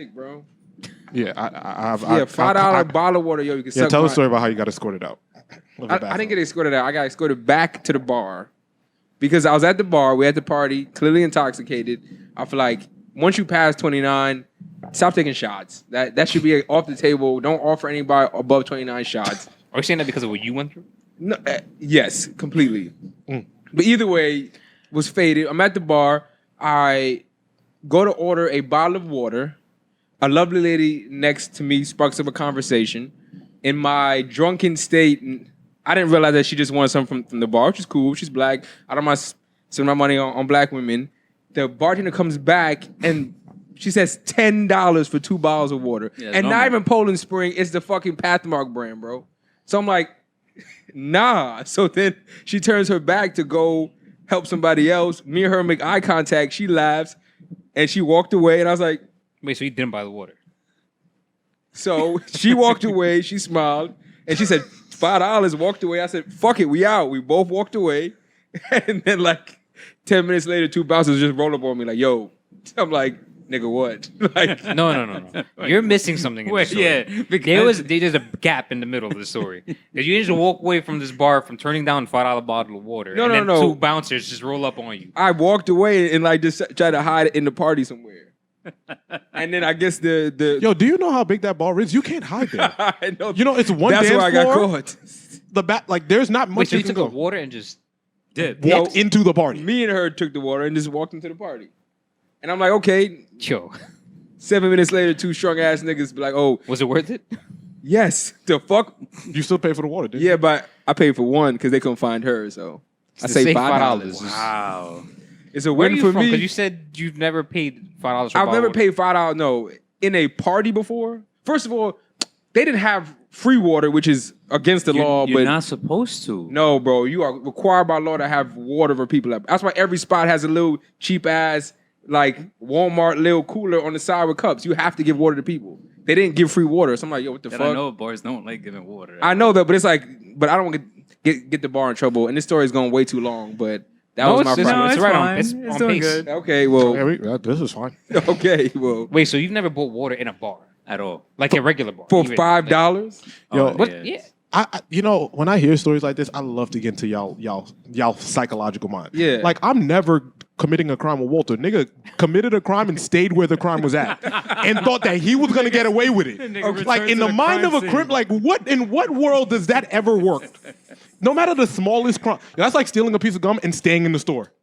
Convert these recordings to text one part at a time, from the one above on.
bro. Yeah, I've $5 bottle of water, yo. You can suck tell my... a story about how you got escorted out. I didn't get escorted out. I got escorted back to the bar because I was at the bar. We had the party, clearly intoxicated. I feel like once you pass 29, stop taking shots. That should be off the table. Don't offer anybody above 29 shots. Are you saying that because of what you went through? No, yes, completely. But either way, was faded. I'm at the bar. I go to order a bottle of water. A lovely lady next to me sparks up a conversation. In my drunken state, I didn't realize that she just wanted something from the bar, which is cool. She's black. I don't mind spending my money on black women. The bartender comes back and she says $10 for 2 bottles of water. Yeah, and not even Poland Spring. It's the fucking Pathmark brand, bro. So I'm like, nah. So then she turns her back to go help somebody else. Me and her make eye contact. She laughs and she walked away. And I was like, wait, so you didn't buy the water? So she walked away. She smiled. And she said, $5, walked away. I said, fuck it, we out. We both walked away. And then like 10 minutes later, 2 bouncers just rolled up on me like, yo. I'm like, nigga, what? Like, No. You're missing something in the story. Yeah, there's a gap in the middle of the story. Because you just walk away from this bar from turning down $5 bottle of water. And then 2 bouncers just roll up on you. I walked away and like just tried to hide it in the party somewhere. And then I guess the Yo, do you know how big that bar is? You can't hide there. I know. You know, it's one That's dance where I floor. got caught. The back, like, there's not much. Wait, so you can took the go. water and just Walked into the party. Me and her took the water and just walked into the party. And I'm like, okay. Yo. 7 minutes later, 2 strong ass niggas be like, oh. Was it worth it? Yes. The fuck? You still pay for the water, didn't you? Yeah, but I paid for one because they couldn't find her, so I say $5. Wow. It's a Where win are you for from? me. Because you said you've never paid $5 for I've never paid $5. No, in a party before. First of all, they didn't have free water, which is against the law. You're but not supposed to. No, bro, you are required by law to have water for people. That's why every spot has a little cheap ass like Walmart little cooler on the side with cups. You have to give water to people. They didn't give free water. So I'm like, yo, what the fuck? I know bars don't like giving water. I know that, but it's like, but I don't want to get the bar in trouble. And this story is going way too long, but that was my problem. It's right on. It's on doing pace. good. Okay, well. This is fine. Okay, well. Wait, so you've never bought water in a bar? At all. Like a regular bar? For Even, $5? Yo, What? Yeah. I you know, when I hear stories like this, I love to get into y'all psychological mind. Yeah. Like, I'm never committing a crime with Walter. Nigga committed a crime and stayed where the crime was at and thought that he was gonna get away with it. Like, in the mind of a crime, like, in what world does that ever work? No matter the smallest crime. That's like stealing a piece of gum and staying in the store.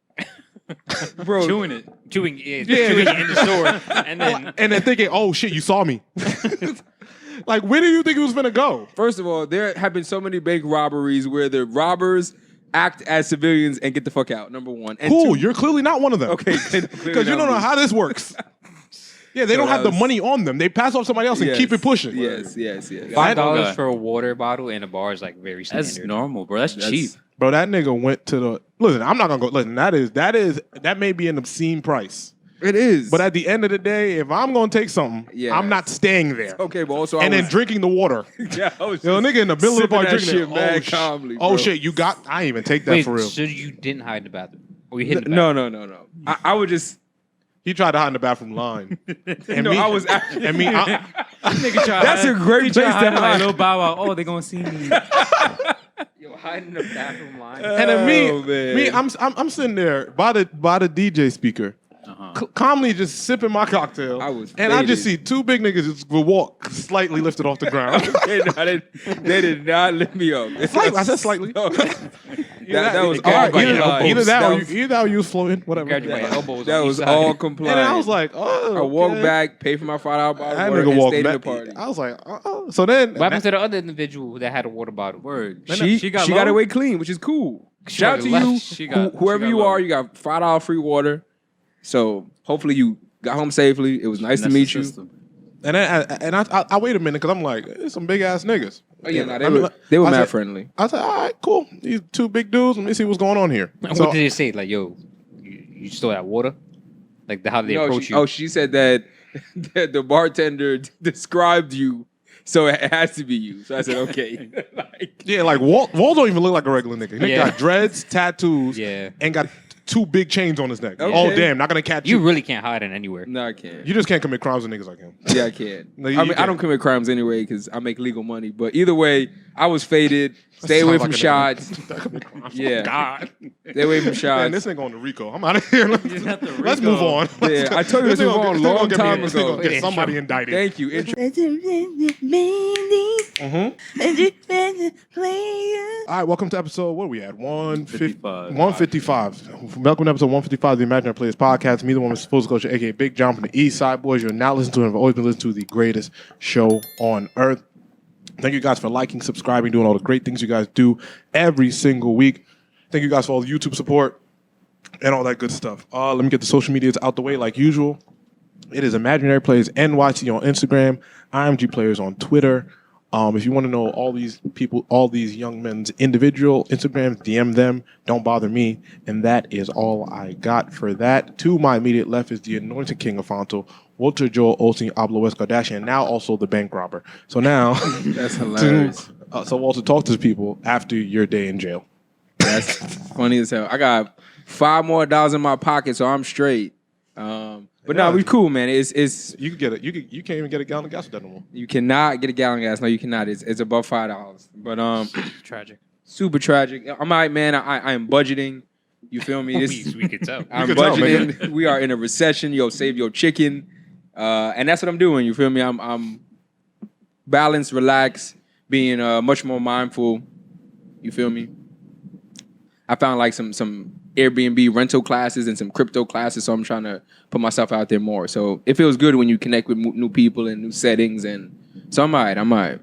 Bro, Chewing it. Chewing it in the store. And then thinking, oh shit, you saw me. Like, where do you think it was gonna go? First of all, there have been so many bank robberies where the robbers act as civilians and get the fuck out, number one. And Cool, 2, you're clearly not one of them. Okay. Because you don't know how this works. Yeah, they don't have the money on them. They pass off somebody else and keep it pushing. Yes. $5 for a water bottle in a bar is like very standard. That's normal, bro. That's cheap. Bro, that nigga went to the... Listen, I'm not going to go... Listen, that may be an obscene price. It is. But at the end of the day, if I'm going to take something, I'm not staying there. Okay, but also then drinking the water. Yeah, I was Yo, nigga in the middle of the bar drinking shit it. mad calmly, bro. Oh, shit, you got... I ain't even take that Wait, for real. so you didn't hide in the bathroom? Or you hid in the bathroom? No. I would just... He tried to hide in the bathroom line. And No, me, I was actually... And me... Nigga try That's a great place to like hide. little bow wow. Oh, they gonna see me. Yo, hiding in the bathroom line. And then man. me, I'm sitting there by the DJ speaker, calmly just sipping my cocktail. And I just see 2 big niggas just walk slightly lifted off the ground. They did not lift me up. I said slightly. That was all either that or you was floating, whatever. Grabbed my elbows That on was each all side. compliant. And I was like, oh. I walked back, paid for my $5 bottle That of water, nigga and walked stayed in the back. party. I was like, oh. So then, What happened to the other individual that had a water bottle? Word. She got away clean, which is cool. Shout out to you, whoever you are. You got $5 free water. So hopefully you got home safely. It was nice to meet you. And then I wait a minute because I'm like, it's some big ass niggas. Oh yeah, they were mad friendly. I said, all right, cool. These 2 big dudes. Let me see what's going on here. What did they say? Like, yo, you stole that water? Like, how did they approach you? Oh, she said that the bartender described you, so it has to be you. So I said, okay. Walt don't even look like a regular nigga. He got dreads, tattoos, and got 2 big chains on his neck. Okay. Oh damn, not gonna catch You you. really can't hide it anywhere. No, I can't. You just can't commit crimes with niggas like him. Yeah, I can't. No, I you mean, I can't. don't commit crimes anyway because I make legal money. But either way, I was faded. Stay away from shots. Yeah. God. Stay away from Man, shots. this ain't going to Rico. I'm out of here. Let's move on. Yeah, I told you this was on a long time ago. Get somebody indicted. Thank you. All right, welcome to episode, what are we at? 55. 155. Welcome to episode 155 of the Imaginary Players Podcast. Me, the one with full disclosure, a.k.a. Big John from the East Side Boys. You're now listening to and have always been listening to the greatest show on earth. Thank you guys for liking, subscribing, doing all the great things you guys do every single week. Thank you guys for all the YouTube support and all that good stuff. Let me get the social medias out the way like usual. It is Imaginary Players NYC on Instagram, IMG Players on Twitter. If you want to know all these people, all these young men's individual Instagrams, DM them. Don't bother me. And that is all I got for that. To my immediate left is the anointed king of Fonto, Walter Joel Olsen Ablo West Kardashian, now also the bank robber. So now, That's hilarious. So Walter, talk to the people after your day in jail. That's funny as hell. I got $5 more in my pocket, so I'm straight. But no, we cool, man. It's You could get it. You can't even get a gallon of gas with that no more. you cannot get a gallon of gas. No, you cannot. It's above $5. But Tragic. super tragic. I'm all right, man. I am budgeting. You feel me? We could tell. I'm could tell, budgeting. We are in a recession. Yo, save your chicken. And that's what I'm doing. You feel me? I'm balanced, relaxed, being much more mindful. You feel me? I found like some Airbnb rental classes and some crypto classes, so I'm trying to put myself out there more. So it feels good when you connect with new people and new settings, and so I'm all right.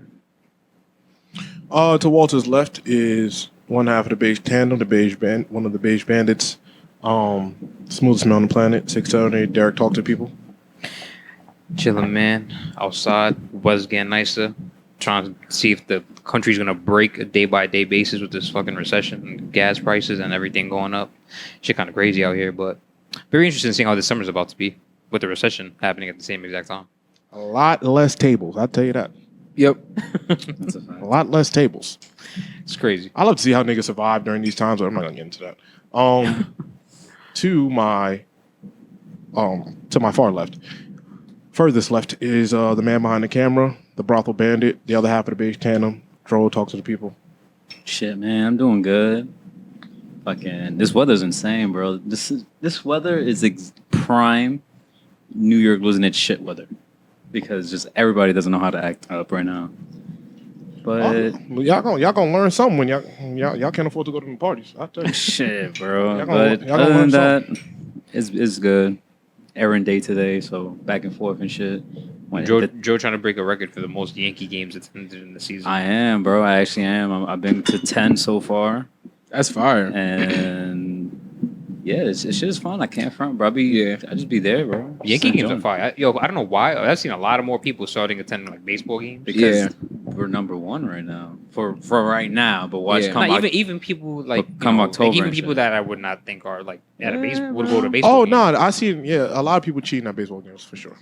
To Walter's left is one half of the beige tandem, one of the beige bandits. Smoothest man on the planet, 678. Derek, talk to people. Chilling, man. Outside, weather's getting nicer. Trying to see if the country's gonna break a day-by-day basis with this fucking recession and gas prices and everything going up. Shit kind of crazy out here, but very interesting seeing how this summer's about to be with the recession happening at the same exact time. A lot less tables, I'll tell you that. Yep. That's a fact. A lot less tables. It's crazy. I love to see how niggas survive during these times, but I'm not gonna get into that. To my far left, furthest left is the man behind the camera, the brothel bandit, the other half of the beige tandem. Dro, talk to the people. Shit, man, I'm doing good. Fucking, this weather's insane, bro. This weather is prime New York losing its shit weather, because just everybody doesn't know how to act up right now. But Well, y'all gonna learn something when y'all can't afford to go to the parties. I tell you. shit, bro. Y'all gonna But learn other than that, it's good. Errand day today, so back and forth and shit. Joe trying to break a record for the most Yankee games attended in the season. I am, bro. I actually am. I've been to 10 so far, That's fire. and yeah, it's just fun. I can't front, bro. I just be there, bro. Yankee Just games are enjoying. fire. I don't know why. I've seen a lot of more people starting attending like baseball games. Because Yeah. we're number one right now for right now. But watch Yeah. come Not out. even people like But come October like even and people shit. that I would not think are like at a base Yeah, would bro. go to baseball. Oh games. no, I seen a lot of people cheating at baseball games for sure.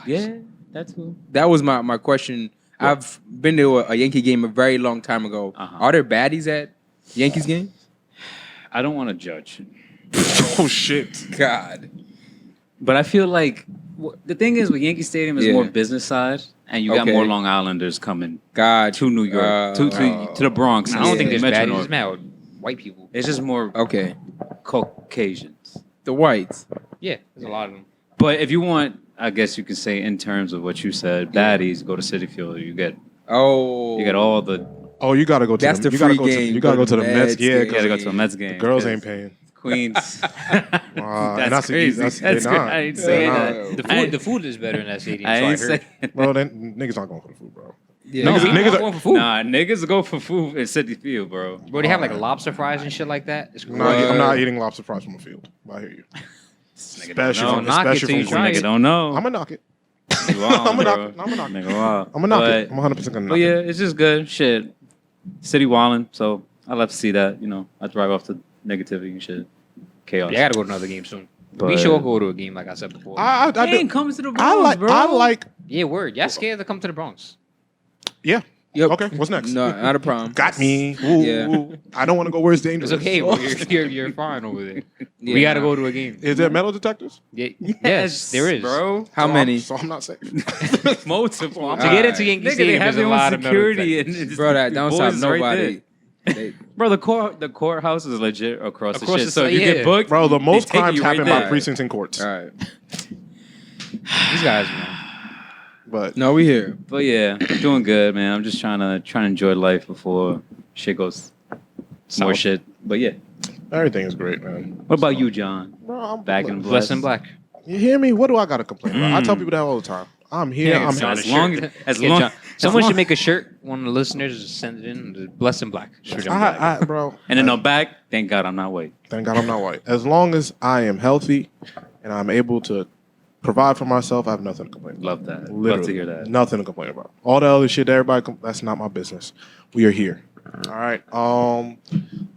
Yeah, that's cool. That was my question. I've been to a Yankee game a very long time ago. Uh-huh. Are there baddies at Yankees games? I don't want to judge, Oh shit. God. but I feel like the thing is with Yankee Stadium is Yeah. more business side, and you got Okay. more Long Islanders coming God. to New York, to the Bronx. I don't think there's Metro bad. North. There's mad white people. It's just more Okay. Caucasians. The whites. Yeah, there's a lot of them. But if you want, I guess you could say in terms of what you said, baddies go to Citi Field. You get Oh. all the. Oh, you gotta go to That's the, the you gotta free go to game. you gotta go to the Mets Mets. game. Yeah, You gotta go to a Cause Mets game. girls 'cause ain't paying. Queens. And That's crazy. That's, That's they're not. I ain't They're saying not. that. The food is better in that stadium. I so I ain't heard. saying. Bro, niggas aren't going for the food, bro. Yeah. No, Niggas- we niggas- going for food. Nah, niggas go for food in Citi Field, bro. Bro, they have like lobster fries and shit like that. It's I'm not, crazy. I'm not eating lobster fries from a field. But I hear you. Especially don't from, knock it especially till you from try Queens. it. Nigga don't know. I'm gonna knock it. You wild, I'm gonna bro. knock it. I'm gonna knock it. Nigga wild. I'm gonna knock But- it. I'm 100% gonna knock But yeah, it. it's just good. Shit. City wildin', so I love to see that. You know, I drive off to negativity and shit. Chaos. Yeah, I gotta go to another game soon. But- We should all go to a game, like I said before. I They do- ain't coming to the Bronx, I like. bro. I like. Yeah, word. Y'all scared to come to the Bronx? Yeah. Yep. Okay, what's next? No, not a problem. Got me. Ooh, Yeah. ooh. I don't want to go where it's dangerous. It's okay, bro. You're fine over there. Yeah, We got to nah. go to a game. Is there metal detectors? Yeah, yes, there is, bro. How many? So I'm not safe. Multiple. To get into Yankee Nigga, Stadium, they have there's a their lot own of metal security. detectors. And Bro, that don't boys stop right nobody. there. Bro, the courthouse is legit across the Across shit. the So side, you yeah. get booked. Bro, the they most take crimes you right happen there. by precincts and courts. All right. These guys, man. But No, we here. But yeah, doing good, man. I'm just trying to enjoy life before shit goes more South. shit. But yeah, everything is great, man. what about you, John? Bro, I'm Back in the Blessed and black. You hear me? What do I got to complain about? I tell people that all the time. I'm here. Yeah, I'm John, happy. as long as long John, someone should make a shirt. One of the listeners just send it in. Blessed and black. Bro. And then on back, thank God I'm not white. Thank God I'm not white. As long as I am healthy and I'm able to provide for myself, I have nothing to complain about. Love that. Literally, Love to hear that. Nothing to complain about. All the other shit that everybody, that's not my business. We are here. All right.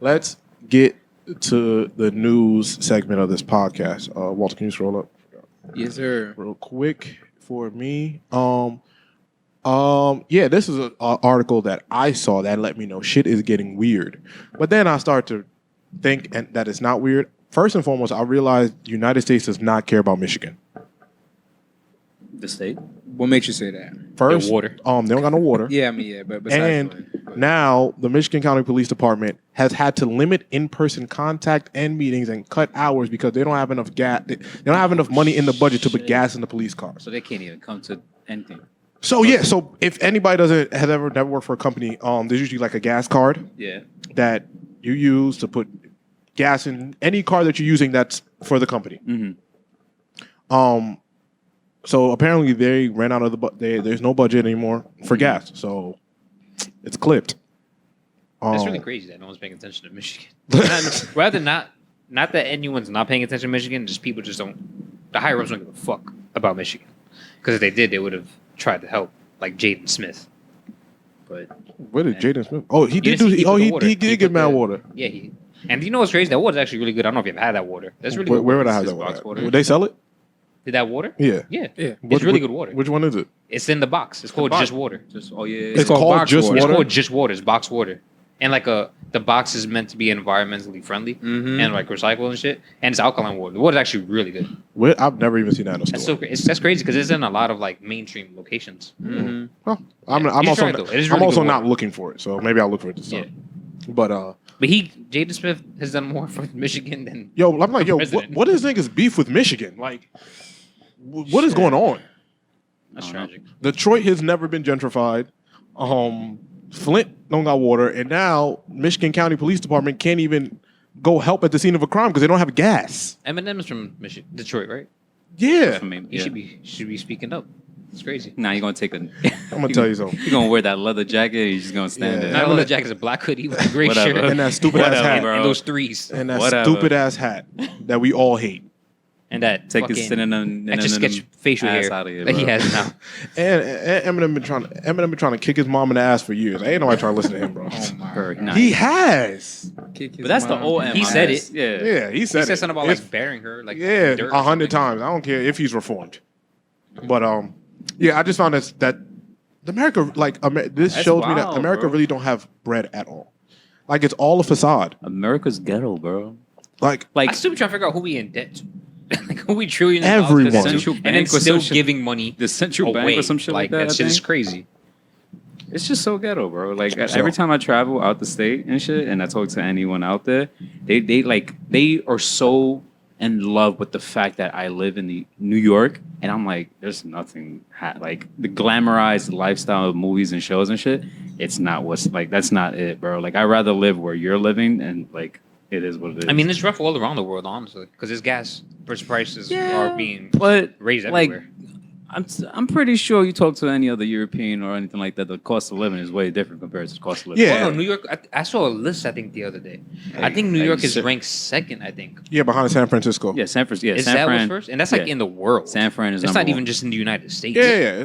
Let's get to the news segment of this podcast. Walter, can you scroll up Yes, sir. real quick for me? Yeah, this is an article that I saw that let me know shit is getting weird. But then I start to think that it's not weird. First and foremost, I realized the United States does not care about Michigan. The state? What makes you say that? First, water. they don't got no water. Yeah, I mean, yeah, but besides And that, now the Michigan County Police Department has had to limit in-person contact and meetings and cut hours because they don't have enough gas. They don't have enough money in the budget to put gas in the police cars. So they can't even come to anything. So yeah, so if anybody has never worked for a company, there's usually like a gas card Yeah. that you use to put gas in any car that you're using that's for the company. Mm-hmm. So apparently they ran out of there's no budget anymore for gas, so it's clipped. It's really crazy that no one's paying attention to Michigan. Rather not that anyone's not paying attention to Michigan, just people just don't. The higher ups don't give a fuck about Michigan. Because if they did, they would have tried to help, like Jaden Smith. But Where did Jaden Smith? Oh, he did didn't do. see- Oh, put the he water. did He get put mad the- water. yeah, and you know what's crazy? That water's actually really good. I don't know if you've had that water. That's really good. Where would I water. have It's that just box water? Would they sell it? Did that water? Yeah. Yeah. yeah. It's really good water. Which one is it? It's in the box. It's called box. Just Water. Just yeah. It's called box just water. It's water. called Just Water. It's box water. And like the box is meant to be environmentally friendly Mhm. and like recycled and shit. And it's alkaline water. The water's actually really good. I've never even seen that in a store. That's so that's crazy because it's in a lot of like mainstream locations. Mhm. Well, I'm You should also try it, though. It is I'm really also good not water. looking for it, so maybe I'll look for it this Yeah. time. But But Jaden Smith has done more for Michigan than yo, I'm like, yo, President. what is niggas beef with Michigan? Like, what is going on? that's I don't know. tragic. Detroit has never been gentrified. Flint don't got water, and now Michigan County Police Department can't even go help at the scene of a crime because they don't have gas. Eminem's from Detroit, right? Yeah, I mean, He yeah. should be speaking up. It's crazy. Now you're gonna take a. I'm gonna tell you something. You're gonna wear that leather jacket. And you're just gonna stand Yeah. there. Not a leather jacket, it's a black hoodie with a gray Whatever. shirt And that stupid ass Whatever, hat, bro. and those threes and that Whatever. stupid ass hat that we all hate. and that Take the fucking synonym. extra sketch facial ass hair out of here, that he bro. has now. And Eminem been trying to kick his mom in the ass for years. Ain't nobody trying to listen to him, bro. Her, nah. He has. Kick his But that's the mom. old M. He said it. Yeah. Yeah, he said He said it. something about If- like burying her, like yeah, dirt or 100 something. times. I don't care if he's reformed. But yeah, I just found that America, like this That's shows me that wild, America bro. really don't have bread at all. Like it's all a facade. America's ghetto, bro. Like I Like still be trying to figure out who we in debt to. Like who we trillions Everyone. of dollars to Central and then bank or still some shit. giving money the central away. bank or some shit like that. That I shit is think. crazy. It's just so ghetto, bro. Like So- every time I travel out the state and shit, and I talk to anyone out there, they are so in love with the fact that I live in the New York, and I'm like, there's nothing like the glamorized lifestyle of movies and shows and shit. It's not what's like. That's not it, bro. Like I'd rather live where you're living, and like it is what it is. I mean, it's rough all around the world, honestly, because his gas prices are being but raised like, everywhere. I'm pretty sure you talk to any other European or anything like that, the cost of living is way different compared to the cost of living. Yeah. Oh, no, New York. I saw a list. I think the other day. I think New York is ranked second. I think. yeah, behind San Francisco. Yeah, San Francisco. Yeah, Is San that Fran. what's first? And that's like yeah. in the world. San Fran is It's number not even one. just in the United States.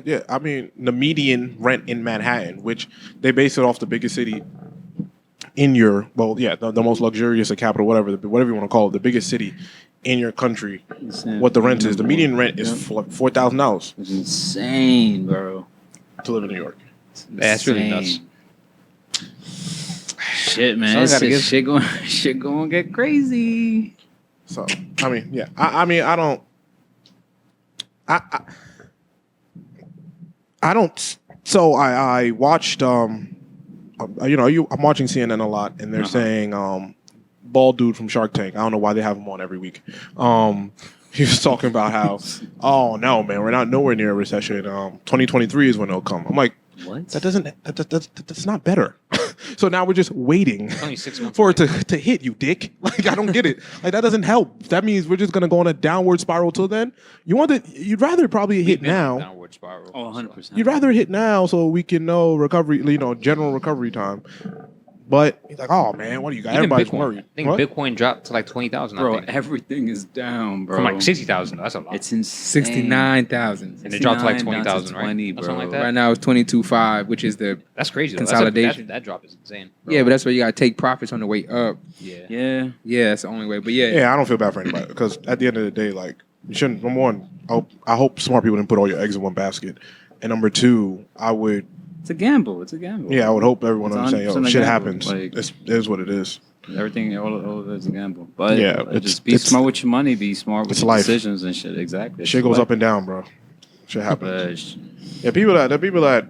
Yeah. I mean, the median rent in Manhattan, which they base it off the biggest city in your, the most luxurious or capital, whatever you want to call it, the biggest city in your country. What the rent is, the median rent is $4,000 It's insane, bro. to live in New York. That's really nuts. Shit, man. Someone gotta It's shit going to get crazy. So I mean, yeah. I mean, I don't. I don't. So I watched. I'm watching CNN a lot, and they're saying bald dude from Shark Tank. I don't know why they have him on every week. He was talking about how, oh no, man, we're not nowhere near a recession. 2023 is when it'll come. I'm like, What? That's not better. So now we're just waiting Only 6 months for it to hit, you dick. Like, I don't get it. Like, that doesn't help. That means we're just gonna go on a downward spiral till then. You'd rather probably hit now. Downward spiral. Oh, 100%. You'd rather hit now so we can know recovery, general recovery time. But he's like, oh man, what do you got? Even Everybody's Bitcoin. worried. I think What? Bitcoin dropped to like 20,000. Bro, I think. everything is down, bro. From like 60,000. That's a lot. It's insane. 69,000. And it dropped to like 69 down 20,000, right? 20, Or bro. something like that. Right now it's 22.5, which is the That's crazy. Though. Consolidation. That drop is insane. Bro. yeah, but that's where you gotta take profits on the way up. Yeah. Yeah. Yeah, that's the only way. But yeah, Yeah, I don't feel bad for anybody because at the end of the day, like, you shouldn't. Number one, I hope smart people didn't put all your eggs in one basket. And number two, I would. It's a gamble. It's a gamble. Yeah, I would hope everyone It's understands. 100% a Shit gamble. happens. Like- It is what it is. Everything, all of it is a gamble. But Yeah, just be it's- smart with your money. Be smart with it's your life. decisions and shit. Exactly. Shit goes up and down, bro. Shit happens. But Yeah, people that.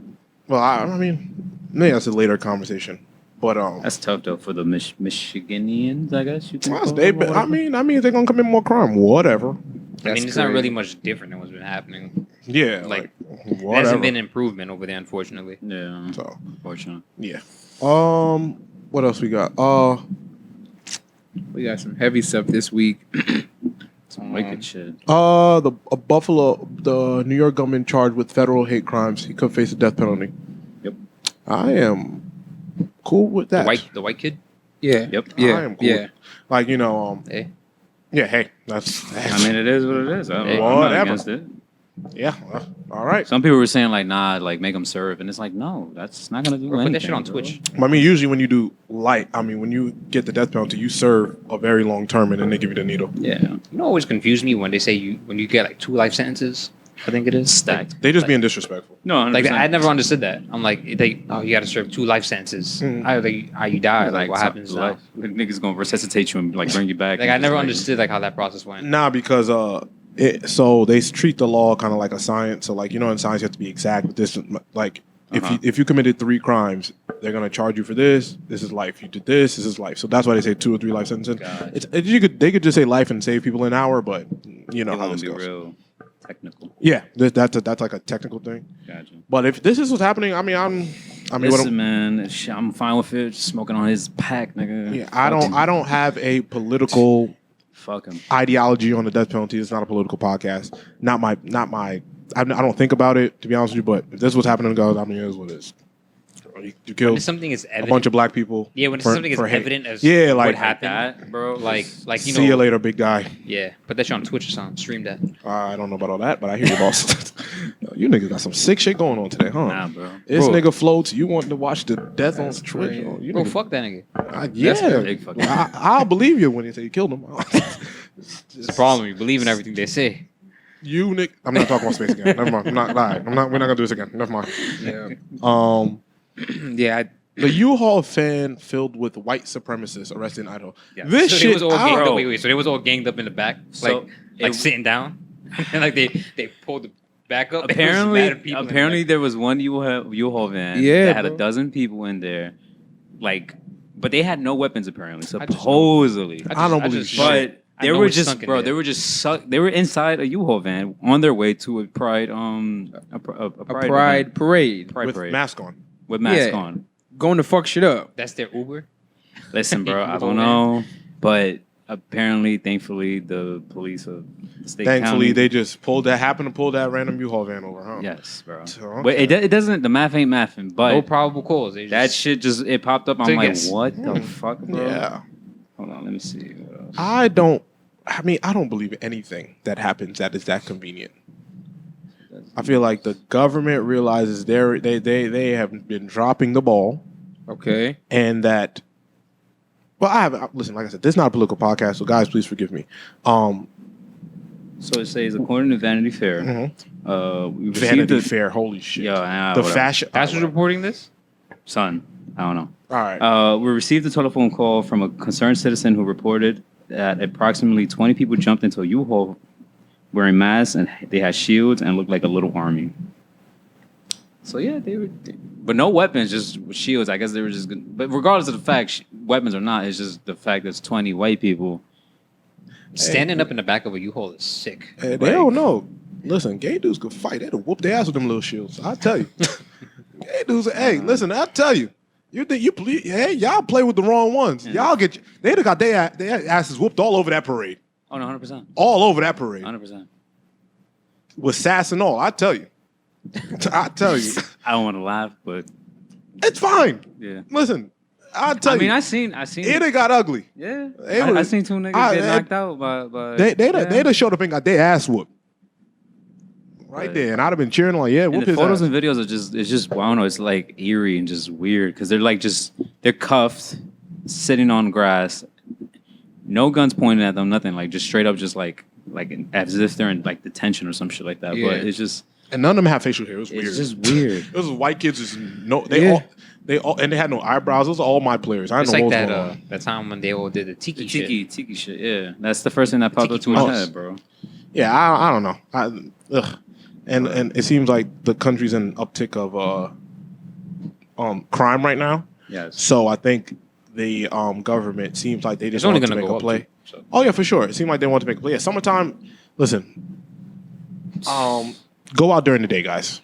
Well, I mean, maybe that's a later conversation. But that's tough though for the Michiganians, I guess you can. well, call they. them, or I whatever. mean, they're gonna commit more crime. Whatever. I mean, it's not really much different than what's been happening. Yeah, Like, whatever. There hasn't been improvement over there, unfortunately. Yeah. So Unfortunately. yeah. What else we got? we got some heavy stuff this week. Some wicked shit. The Buffalo, the New York government charged with federal hate crimes. He could face the death penalty. Yep. I am cool with that. The white kid. Yeah. Yep. Yeah. I am cool. Yeah. Like, Hey. yeah, hey, that's I mean, it is what it is. I'm not Whatever. against it. yeah, all right. Some people were saying like, nah, like make them serve, and it's like, no, that's not gonna do Or anything. put that shit on bro. Twitch. I mean, usually when you do when you get the death penalty, you serve a very long term and then they give you the needle. Yeah. You know, always confused me when they say when you get like 2 life sentences. I think it is Stacked. They just being disrespectful. No, Like 100%. I never understood that. I'm like, you got to serve 2 life sentences. Mhm. You die. Like, what some- happens now? Like, niggas gonna resuscitate you and like bring you back. Like and I never just, understood like how that process went. Nah, because so they treat the law kind of like a science. So like, in science you have to be exact with this. Like if you committed 3 crimes, they're gonna charge you for this. This is life. You did this. This is life. So that's why they say 2 or 3 life sentences. Gotcha. They could just say life and save people an hour, but you know It how won't this be goes. real technical. Yeah, that's like a technical thing. Gotcha. But if this is what's happening, I mean, Listen, man, shit, I'm fine with it. Smoking on his pack, nigga. yeah, Fuck him. I don't have a political Fuck him. ideology on the death penalty. It's not a political podcast. Not my. I don't think about it, to be honest with you. But if this was happening, guys, I mean, it is what it is. You When killed something is a evident. bunch of black people. Yeah, when for- something is for hate. evident as Yeah, like what happened, that, bro. like you know. See you later, big guy. Yeah, put that shit on Twitch or something. Stream that. I don't know about all that, but I hear you, boss. You niggas got some sick shit going on today, huh? Nah, bro. This Bro. nigga floats. You want to watch the death on That's Twitch? crazy. Oh, you Bro, niggas- fuck that nigga. Yeah, That's a big fucking- I'll believe you when you say you killed him. It's the problem. You believe in everything they say. You Nick, I'm not talking about space again. Never mind. I'm not lying. We're not gonna do this again. Never mind. Yeah. Yeah. The U-Haul fan filled with white supremacists arrested in Idaho. Yeah. This so shit. They was all ganged out. up. Wait. So they was all ganged up in the back, So, like it- sitting down, and like they pulled the back up. and there was mad people in the Apparently, back. there was one U-Haul van Yeah, that had bro. a dozen people in there, like, but they had no weapons apparently. just know. Supposedly, I don't believe just shit. know. but I they know were it's just, sunk in bro. there. They were just they were inside a U-Haul van on their way to a pride A pride pride parade. event. Pride with parade mask on. with mask Yeah. on. Going to fuck shit up. That's their Uber. Listen, bro, I U-Haul don't van. know, but apparently, thankfully, the police of the state Thankfully, county, they just happened to pull that random U-Haul van over, huh? yes, bro. So, But it doesn't. The math ain't mathing. But No probable cause. They that just, shit just it popped up. I'm Take a like, guess. what the fuck, bro? Yeah. Hold on, let me see. What else? I don't believe anything that happens that is that convenient. I feel like the government realizes they have been dropping the ball, Okay. and that. Well, listen. Like I said, this is not a political podcast, so guys, please forgive me. So it says, according to Vanity Fair, Mhm. We received Vanity Fair, holy shit. Yeah, the whatever. fashion. That's who's reporting this? Son, I don't know. All right. We received a telephone call from a concerned citizen who reported that approximately 20 people jumped into a U-Haul wearing masks, and they had shields and looked like a little army. So yeah, but no weapons, just with shields. I guess they were just good. But regardless of the fact, weapons or not, it's just the fact that it's 20 white people. Standing up in the back of a U-Haul is sick. Hey, they don't know. Listen, gay dudes could fight. They'd whoop their ass with them little shields. I tell you. Gay dudes, hey, listen, I tell you. You think hey, y'all play with the wrong ones. Yeah. Y'all they'd have got their asses whooped all over that parade. Oh no, 100%. All over that parade. 100%. With sass and all, I tell you. I tell you. I don't want to laugh, but It's fine. yeah. Listen, I tell you. I seen It got ugly. Yeah. They I was- seen two niggas get knocked out by They done showed up and got their ass whooped. Right But- there. And I'd have been cheering like, yeah, And whoop the his photos ass. and videos are just well, I don't know, it's like eerie and just weird because they're like they're cuffed, sitting on grass, no guns pointed at them, nothing, like just straight up, just like as if they're in like detention or some shit like that. Yeah. But it's just And none of them have facial hair. It was weird. it's just weird. It was white kids. Just Yeah. They all, and they had no eyebrows. Those are all my players. I It's don't know like what was that going on. that time when they all did the tiki The shit. tiki shit, yeah. That's the first thing that popped Tiki up to my tours. head, bro. Yeah, I don't know. Ugh. And it seems like the country's in an uptick of crime right now. Yes. So I think the government seems like they just It's only want to gonna make go a up. play. Too, so. Oh yeah, for sure. It seemed like they want to make a play. Yeah, summertime. Listen, go out during the day, guys.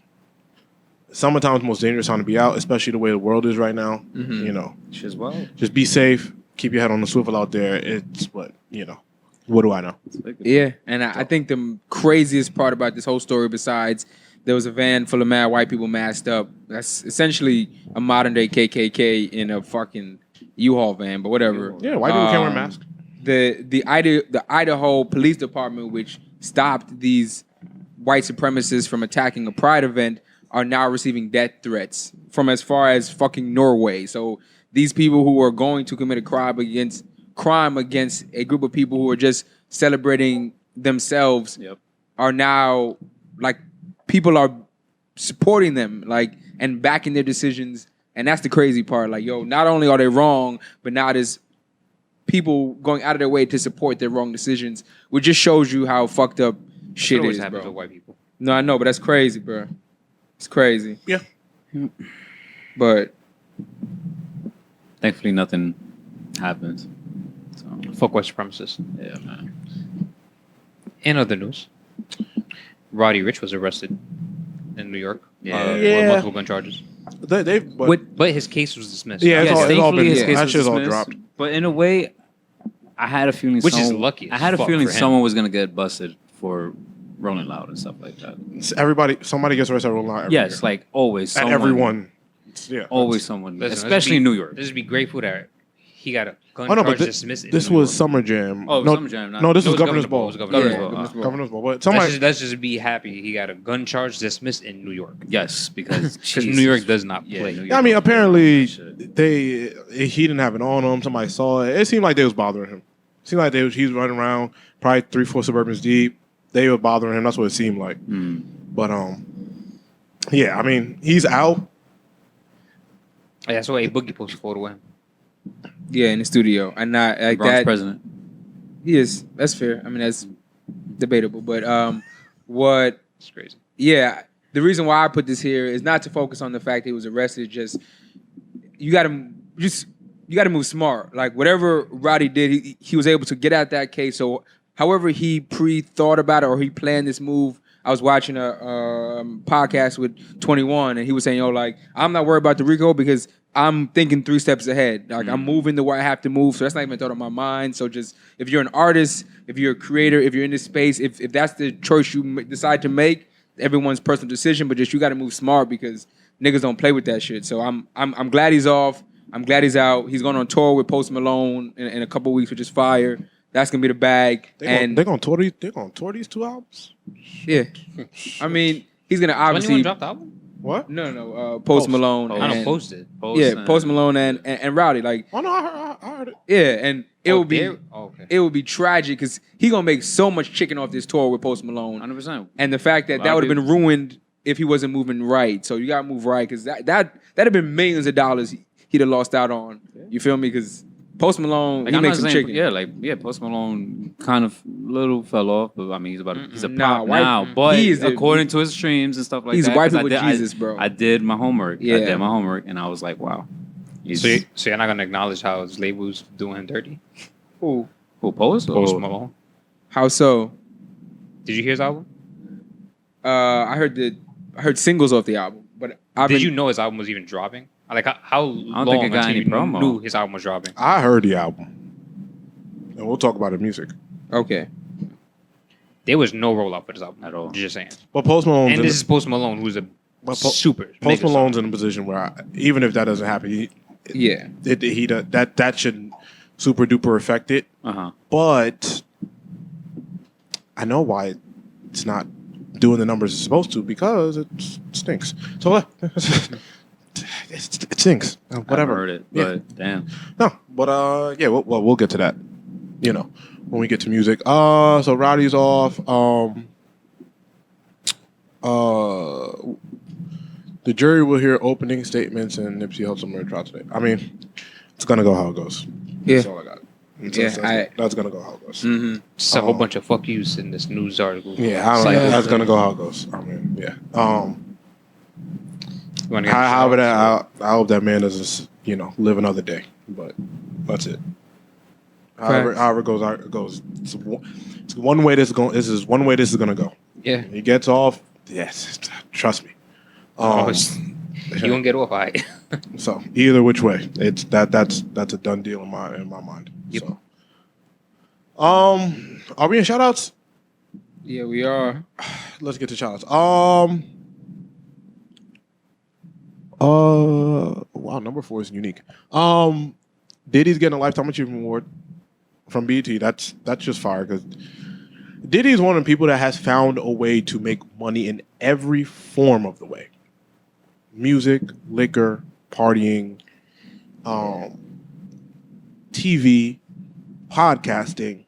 Summertime is the most dangerous time to be out, especially the way the world is right now. Mhm. You know, Shit's wild. just be safe. Keep your head on the swivel out there. It's what What do I know? Yeah, and I think the craziest part about this whole story, besides there was a van full of mad white people masked up. That's essentially a modern day KKK in a fucking U-Haul van, but whatever. Yeah, white people can't wear masks. The Idaho Police Department, which stopped these white supremacists from attacking a Pride event, are now receiving death threats from as far as fucking Norway. So these people who are going to commit a crime against a group of people who are just celebrating themselves Yep. are now like people are supporting them and backing their decisions. And that's the crazy part. Like, yo, not only are they wrong, but now there's people going out of their way to support their wrong decisions, which just shows you how fucked up shit always is, happens bro. with white people. No, I know, but that's crazy, bro. It's crazy. Yeah. But Thankfully, nothing happens. So, Fuck white supremacists. yeah, man. In other news, Roddy Ricch was arrested in New York. Yeah. With multiple gun charges. But But his case was dismissed. Yeah, it's all thankfully been- his yeah, case that was shit's all dismissed, dropped. But in a way, I had a feeling Which is lucky I as had a fuck feeling for him. someone was gonna get busted for rolling loud and stuff like that. somebody gets arrested rolling out every Yes, year. like always. And someone, everyone. Yeah. Always someone, Listen, especially in New York. Let's just be grateful that he got a gun Oh no, charge but dismissed. in this New was York. Summer Jam. Oh, it was no, Summer Jam, not- No, this No, was it was Governor's Governor's Ball. Ball. It was Governor's Yeah, Ball. Governor's Ball. Governor's Ball. But somebody. Let's just be happy he got a gun charge dismissed in New York. Yes, because New York does not Yeah, play. New York. Yeah, I mean, apparently Shit. he didn't have it on him. Somebody saw it. It seemed like they was bothering him. It seemed like he was running around, probably 3-4 Suburbans deep. They were bothering him. That's what it seemed like. But yeah, I mean, he's out. Yeah, I saw a Boogie posted a photo of him. yeah, in the studio. And not like Bronx that. president. He is. That's fair. I mean, that's debatable. But what It's crazy. yeah, the reason why I put this here is not to focus on the fact that he was arrested. Just you got to move smart. Like whatever Roddy did, he was able to get at that case. So however he pre-thought about it or he planned this move. I was watching a podcast with 21, and he was saying, "Yo, like I'm not worried about the RICO because I'm thinking 3 steps ahead. Like I'm moving the way I have to move, so that's not even thought on my mind. So just if you're an artist, if you're a creator, if you're in this space, if that's the choice you decide to make, everyone's personal decision. But just you got to move smart because niggas don't play with that shit. So I'm glad he's off. I'm glad he's out. He's going on tour with Post Malone in a couple weeks, which is fire. That's gonna be the bag. They're gonna tour these 2 albums. Yeah, I mean he's gonna obviously 21 dropped the album? What? no Post Post. Malone. I don't and- post it. Yeah, Post Malone and Rowdy. Like Oh no, I heard it. yeah, and it would be okay. it would be tragic because he gonna make so much chicken off this tour with Post Malone. 100%. And the fact that would have been ruined if he wasn't moving right. So you gotta move right because that'd have been millions of dollars he'd have lost out on. You feel me? Because Post Malone, he makes some chicken. Yeah, Post Malone kind of little fell off, but I mean he's a Nah, pop now. But he is according to his streams and stuff like he's that, wiping 'cause with Jesus, bro. I did my homework. Yeah. I did my homework, and I was like, wow. So you're not gonna acknowledge how his label's doing him dirty? Who? Post Malone. How so? Did you hear his album? I heard singles off the album, but Did you know his album was even dropping? Like how long think it got until any you promo. knew his album was dropping? I heard the album, and we'll talk about the music. Okay. There was no roll up for this album At all. Just saying. But Post Malone, And this is Post Malone, who's a super Post mega Malone's star. in a position where even if that doesn't happen, Yeah. that shouldn't super duper affect it. But I know why it's not doing the numbers it's supposed to because it stinks. So it stinks. Whatever. I haven't heard it, but damn. No, but yeah, we'll get to that. You know, when we get to music. So Rowdy's off. The jury will hear opening statements and Nipsey helps him murder trial today. I mean, it's gonna go how it goes. Yeah. That's all I got. That's gonna go how it goes. Mm-hmm. It's a whole bunch of fuck yous in this news article. Yeah, I don't know. That's gonna go how it goes. I mean, yeah. You wanna get However, I hope that man doesn't, live another day. But that's it. However it goes. It's one way this is going. This is one way this is gonna go. Yeah. He gets off. Yes, trust me. You gonna get off, alright. So either which way, it's that's a done deal in my mind. Yep. So, are we in shoutouts? Yeah, we are. Let's get to shoutouts. Wow, number 4 is unique. Diddy's getting a Lifetime Achievement Award from BET. That's just fire because Diddy is one of the people that has found a way to make money in every form of the way. Music, liquor, partying, TV, podcasting.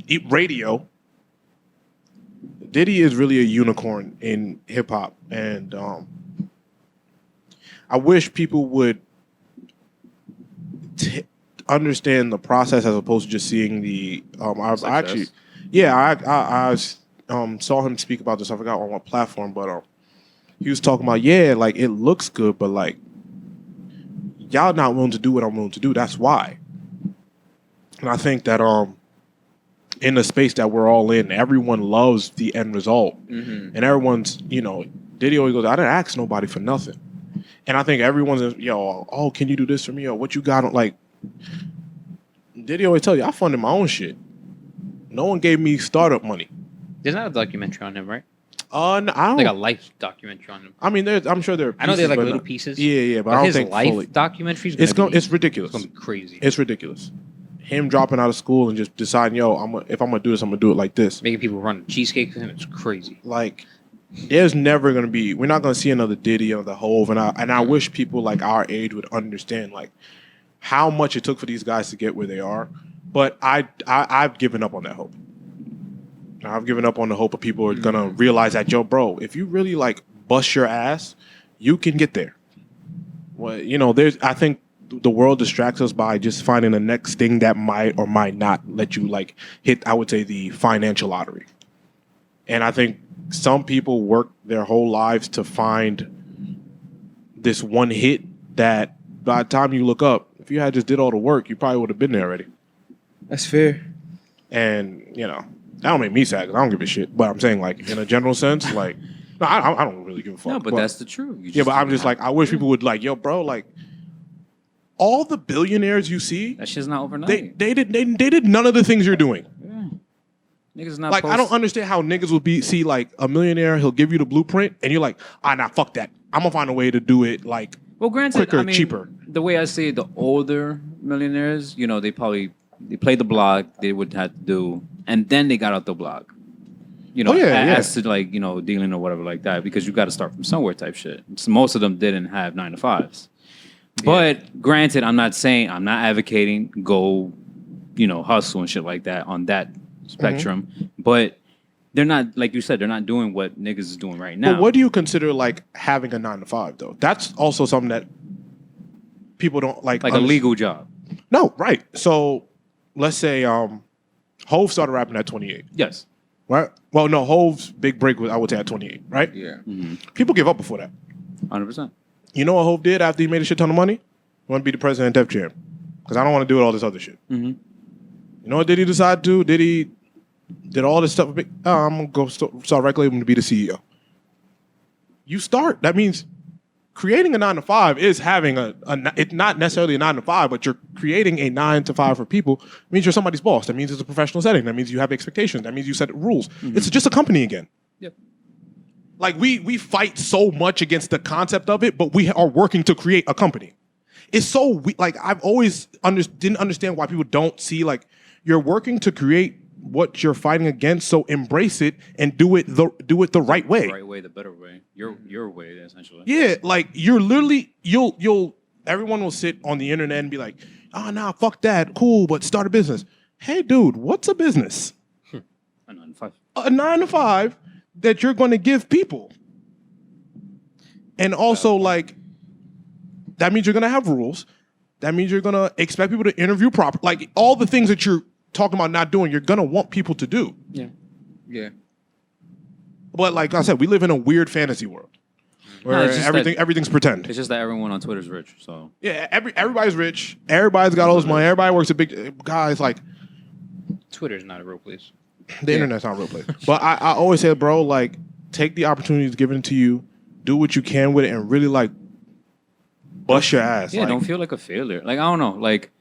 Eat radio. Diddy is really a unicorn in hip hop, and I wish people would understand the process as opposed to just seeing the. I saw him speak about this. I forgot on what platform, but he was talking about like it looks good, but like y'all not willing to do what I'm willing to do. That's why. And I think that in the space that we're all in, everyone loves the end result, and everyone's Diddy always goes, I didn't ask nobody for nothing, and I think everyone's can you do this for me or what you got like. Diddy always tell you I funded my own shit. No one gave me startup money. There's not a documentary on him, right? I don't Like a life documentary on him. I mean, I'm sure there are pieces, I know there's like but little not- pieces. Yeah, but I don't his think life fully. documentary It's ridiculous. It's gonna be crazy. It's ridiculous. Him dropping out of school and just deciding, if I'm gonna do this, I'm gonna do it like this. Making people run cheesecake for him, it's crazy. Like, there's never gonna be. We're not gonna see another Diddy or the Hove, and I wish people like our age would understand like how much it took for these guys to get where they are. But I've given up on that hope. I've given up on the hope of people are gonna realize that, bro, if you really like bust your ass, you can get there. Well, I think the world distracts us by just finding the next thing that might or might not let you like hit, I would say, the financial lottery. And I think some people work their whole lives to find this one hit that by the time you look up, if you had just did all the work, you probably would have been there already. That's fair. And, that don't make me sad because I don't give a shit. But I'm saying, like, in a general sense, like, no, I don't really give a fuck. No, but that's the truth. Yeah, but I'm just like, I wish people would like, bro, like, all the billionaires you see, that shit's not overnight. they did none of the things you're doing. Yeah. Niggas not Like, I don't understand how niggas will see like a millionaire, he'll give you the blueprint, and you're like, nah, fuck that. I'm gonna find a way to do it like granted, quicker, cheaper. The way I see it, the older millionaires, they played the block, they would have to do, and then they got out the block. As to like, dealing or whatever like that, because you got to start from somewhere type shit. So most of them didn't have 9 to 5s. But granted, I'm not advocating go, hustle and shit like that on that spectrum. But they're not, like you said, they're not doing what niggas is doing right now. But what do you consider like having a 9 to 5 though? That's also something that people don't like. Like a legal job. No, right. So let's say Hove started rapping at 28. Yes. Right? Well, no, Hove's big break was, I would say, at 28, right? Yeah. People give up before that. 100%. You know what Hove did after he made a shit ton of money? He wanted to be the president of Def Jam. Because I don't want to do all this other shit. Mm-hmm. You know what Diddy decided to do? Diddy did all this stuff. I'm going to go start record label to be the CEO. You start. That means creating a 9 to 5 is having it's not necessarily a 9 to 5, but you're creating a 9 to 5 for people. It means you're somebody's boss. That means it's a professional setting. That means you have expectations. That means you set rules. It's just a company again. Yep. Like we fight so much against the concept of it, but we are working to create a company. It's so like I've always didn't understand why people don't see like you're working to create what you're fighting against. So embrace it and do it the right way. The right way, the better way. Your way, essentially. Yeah, like you're literally you'll everyone will sit on the internet and be like, oh nah, fuck that, cool, but start a business. Hey dude, what's a business? A 9 to 5. A 9 to 5 that you're going to give people. And also like that means you're going to have rules. That means you're going to expect people to interview properly. Like all the things that you're talking about not doing, you're going to want people to do. Yeah. Yeah. But like I said, we live in a weird fantasy world where it's just everything's pretend. It's just that everyone on Twitter is rich, so. Yeah, everybody's rich. Everybody's got all this money. Everybody works at big guys. Like Twitter's not a real place. the internet's not a real place. But I always say, bro, like take the opportunities given to you, do what you can with it, and really like bust your ass. Yeah, like, don't feel like a failure. Like, I don't know. Like,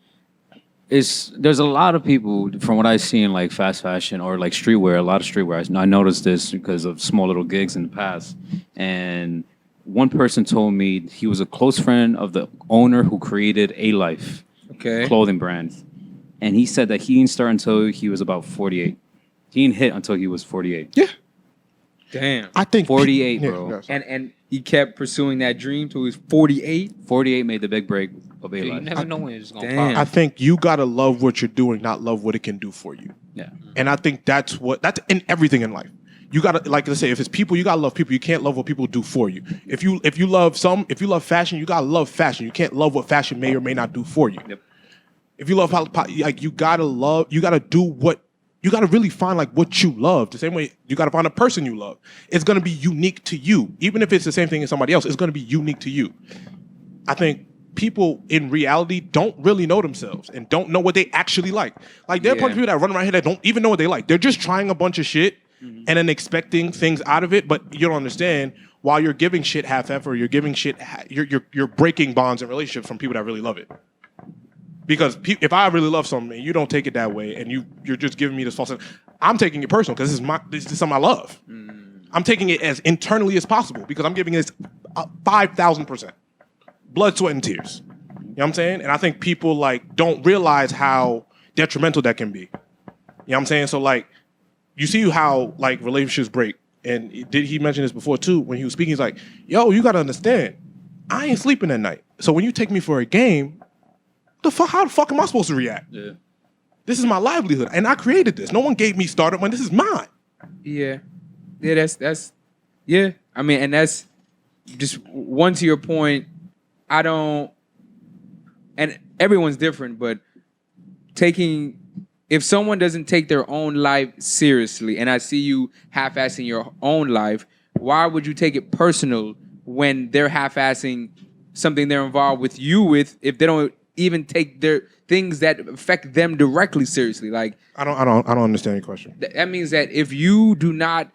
there's a lot of people, from what I see in like fast fashion or like streetwear, a lot of streetwear. I noticed this because of small little gigs in the past. And one person told me he was a close friend of the owner who created A Life clothing brand. And he said that he didn't start until he was about 48. He didn't hit until he was 48. Yeah. Damn. I think 48, bro. And he kept pursuing that dream till he was 48. 48 made the big break of A You Life. never know when it's gonna Damn. pop. I think you gotta love what you're doing, not love what it can do for you. Yeah. And I think that's in everything in life. You gotta, like I say, if it's people, you gotta love people. You can't love what people do for you. If you love fashion, you gotta love fashion. You can't love what fashion may or may not do for you. Yep. If you love like you gotta do what you gotta really find like what you love. The same way you gotta find a person you love. It's gonna be unique to you. Even if it's the same thing as somebody else, it's gonna be unique to you. I think people in reality don't really know themselves and don't know what they actually like. Like there are a bunch of people that run around here that don't even know what they like. They're just trying a bunch of shit and then expecting things out of it, but you don't understand. While you're giving shit half effort, you're giving shit, you're breaking bonds and relationships from people that really love it. Because if I really love something and you don't take it that way and you're just giving me this false, I'm taking it personal because this is something I love. I'm taking it as internally as possible because I'm giving it 5,000%. Blood, sweat, and tears. You know what I'm saying? And I think people like don't realize how detrimental that can be. You know what I'm saying? So like, you see how like relationships break. And he mentioned this before too when he was speaking. He's like, "Yo, you gotta understand, I ain't sleeping at night. So when you take me for a game, how the fuck am I supposed to react? Yeah. This is my livelihood, and I created this. No one gave me startup money. This is mine." Yeah. Yeah, that's yeah. I mean, and that's just one to your point. I don't, and everyone's different, but if someone doesn't take their own life seriously, and I see you half-assing your own life, why would you take it personal when they're half-assing something they're involved with you with if they don't even take their things that affect them directly seriously? Like I don't understand your question. that means that if you do not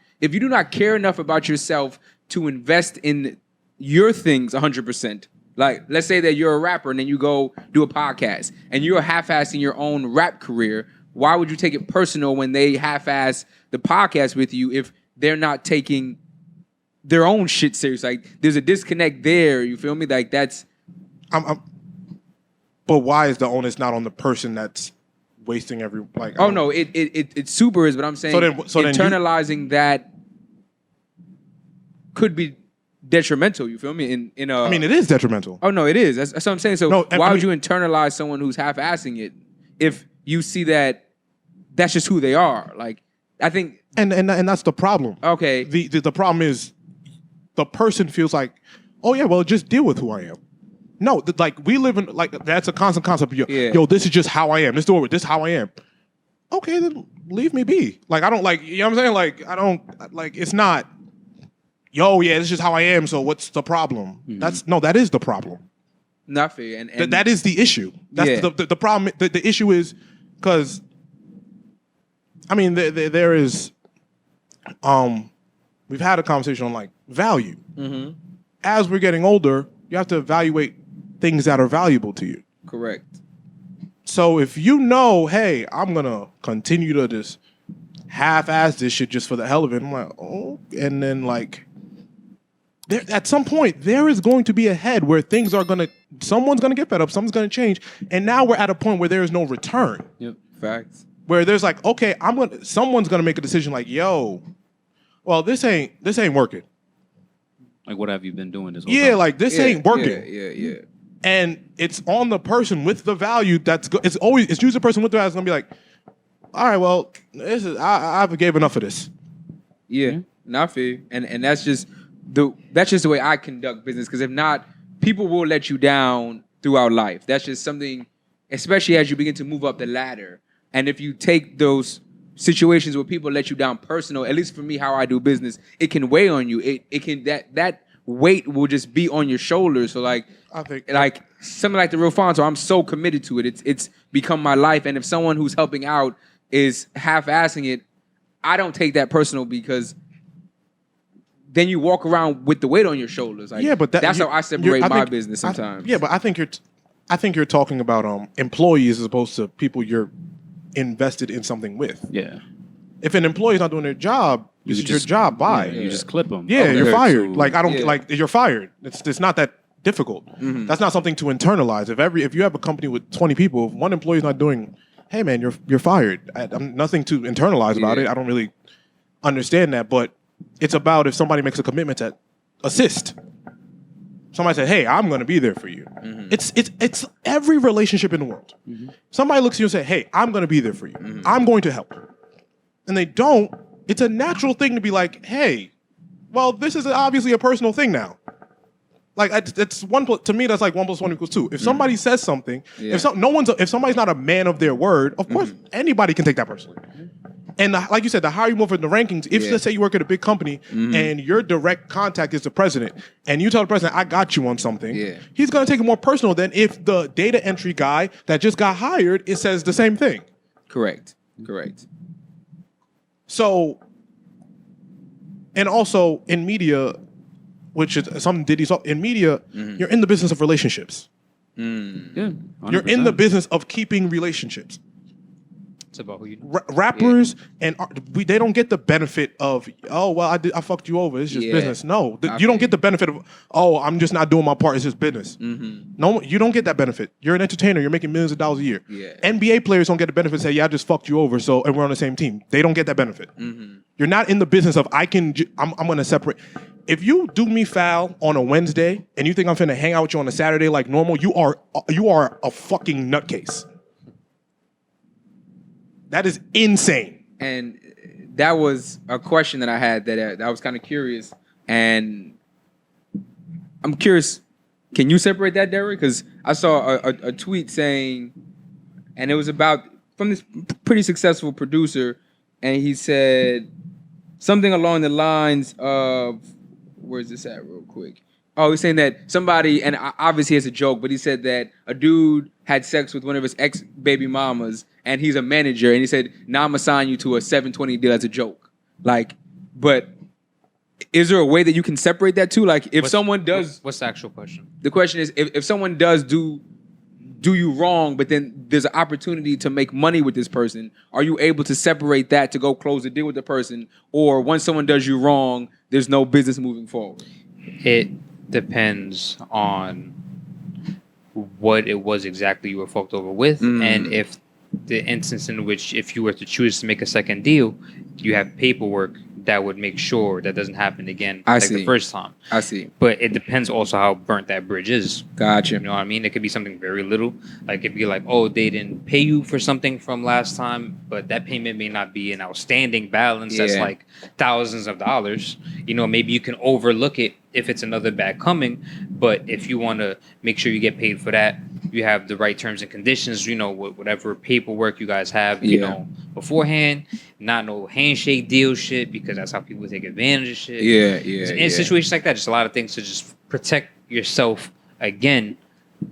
care enough about yourself to invest in your things 100%. Like, let's say that you're a rapper and then you go do a podcast and you're half-assing your own rap career. Why would you take it personal when they half-ass the podcast with you if they're not taking their own shit serious? Like, there's a disconnect there. You feel me? Like, that's... But why is the onus not on the person that's wasting every... like? Oh, no, it super is, but I'm saying So then internalizing that could be detrimental. You feel me? I mean, it is detrimental. Oh no, it is. That's what I'm saying. So No, why would you internalize someone who's half-assing it if you see that that's just who they are? Like, I think, And that's the problem. okay, The problem is the person feels like, oh yeah, well, just deal with who I am. No, like we live in like that's a constant concept. Yo, this is just how I am. This is how I am. Okay, then leave me be. Like I don't like. You know what I'm saying? Like I don't like. It's not. Yo, yeah, this is just how I am. So what's the problem? That is the problem. not fair. And That is the issue. That's the problem. The issue is because, I mean, there is, we've had a conversation on like value. Mm-hmm. As we're getting older, you have to evaluate things that are valuable to you. correct. So if you know, hey, I'm gonna continue to just half-ass this shit just for the hell of it, I'm like, oh, and then like, there, at some point, there is going to be a head where someone's gonna get fed up, someone's gonna change, and now we're at a point where there is no return. Yep. Facts. Where there's like, okay, someone's gonna make a decision like, yo, well, this ain't working. Like, what have you been doing this whole Yeah, time? like this ain't working. Yeah. And it's on the person with the value it's usually the person with the value that's gonna be like, all right, well, I've gave enough of this. Yeah, not fair. And that's just the way I conduct business. Because if not, people will let you down throughout life. That's just something, especially as you begin to move up the ladder. And if you take those situations where people let you down personal, at least for me, how I do business, it can weigh on you. It can that weight will just be on your shoulders. So like, I think like something like the Real Fonto, I'm so committed to it. It's become my life. And if someone who's helping out is half-assing it, I don't take that personal, because then you walk around with the weight on your shoulders. Like, yeah, but that's how I separate my business sometimes. Yeah, but I think you're talking about employees as opposed to people you're invested in something with. Yeah. If an employee's not doing their job, this is your job. Bye. Yeah, you just clip them. Yeah, you're fired. too. Like I don't Yeah. like you're fired. It's not that difficult. Mm-hmm. That's not something to internalize. If you have a company with 20 people, if one employee's not doing, hey man, you're fired. I'm nothing to internalize about it. I don't really understand that, but it's about if somebody makes a commitment to assist. Somebody said, hey, I'm going to be there for you. Mm-hmm. It's every relationship in the world. Mm-hmm. Somebody looks at you and say, hey, I'm going to be there for you. Mm-hmm. I'm going to help. And they don't. It's a natural thing to be like, hey, well, this is obviously a personal thing now. Like it's to me, that's like 1 + 1 = 2. If somebody says something, if somebody's not a man of their word, of course anybody can take that personally. And like you said, the higher you move in the rankings, if let's say you work at a big company and your direct contact is the president, and you tell the president, I got you on something, he's going to take it more personal than if the data entry guy that just got hired, it says the same thing. Correct. So, and also in media, which is something Diddy saw, in media, you're in the business of relationships. Yeah. 100%. You're in the business of keeping relationships. It's about who you Rappers and they don't get the benefit of, oh well, I fucked you over. It's just business. No, you don't get the benefit of, oh, I'm just not doing my part. It's just business. No, you don't get that benefit. You're an entertainer. You're making millions of dollars a year. NBA players don't get the benefit. Say, yeah, I just fucked you over. So and we're on the same team. They don't get that benefit. You're not in the business of I'm going to separate. If you do me foul on a Wednesday and you think I'm finna hang out with you on a Saturday like normal, you are a fucking nutcase. That is insane. And that was a question that I had that I was kind of curious. And I'm curious, can you separate that, Derek? Because I saw a tweet saying, and it was from this pretty successful producer, and he said something along the lines of, where's this at real quick? Oh, he's saying that somebody, and obviously it's a joke, but he said that a dude had sex with one of his ex-baby mamas, and he's a manager, and he said, now I'm going to sign you to a 720 deal as a joke. Like, but is there a way that you can separate that too? Like, if someone does... What's the actual question? The question is, if someone does do you wrong, but then there's an opportunity to make money with this person, are you able to separate that to go close the deal with the person? Or once someone does you wrong, there's no business moving forward? It depends on what it was exactly you were fucked over with, and if the instance in which if you were to choose to make a second deal, you have paperwork that would make sure that doesn't happen again the first time. I see. But it depends also how burnt that bridge is. Gotcha. You know what I mean? It could be something very little. Like it'd be like, oh, they didn't pay you for something from last time, but that payment may not be an outstanding balance that's like thousands of dollars. You know, maybe you can overlook it if it's another bad coming. But if you want to make sure you get paid for that, you have the right terms and conditions, you know, whatever paperwork you guys have, you know, beforehand. Not no handshake deal shit, because that's how people take advantage of shit. In situations like that, just a lot of things to just protect yourself again,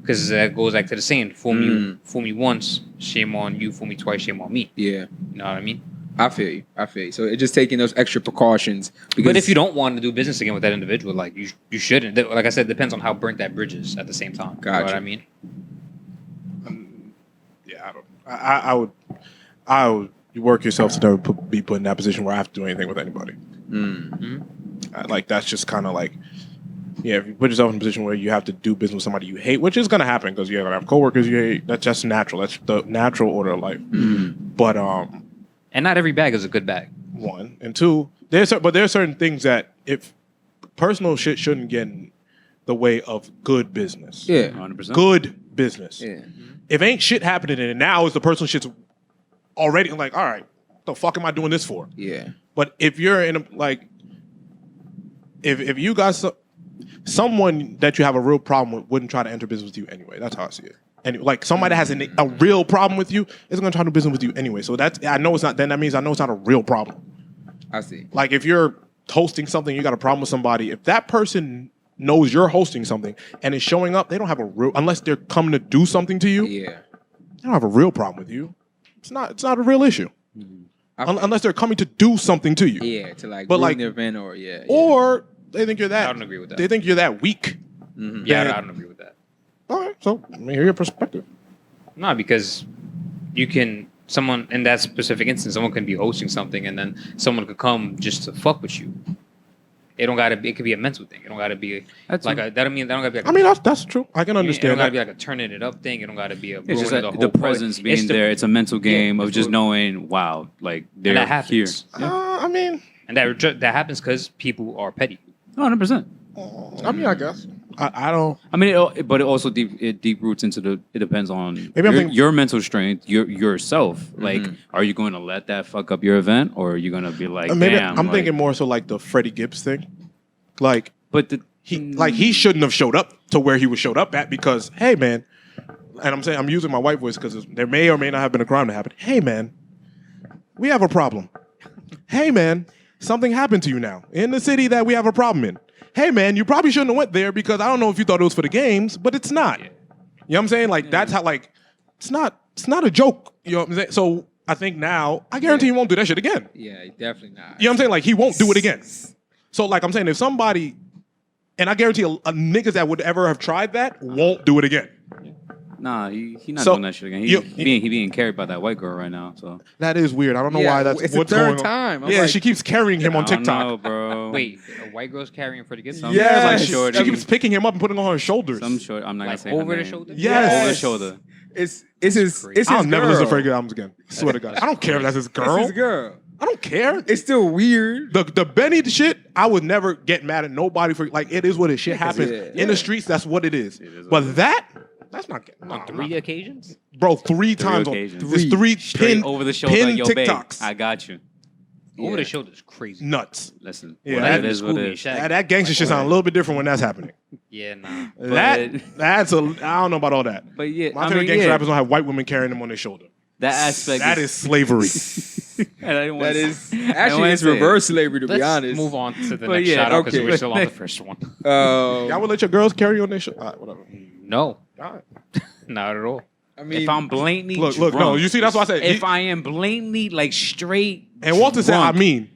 because that goes back to the saying, fool me once, shame on you, fool me twice, shame on me. You know what I mean? I feel you. So it's just taking those extra precautions. But if you don't want to do business again with that individual, like you shouldn't. Like I said, it depends on how burnt that bridge is at the same time. Gotcha. You know what I mean? I would work yourself to never be put in that position where I have to do anything with anybody. Like that's just kind of like, if you put yourself in a position where you have to do business with somebody you hate, which is going to happen because you're going to have coworkers you hate. That's just natural. That's the natural order of life. But and not every bag is a good bag. One and two, there are certain things that if personal shit shouldn't get in the way of good business. 100%. Good business. If ain't shit happening and now is the personal shit's already like, all right, what the fuck am I doing this for? But if you're in a, like, if you got someone that you have a real problem with wouldn't try to enter business with you anyway. That's how I see it. And like somebody that has a real problem with you is going to try to do business with you anyway. So I know it's not. Then that means I know it's not a real problem. I see. Like if you're hosting something, you got a problem with somebody. If that person knows you're hosting something and is showing up, they don't have a real, unless they're coming to do something to you. They don't have a real problem with you. It's not a real issue. Unless they're coming to do something to you. To like, but like, an event or or they think you're that. I don't agree with that. They think you're that weak. I don't agree with that. All right, so let me hear your perspective. No, because someone in that specific instance, someone can be hosting something and then someone could come just to fuck with you. It don't gotta be. It could be a mental thing. It don't gotta be that don't gotta be. Like that's true. I can understand. It don't gotta be like a turning it up thing. It don't gotta be a. It's just the presence being there. It's a mental game of just knowing, wow, like they're here. And that happens because people are petty. 100%. I guess. I don't. But it also deep roots into it depends on maybe your mental strength, yourself. Like, are you going to let that fuck up your event, or are you going to be like, maybe damn? I'm thinking more so like the Freddie Gibbs thing, like, but he shouldn't have showed up to where he was showed up at because, hey man, and I'm using my white voice because there may or may not have been a crime that happened. Hey man, we have a problem. Hey man, something happened to you now in the city that we have a problem in. Hey man, you probably shouldn't have went there because I don't know if you thought it was for the games, but it's not. You know what I'm saying? Like that's how like it's not a joke. You know what I'm saying? So I think now I guarantee he won't do that shit again. Definitely not. You know what I'm saying? Like he won't do it again. So like I'm saying, if somebody, and I guarantee a niggas that would ever have tried that won't do it again. Nah, he not doing that shit again. He being carried by that white girl right now. So that is weird. I don't know why that's it's what's the third going on. time. Yeah, she keeps carrying him on TikTok. I don't know, bro. Wait, a white girl's carrying Freddie Gibbs? Yes. She keeps picking him up and putting him on her shoulders. Some short. I'm not like gonna say over her the name. shoulder. Yes. Over the shoulder. It's his I'll never listen to girl. Freddie Gibbs albums again. I swear to God. I don't care if that's his girl. It's his girl. I don't care. It's still weird. The Benny shit, I would never get mad at nobody for, like, it is what it shit happens in the streets. That's what it is. But that's not getting On 3 occasions? Bro, 3 times. There's 3 Straight over the shoulder. pin Yo, babe, TikToks. I got you. Over the shoulder is crazy. Nuts. Listen. Yeah, that is what it is. That gangster shit sounds a little bit different when that's happening. Yeah, nah. That's I don't know about all that. But yeah, My favorite gangster rappers don't have white women carrying them on their shoulder. That aspect. That is slavery. That is actually it's reverse slavery to be honest. Let's move on to the next shout out because we're still on the first one. Y'all would let your girls carry on their shoulder? All right, whatever. No, All right. not at all. I mean, if I'm blatantly Look, drunk, no, you see, that's why I said. If I am blatantly like straight, and Walter said, I drunk, mean.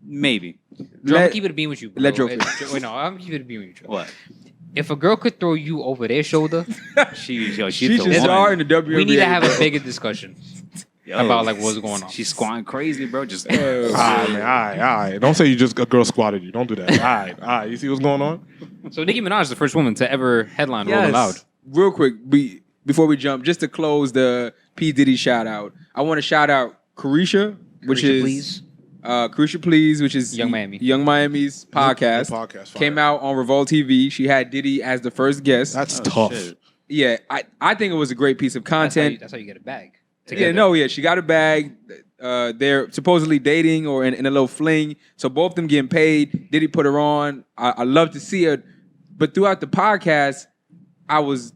maybe. I'm keep it a beam with you, bro. Let Joe Wait, no, I'm keep it a beam with you. Joe. What? If a girl could throw you over their shoulder, She's she the should one. start in the WNBA. we need to have a bigger discussion Yo, about like what's going on. She's squatting crazy, bro. Just All right. Don't say you just a girl squatted you. Don't do that. All right. You see what's going on? So Nicki Minaj is the first woman to ever headline Rolling Loud. Real quick, before we jump, just to close the P. Diddy shout out. I want to shout out Carisha, which is Please. Carisha Please, which is Young Miami. Young Miami's podcast. New podcast, fire. Came out on Revolt TV. She had Diddy as the first guest. That's tough. shit. Yeah, I think it was a great piece of content. That's how you get a bag. She got a bag. They're supposedly dating or in a little fling. So both of them getting paid. Diddy put her on. I love to see her. But throughout the podcast, I was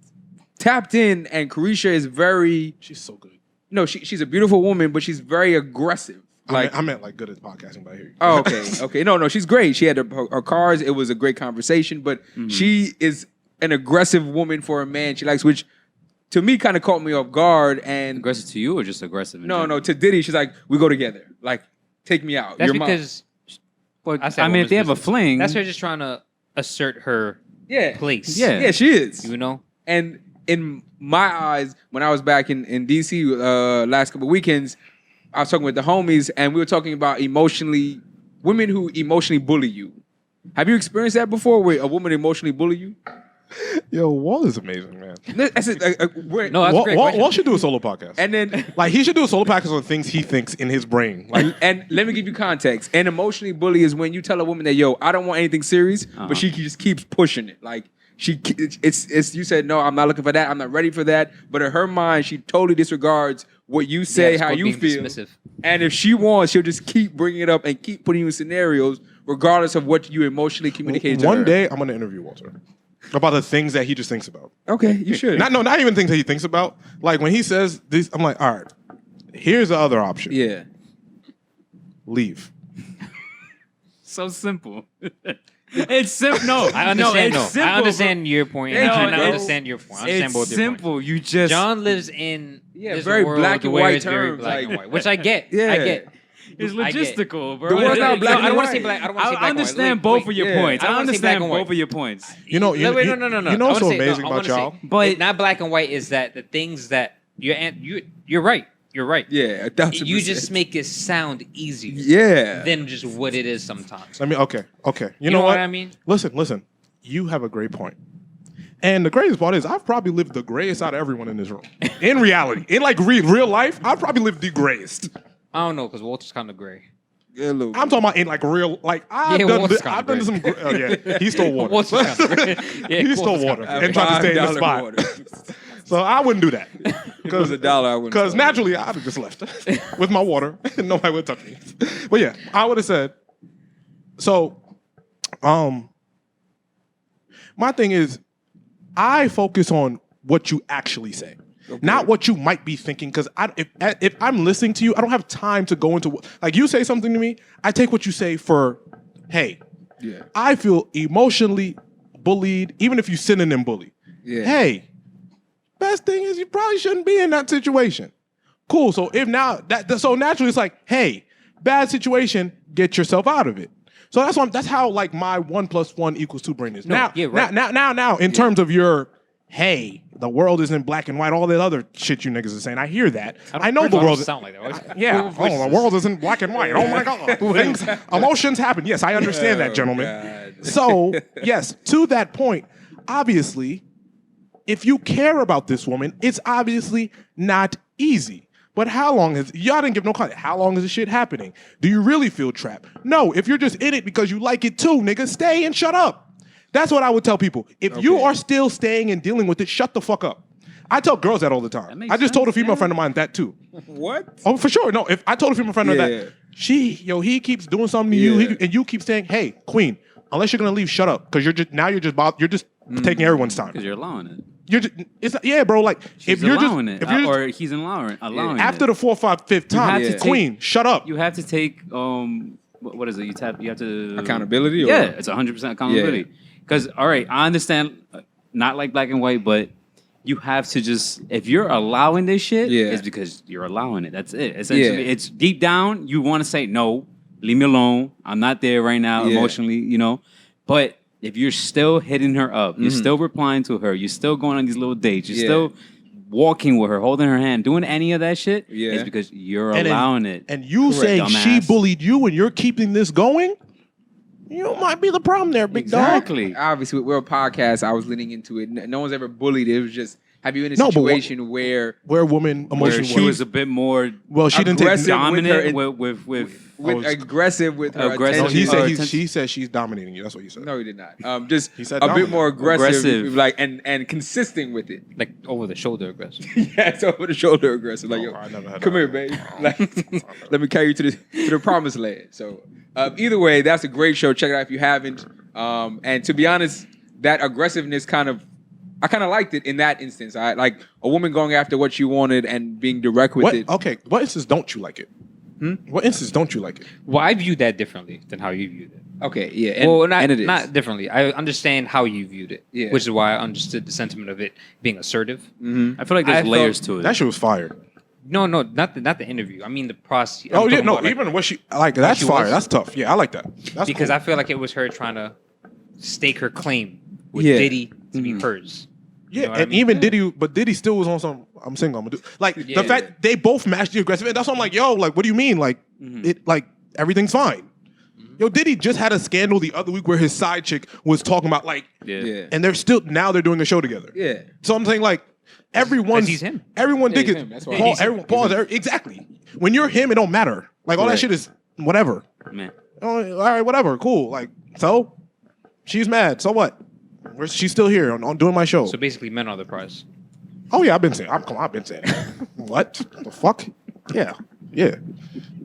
tapped in, and Carisha is very... She's so good. No, she's a beautiful woman, but she's very aggressive. Like, I meant like good at podcasting, but I hear you. oh, okay. Okay. No, she's great. She had her cars. It was a great conversation, but she is an aggressive woman for a man. She likes, which to me kind of caught me off guard. And Aggressive to you or just aggressive? no, to Diddy, she's like, we go together. Like, take me out. That's You're mine. because But, I said I mean, if they have a woman's fling, that's her just trying to assert her Yeah. place. Yeah. Yeah, she is. You know? And in my eyes, when I was back in DC last couple of weekends, I was talking with the homies, and we were talking about women who emotionally bully you. Have you experienced that before, where a woman emotionally bully you? Yo, Wall is amazing, man. That's it. No, that's a great question. Wall should do a solo podcast. And then, Like, he should do a solo podcast on things he thinks in his brain. Like, and let me give you context. An emotionally bully is when you tell a woman that, yo, I don't want anything serious, but she just keeps pushing it. Like, it's you said, no, I'm not looking for that. I'm not ready for that. But in her mind, she totally disregards what you say, it's how called you being feel. dismissive. And if she wants, she'll just keep bringing it up and keep putting you in scenarios, regardless of what you emotionally communicate to her. one day, I'm going to interview Walter about the things that he just thinks about. Okay, you should. Not even things that he thinks about. Like, when he says this, I'm like, all right, here's the other option. Yeah. Leave. so simple. It's simple. No, I understand. it's simple, I understand your point. Thank I you, bro. understand your point. I understand It's both your points. simple. You just John lives in this very world black and where white it's very terms, black like- and white, which I get. Yeah. I get. It's I get. logistical, bro. The world's not black I and don't want to white. say black. I don't want to say black I and white. understand Wait, both wait. of your yeah. points. I I don't wanna say black understand and white. both of your points. You know, Wait, you no. know I what's wanna so say- no, amazing I about wanna y'all? say, But- not black and white is that the things that you're right. You're right. Yeah, 1,000%. You just make it sound easier Yeah. than just what it is sometimes. Okay. You know know what what? I mean? Listen. You have a great point. And the greatest part is I've probably lived the grayest out of everyone in this room. In reality. In like real life, I've probably lived the grayest. I don't know, because Walter's kind of gray. Yeah, a little I'm talking about in like real, like I've Yeah, done, Walter's I've kinda done some. Yeah, he stole water. Walter's kind of gray. Yeah, He stole Walter's water kinda and tried to stay in the $5 spot. water. So I wouldn't do that If it was $1, I wouldn't. because stole it. naturally I'd have just left with my water and nobody would touch me. But yeah, I would have said. So, my thing is, I focus on what you actually say. Not what you might be thinking, because if I'm listening to you, I don't have time to go into like you say something to me. I take what you say for, hey, Yeah. I feel emotionally bullied, even if you synonym bully. Yeah. Hey, best thing is you probably shouldn't be in that situation. Cool. So if now so naturally it's like, hey, bad situation, get yourself out of it. So that's how like my 1 + 1 = 2 brain is. Now, in terms of your, hey, the world isn't black and white, all that other shit you niggas are saying. I hear that. I know the world. sound like that. Yeah. Oh, the world isn't black and white. Oh my God. Emotions happen. Yes, I understand that, gentlemen. God. So, yes, to that point, obviously, if you care about this woman, it's obviously not easy. But how long y'all didn't give no comment. How long is this shit happening? Do you really feel trapped? No, if you're just in it because you like it too, nigga, stay and shut up. That's what I would tell people. If you are still staying and dealing with it, shut the fuck up. I tell girls that all the time. makes I just told a sense, female yeah. friend of mine that too. What? Oh, for sure. No, if I told a female friend of Yeah. that, he keeps doing something to you, and you keep saying, "Hey, queen, unless you're gonna leave, shut up," because you're just taking everyone's time. Because you're allowing it. It's not, yeah, bro. Like She's if you're allowing just it, if you're or he's allowing after it. the 4th, 5th, 5th time, have to queen, shut up. You have to take what is it? You have to Accountability? Or? Yeah, it's 100% accountability. Because all right, I understand, not like black and white, but you have to just, if you're allowing this shit, Yeah. it's because you're allowing it. That's it. Essentially, Yeah. it's deep down you want to say no, leave me alone. I'm not there right now Yeah. emotionally, you know. But if you're still hitting her up, you're still replying to her, you're still going on these little dates, you're Yeah. still walking with her, holding her hand, doing any of that shit, Yeah. it's because you're And allowing it. And you saying she dumbass. bullied you and you're keeping this going, you might be the problem there, big dog. Exactly. Obviously, we're a podcast. I was leaning into it. No one's ever bullied. It was just Have you been in a No, but situation where Where a woman Where emotion she was a bit more well, she didn't take aggressive dominant with with aggressive with her Aggressive. No, attention? he said she said she's dominating you. That's what he said. No, he did not. Just He said a bit dominant. more aggressive, Aggressive. like and consistent with it. Like over the shoulder aggressive. Yeah, it's over the shoulder aggressive. Like, yo, I never had come that. here, babe. Like, let me carry you to the promised land. So, either way, that's a great show. Check it out if you haven't. And to be honest, that aggressiveness I kind of liked it in that instance. I like a woman going after what she wanted and being direct with What? it. Okay. What instance don't you like it? What instance don't you like it? Well, I viewed that differently than how you viewed it. Okay, yeah. And, Well, not and it is. not differently. I understand how you viewed it, Yeah. which is why I understood the sentiment of it being assertive. I feel like there's I layers felt- to it. That shit was fired. No, not the interview. I mean the process. Oh yeah, no. Even what she like that's she fire. was? That's tough. Yeah, I like that. That's because cool. I feel like it was her trying to stake her claim with Yeah. Diddy to be hers. Yeah, You know what and I mean? even Diddy, but Diddy still was on some. I'm single. I'm gonna do like Yeah. the fact they both matched the aggressive. And that's why I'm like, yo, like, what do you mean? Like, it like everything's fine. Yo, Diddy just had a scandal the other week where his side chick was talking about like, Yeah. and they're still now they're doing a show together. Yeah. So I'm saying like, everyone's he's him. everyone Yeah, think he's it's him. That's why. Paul. He's him. Everyone, Paul. Exactly. When you're him, it don't matter. Like all that Right. shit is whatever. Man. Oh, all right, whatever, cool. Like, so she's mad. So what? She's still here on doing my show. So basically, men are the prize. Oh yeah, I've been saying. I've been saying. That. What the fuck? Yeah, yeah.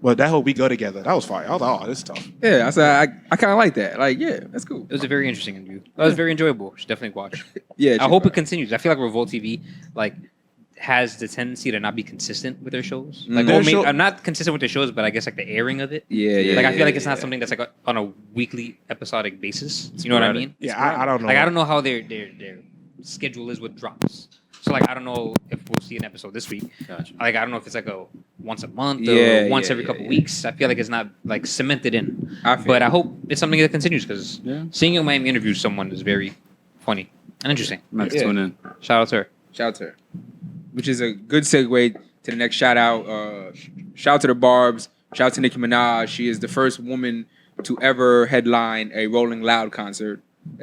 But that whole we go together. That was fire. I was like, oh, this is tough. Yeah, I said I kind of like that. Like, yeah, that's cool. It was a very interesting interview. That was very enjoyable. You should definitely watch. Yeah, I check hope out. it continues. I feel like Revolt TV has the tendency to not be consistent with their shows. Like, Their or maybe, show- I'm not consistent with their shows, but I guess like the airing of it. Yeah, yeah. Like I feel like it's yeah, not something that's like on a weekly episodic basis. You know what I mean? Yeah, I don't know. Like I don't know how their schedule is with drops. So like I don't know if we'll see an episode this week. Gotcha. Like I don't know if it's like a once a month Yeah, or once yeah, every yeah, couple yeah. weeks. I feel like it's not like cemented in. I feel But I you. hope it's something that continues because Yeah. seeing you Miami interview someone is very funny and interesting. I'm gonna have to Yeah. tune in. Shout out to her. Shout out to her. Which is a good segue to the next shout out. Shout out to the Barbs. Shout out to Nicki Minaj. She is the first woman to ever headline a Rolling Loud concert.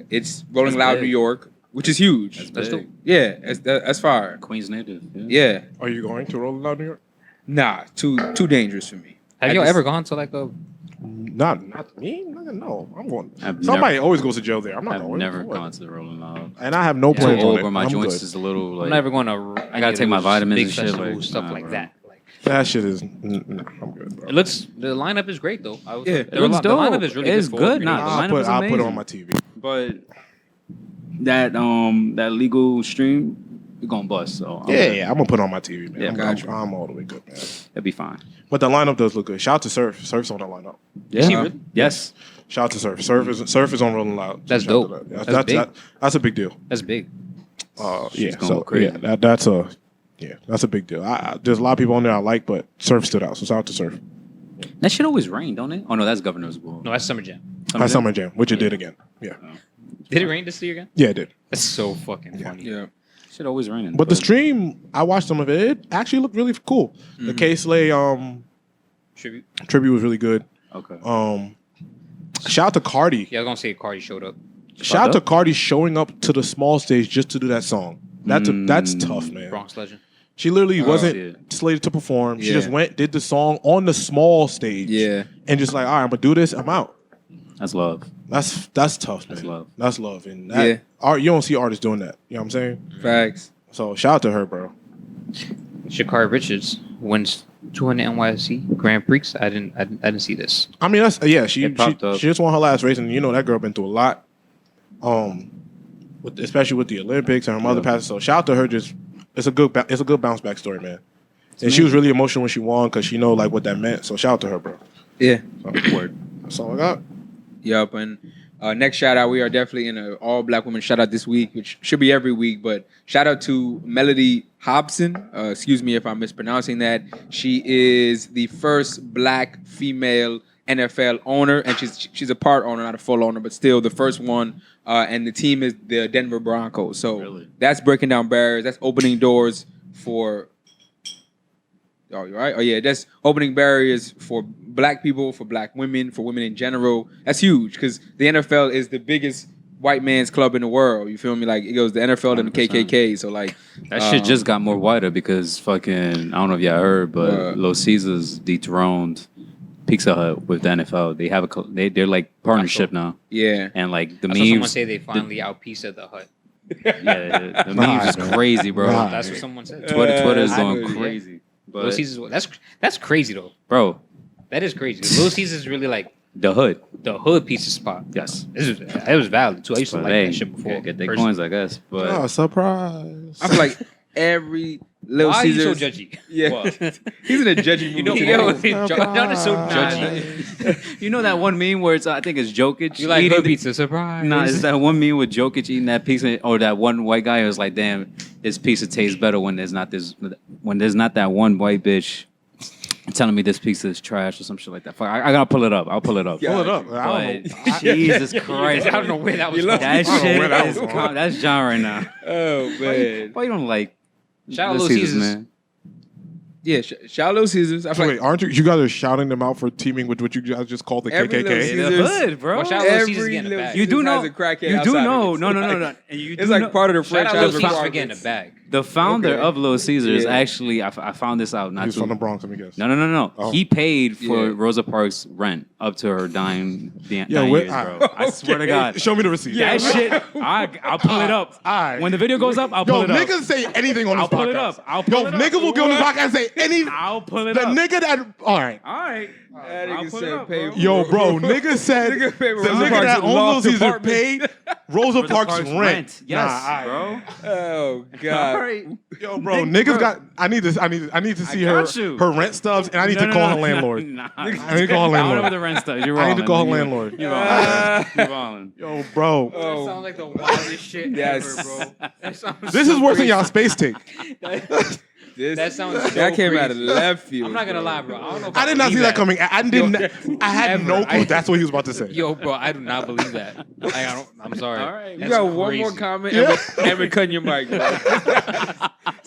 It's Rolling That's Loud big. New York, which is huge. That's big. dope. Yeah, that's fire. Queens native. Yeah. Are you going to Rolling Loud New York? Nah, too dangerous for me. Have I y'all just- ever gone to like a? Not me. No, I'm going. I've Somebody always goes to jail there. I'm not I've going. never For what? gone to the Rolling Loud. And I have no Yeah. plans Too on old it. where my I'm joints good. is a little like. I'm never going to. I gotta take my vitamins big and shit, festivals, like, stuff nah, like bro. that. Like, That shit is. I'm good, bro. it looks. The lineup is great though. I was, Yeah. there were a lot- the lineup is really It's good. good. For Nah, opening the night. lineup was I'll put it amazing. on my TV. But that legal stream, we're gonna bust. So Yeah, I'm gonna put it on my TV, man. Yeah, I'm, gotcha. I'm all the way good, man. it'll be fine. But the lineup does look good. Shout out to Surf. Surf's on the lineup. Yeah. she really? Yes. Shout out to Surf. Surf is on Rolling Loud. So That's shout out dope. to that. That's big. That's a big deal. That's big. Yeah. She's going So crazy. yeah, that's a big deal. There's a lot of people on there I like, but Surf stood out. So shout out to Surf. That shit always rain, don't it? Oh no, that's Governor's Ball. No, that's Summer Jam. That's Summer Jam, which it did again. Yeah. Did it rain this year again? Yeah, it did. That's so fucking funny. Yeah. Shit always raining. But the stream, I watched some of it. It actually looked really cool. The K-Slay Tribute. tribute was really good. Okay. Shout out to Cardi. Yeah, I was gonna say Cardi showed up. Shout out to up? Cardi showing up to the small stage just to do that song. That's tough, man. Bronx legend. She literally see wasn't it. slated to perform. She Yeah. just went, did the song on the small stage. Yeah. And just like, all right, I'm gonna do this. I'm out. That's love. That's tough, man. That's love. That's love. And that, Yeah. you don't see artists doing that. You know what I'm saying? Facts. So shout out to her, bro. Shakari Richards wins 200 NYC Grand Prix. I didn't see this. I mean, that's she It popped up. just won her last race, and you know that girl been through a lot. Especially with the Olympics and her mother passing. So shout out to her. Just it's a good bounce back story, man. And she was really emotional when she won because she know like what that meant. So shout out to her, bro. Yeah. So, word. That's all I got. Yup. And next shout out, we are definitely in an all black women shout out this week, which should be every week. But shout out to Melody Hobson. Excuse me if I'm mispronouncing that. She is the first black female NFL owner, and she's a part owner, not a full owner, but still the first one. And the team is the Denver Broncos. So Really? that's breaking down barriers. That's opening doors for. Oh, you're right. Oh, yeah. That's opening barriers for black people, for black women, for women in general. That's huge because the NFL is the biggest white man's club in the world. You feel me? Like it goes the NFL and the 100%. KKK. So like That shit just got more wider because fucking I don't know if y'all heard, but Los Caesars dethroned Pizza Hut with the NFL. They have they're like partnership now, yeah. and like the I saw someone memes. say they finally out pizza the hut. Yeah, the memes is crazy, bro. Nah. That's what someone said. Twitter is I going know, yeah. crazy, Little but Caesars. That's crazy though. bro, That is crazy. Little Caesars is really like the hood. the hood pizza spot. Yes, It was valid too. I used to but like hey, that shit before. yeah, get their personally. coins, I guess. But Oh, surprise. I feel like every Little Why are you so Caesars. judgy? Yeah, What? he's in a judgy mood. You know, today. yo, John is so judgy. you know that one meme where it's I think it's Jokic. You like eating hood the- pizza? Surprise! Nah, it's that one meme with Jokic eating that pizza, or that one white guy who's like, "Damn, this pizza tastes better when there's not that one white bitch telling me this pizza is trash or some shit like that." Fuck, I gotta pull it up. I'll pull it up. Yeah. Pull it up. I don't know. But Jesus Christ, I don't know where that was. You love- from. that I don't know shit where that is was from. that's John right now. Oh man. Why you don't like Shout out Little Little Caesars, Caesars. man? Yeah, shout out Little Caesars. I feel Wait, like aren't you guys are shouting them out for teaming with what you guys just called the Every little KKK? Caesar- The Caesars. hood, bro. Well, shout out Little Caesars every getting a Little bag. You do Caesars know. has a crackhead You do outside of know. it. No. Like, And you it's do like know- part of the Shout out franchise. Little Caesars for requirements. getting a bag. The founder Okay. of Little Caesars Yeah. actually, I found this out not He's too. from the Bronx, let me guess. No. Oh. He paid for Yeah. Rosa Parks' rent up to her dying Yeah, years, bro. I swear to God. Show me the receipt. That shit, I'll pull it up. Alright. When the video goes up, I'll Yo, pull it up. niggas say anything on this I'll pull it podcast. up. I'll pull Yo, it up. niggas will get on this podcast and say any. I'll pull it The up. nigga that. All right. All right. That I'll nigga pull said it up, pay- bro. Yo, bro, nigga said Nigga the paid Rosa nigga Parks that in owns loft Little Caesar apartment. paid Rosa Rosa Parks' Parks' rent. Yes, Nah, aight. bro. Oh All god. right. Yo, bro, Nick, niggas bro. got. I need to see her got you. her rent stubs, and I need to call her landlord. Nah. I need to call her I don't know landlord. what the rent stuff. You're I wrong. need to call her landlord. You're wrong. You're wrong. Yo, bro, Oh. That sounds like the wildest shit Yes. ever, bro. That sounds this so is worse than crazy. y'all space take. This, That sounds so that came out of crazy. left field. I'm not gonna bro. lie, bro. I don't know. If I did not see believe that coming. I didn't. I had Ever. no clue I- that's what he was about to say. Yo, bro, I do not believe that. Like, I don't. I'm sorry. All right. You That's got one crazy. more comment, Yeah. and we're cutting your mic. Bro.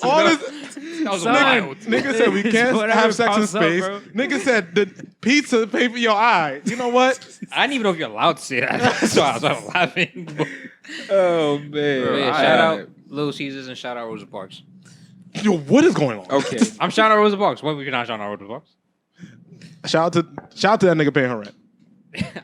All this, That was nigga, wild. nigga said we can't Whatever have sex in pops up, space. bro. Nigga said the pizza pay for your eye. You know what? I didn't even know if you're allowed to say that. That's why I was laughing. But Oh man. yeah, All shout right. out Little Caesars and shout out Rosa Parks. Yo, what is going on? Okay. I'm shouting out Rosa Parks. Why would you not shout out Rosa Parks? Shout out to that nigga paying her rent.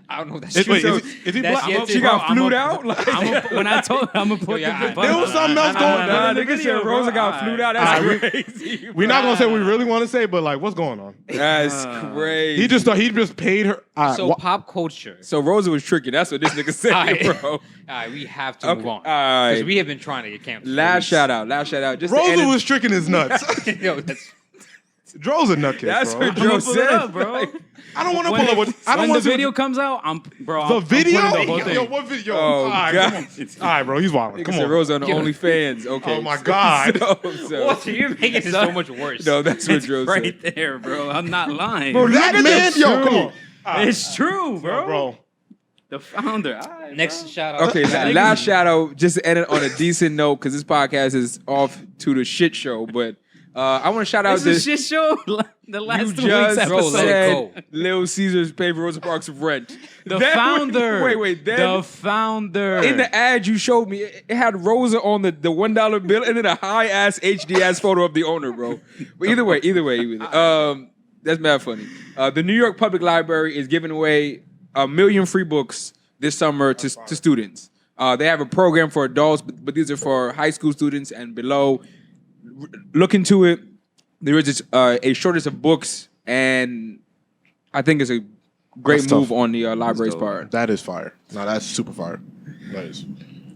I don't know if that's Is, true. wait, is he That's black? yet to- She got I'm flued a- out. Like, When I told I'm gonna put yeah, the There was something else going nah, on. nigga said Rosa got flued out. Alright, That's crazy. We're not gonna say what we really want to say, but like, what's going on? That's crazy. He just paid her. So pop culture. So Rosa was tricky. That's what this nigga said, Alright. bro. All right, we have to move Okay. on. All right. Because we have been trying to get canceled. Last shout out. Just to Rosa end it- was tricking his nuts. Yo, that's Dro's a nutcase, That's bro. what Joe pull it said, up, bro. I don't want to pull up. I don't when want the to video comes out, I'm The video? I'm putting the whole thing. Yo, what video? Oh, All right, God. come on. All right, bro. He's wild. Nigga Come said on. Rosa on the Yo. OnlyFans. Okay. Oh, my God. So, what? You're making it so much worse. no, that's what It's Joe right said. there, bro. I'm not lying. Bro, that man. Yo, true. come on. It's true, bro. Bro. The founder. All right, Next bro. shout out. Okay, Nigga. last shout out, just to end it on a decent note, because this podcast is off to the shit show. But I want to shout out It's a this. shit show. The You last 2 weeks just Bro, let it episode. go. said Little Caesars paid for Rosa Parks' rent. The Then- founder. Wait. Then The founder. in the ad you showed me, it had Rosa on the $1 bill and then a high ass HD ass photo of the owner, bro. But either way. That's mad funny. The New York Public Library is giving away 1 million free books this summer to students. They have a program for adults, but these are for high school students and below. Look into it. There is a shortage of books, and I think it's a great That's move tough. on the library's dope. part. That is fire. No, that's super fire. That is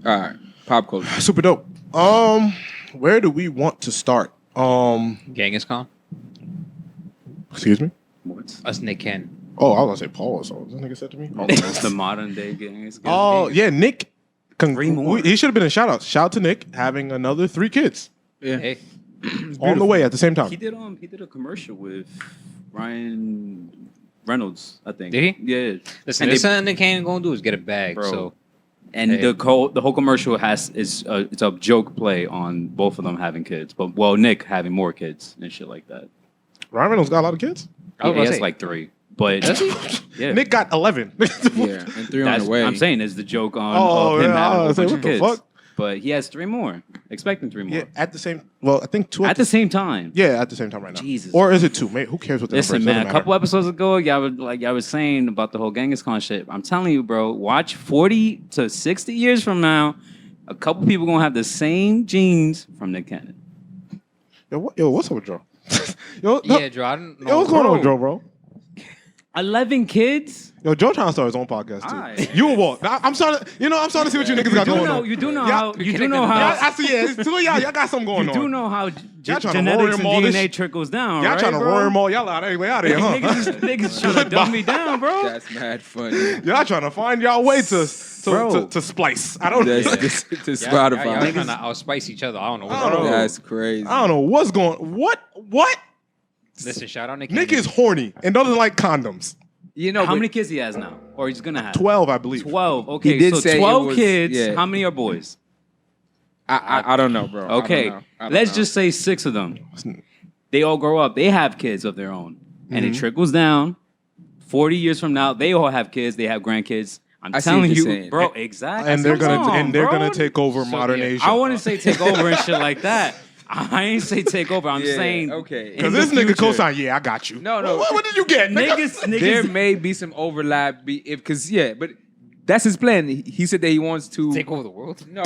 All right, pop culture. super dope. Where do we want to start? Genghis Khan. Excuse me. What? Us Nick Cannon. Oh, I was gonna say Paul or something. This nigga said to me. It's the modern day gang. Oh yeah, Nick. Three more. He should have been a shout out. Shout out to Nick having another 3 kids Yeah. Hey, on the way at the same time. He did a commercial with Ryan Reynolds, I think. Did he? Yeah. listen, And there's they- something Nick Cannon gonna do is get a bag. Bro. So And Hey. the whole commercial it's a joke play on both of them having kids, but Nick having more kids and shit like that. Ryan Reynolds got a lot of kids. I was He gonna has say, like 3. But yeah, Nick got 11. Yeah, and 3 on that's, the way. I'm saying is the joke on Oh, of him yeah, having I a was bunch like, of what the kids. fuck? But he has 3 more. Expecting 3 more. Yeah, at the same. Well, I think 2 At the same time. Yeah, at the same time right now. Jesus. Or is it 2? Mate, who cares what the Listen, number is? man. Doesn't A matter. couple episodes ago, y'all was saying about the whole Genghis Khan shit. I'm telling you, bro. Watch 40 to 60 years from now, a couple people gonna have the same genes from Nick Cannon. Yo, what's up with Joe? yo, Yeah, Joe. I don't know. yo, what's going on with Joe, bro? 11 kids. Yo, Joe trying to start his own podcast too. Alright. You and Walt. I'm starting to see what you niggas got going on. You do know Yeah, how. You do know Yeah, how. I see. Yeah, it's 2 of y'all. Y'all got something going You on. do know how Y'all trying to genetics roar and him all this DNA trickles down, Y'all right, trying to bro? roar him all. Y'all out anyway out of here, huh? Niggas trying to dumb me down, bro. That's mad funny. Y'all trying to find y'all way to Bro. splice. I don't. That's I to Spotify. Y'all trying to outspice each other. I don't know what's I don't going know. on. That's crazy. don't know what's going. What? Listen, shout out Nick. Nick Cannon. is horny and doesn't like condoms. You know, How but many kids he has now, or he's gonna have? 12, I believe. 12. Okay, He did so say it 12 was- kids. yeah. How many are boys? I don't know, bro. I don't Okay, know. I don't let's know. just say 6 of them. They all grow up. They have kids of their own, and it trickles down. 40 years from now, they all have kids. They have grandkids. I'm I see telling what you, you're saying. bro. Exactly. And they're Come on, bro. gonna take over So, modern yeah, Asia. I want to say take over and shit like that. I ain't say take over. I'm Yeah, saying okay. in Because the this nigga future. co-sign. Yeah, I got you. No. What did you get, nigga? Niggas, There may be some overlap, but that's his plan. He said that he wants to Take over the world. No,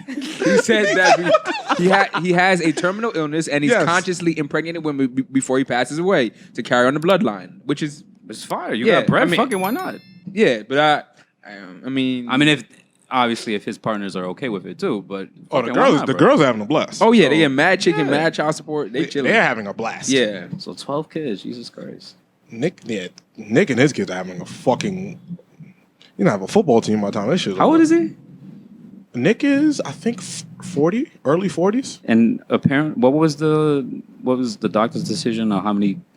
he said that he has a terminal illness and he's Yes. consciously impregnating women before he passes away to carry on the bloodline, which is It's fire. You Yeah, got bread. I mean- Fucking why not? yeah. But I mean, if obviously if his partners are okay with it too, but Oh, the fucking why girls, not, the bro? girls are having a blast. oh yeah, they get mad chicken, Yeah. mad child support. They chilling. They're having a blast. Yeah, So 12 kids. Jesus Christ. Nick and his kids are having a fucking. You know, have a football team by the time this shit's How over. old is he? Nick is, I think, 40, early 40s. And apparent. What was the doctor's decision on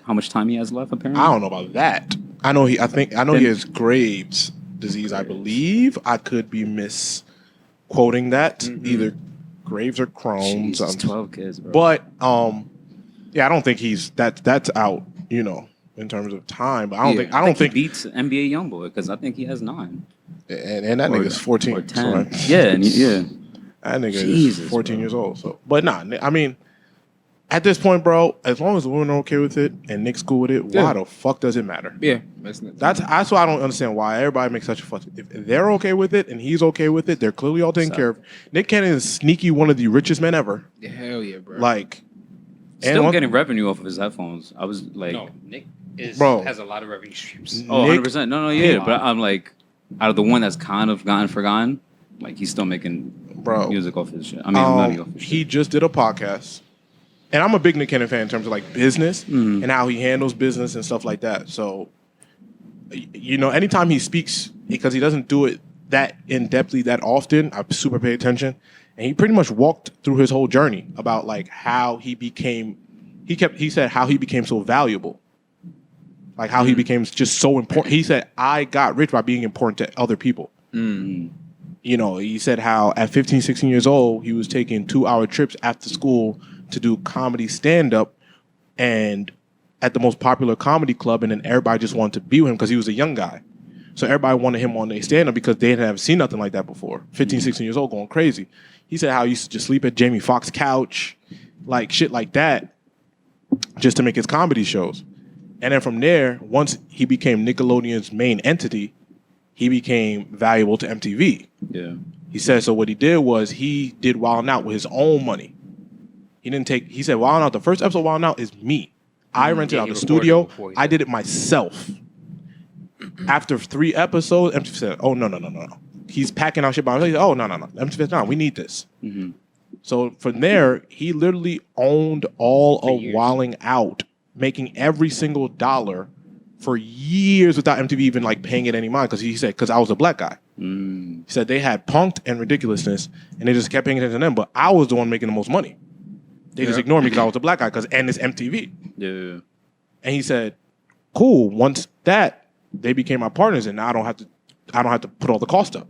how much time he has left? Apparently, I don't know about that. I know he has Graves' disease. I believe I could be misquoting that, either Graves or Crohn's. Jesus, 12 kids, bro. But yeah, I don't think that's out. You know, in terms of time. But I don't think he beats NBA YoungBoy because I think he has 9 and that or, nigga's 14 or 10. so Yeah, and yeah. that nigga Jesus, is 14 bro. years old. So, but nah, I mean, at this point, bro, as long as the women are okay with it and Nick's cool with it, Yeah. why the fuck does it matter? yeah. That's why I don't understand why everybody makes such a fuss. If they're okay with it and he's okay with it, they're clearly all taken care of. Nick Cannon is sneaky, one of the richest men ever. Hell yeah, bro. Like, Still one- getting revenue off of his headphones. I was like, No, Nick Bro. has a lot of revenue streams. oh, Nick- 100%. No, yeah. But I'm like, out of the one that's kind of gotten forgotten, like he's still making Bro. music off his shit. I mean, money off his he shit. just did a podcast, and I'm a big Nick Cannon fan in terms of like business and how he handles business and stuff like that. So, you know, anytime he speaks, because he doesn't do it that in depthly that often, I super pay attention, and he pretty much walked through his whole journey about like how he became. He said how he became so valuable, like how he became just so important. He said, "I got rich by being important to other people." You know, he said how at 15, 16 years old, he was taking 2-hour trips after school to do comedy stand-up and at the most popular comedy club, and then everybody just wanted to be with him because he was a young guy. So everybody wanted him on their stand-up because they didn't have seen nothing like that before. 15, 16 years old, going crazy. He said how he used to just sleep at Jamie Foxx's couch, like shit like that, just to make his comedy shows. And then from there, once he became Nickelodeon's main entity, he became valuable to MTV. Yeah. He said, so what he did was he did Wild 'N Out with his own money. He said, Wild 'N Out, the first episode of Wild 'N Out is me. I rented out he the recorded studio. before he I did did it myself. After 3 episodes, MTV said, oh, no. He's packing out shit by himself. He said, oh, no. MTV said, no, we need this. So from there, he literally owned all of years. Wilding Out, making every single dollar for years without MTV even like paying it any mind, because he said, because I was a black guy. He said they had Punked and Ridiculousness, and they just kept paying attention to them, but I was the one making the most money. They just ignored me because I was a black guy, and it's MTV. Yeah. And he said, cool, once that, they became my partners, and now I don't have to put all the cost up.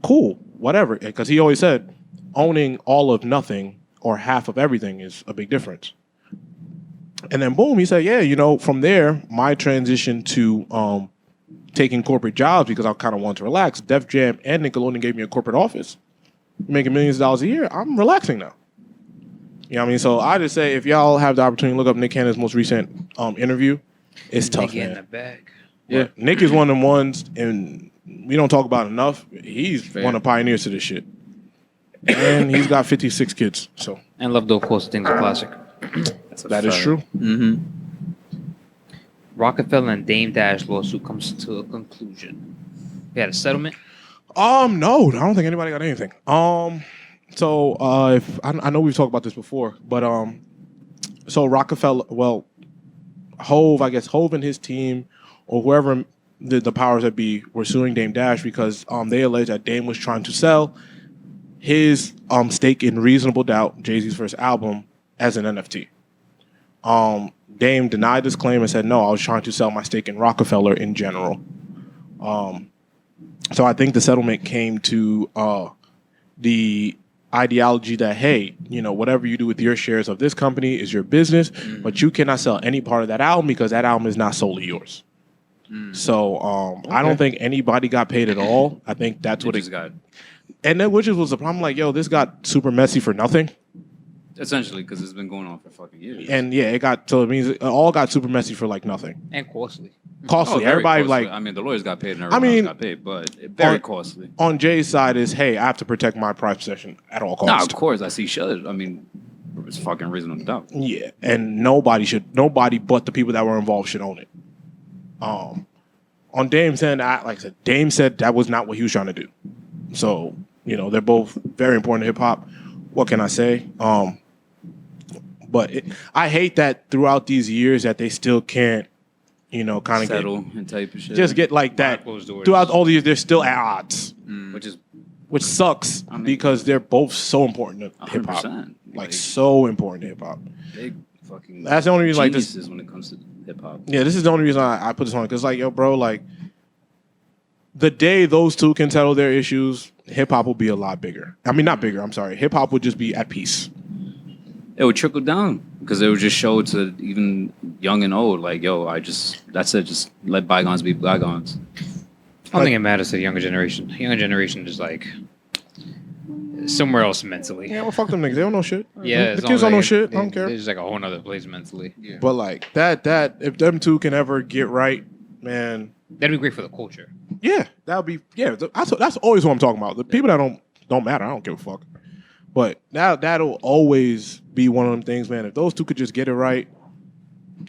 Cool, whatever. Because he always said, owning all of nothing or half of everything is a big difference. And then boom, he said, yeah, from there, my transition to taking corporate jobs because I kind of want to relax. Def Jam and Nickelodeon gave me a corporate office, making millions of dollars a year. I'm relaxing now. You know what I mean? So I just say, if y'all have the opportunity to look up Nick Cannon's most recent interview, it's tough, Nigga in the man. bag. Yeah, Nick is one of them ones, and we don't talk about it enough. He's one of the pioneers to this shit. And he's got 56 kids, so. And Love Dope Close Things a classic. That is true. Mm-hmm. Rockefeller and Dame Dash lawsuit comes to a conclusion. We had a settlement. No, I don't think anybody got anything. So if I know we've talked about this before, but so Rockefeller, well, Hove and his team or whoever the powers that be were suing Dame Dash because they allege that Dame was trying to sell his stake in Reasonable Doubt, Jay-Z's first album, as an NFT. Dame denied this claim and said, no, I was trying to sell my stake in Rockefeller in general. So I think the settlement came to the ideology that, hey, whatever you do with your shares of this company is your business, but you cannot sell any part of that album because that album is not solely yours. So I don't think anybody got paid at all. I think that's what it got. And then which was the problem, like, yo, this got super messy for nothing. Essentially, because it's been going on for fucking years. And yeah, it means it all got super messy for like nothing. And costly. Costly. Very Everybody costly. like, I mean, the lawyers got paid and everyone else got paid, but very costly. On Jay's side is, hey, I have to protect my private possession at all costs. No, of course, I see shit. I mean, it's fucking reasonable doubt. Yeah, and nobody but the people that were involved should own it. On Dame's end, like I said, Dame said that was not what he was trying to do. So, they're both very important to hip hop. What can I say? But I hate that throughout these years that they still can't, kind of settle and type of shit. Just get like that. Throughout all these years, they're still at odds, which sucks because they're both so important to hip hop. Like so important to hip hop. Big fucking. That's the only reason. Like this when it comes to hip hop. Yeah, this is the only reason I put this on because, like, yo, bro, like the day those two can settle their issues, hip hop will be a lot bigger. I mean, not bigger. I'm sorry. Hip hop would just be at peace. It would trickle down because it would just show to even young and old, like, yo, that's it. Just let bygones be bygones. I don't think it matters to the younger generation. The younger generation is like somewhere else mentally. Yeah, well, fuck them niggas. They don't know shit. Yeah, the kids don't know shit. I don't care. They're just like a whole other place mentally. Yeah. But like that, if them two can ever get right, man, that'd be great for the culture. Yeah, that would be. Yeah, that's always what I'm talking about. The people that don't matter, I don't give a fuck. But that'll always be one of them things, man. If those two could just get it right,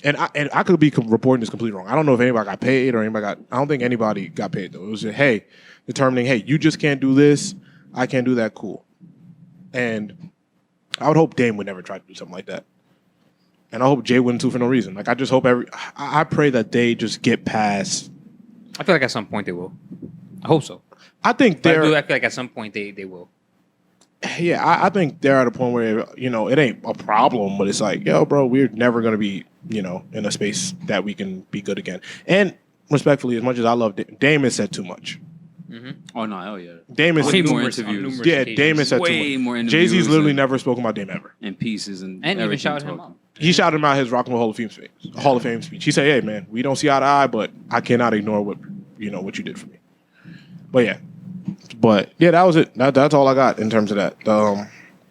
and I could be reporting this completely wrong. I don't know if anybody got paid or anybody got. I don't think anybody got paid though. It was just, hey, determining, hey, you just can't do this. I can't do that. Cool. And I would hope Dame would never try to do something like that. And I hope Jay wouldn't too for no reason. Like I just hope I pray that they just get past. I feel like at some point they will. I hope so. I think I feel like at some point they will. Yeah, I think they're at a point where, it ain't a problem, but it's like, yo, bro, we're never going to be, in a space that we can be good again. And respectfully, as much as I love Dame has said too much. Mm-hmm. Oh, no, hell yeah. Dame has way said more numerous interviews. Yeah, Dame has said way too more much. interviews. Jay-Z's literally never spoken about Dame ever. And pieces and even shouted him out. He shouted him out his Rock and Roll Hall of Fame speech. He said, hey, man, we don't see eye to eye, but I cannot ignore what you did for me. But yeah, that was it. That's all I got in terms of that.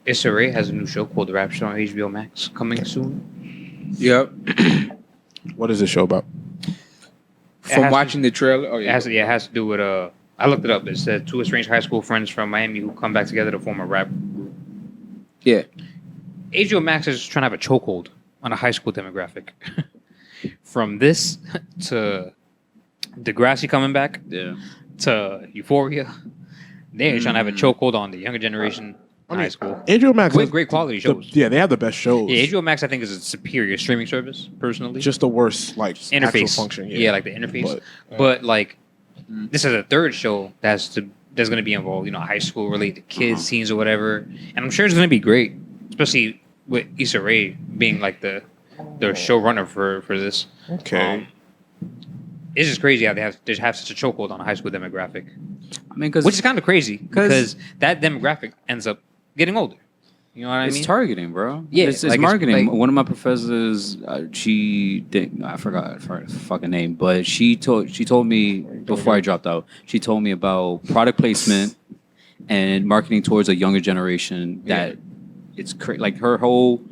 Issa Rae has a new show called The Rap Show on HBO Max coming soon. Yep. What is this show about? From watching the trailer. Oh, it has to do with I looked it up. It said two estranged high school friends from Miami who come back together to form a rap group. Yeah. HBO Max is trying to have a chokehold on a high school demographic. From this to Degrassi coming back to Euphoria, they're trying to have a chokehold on the younger generation in high school. HBO Max with great quality shows. They have the best shows. Yeah, HBO Max I think is a superior streaming service, personally. Just the worst interface actual function. Yeah, like the interface. But like this is a third show that's going to be involved, high school related kids, teens or whatever. And I'm sure it's going to be great, especially with Issa Rae being like the showrunner for this. Okay. It's just crazy how they have such a chokehold on a high school demographic. I mean, which is kind of crazy because that demographic ends up getting older. You know what I It's mean? targeting, bro. Yeah, it's like, it's marketing. like- One of my professors, I forgot her fucking name, but she told me before I dropped out. She told me about product placement and marketing towards a younger generation. That it's like her whole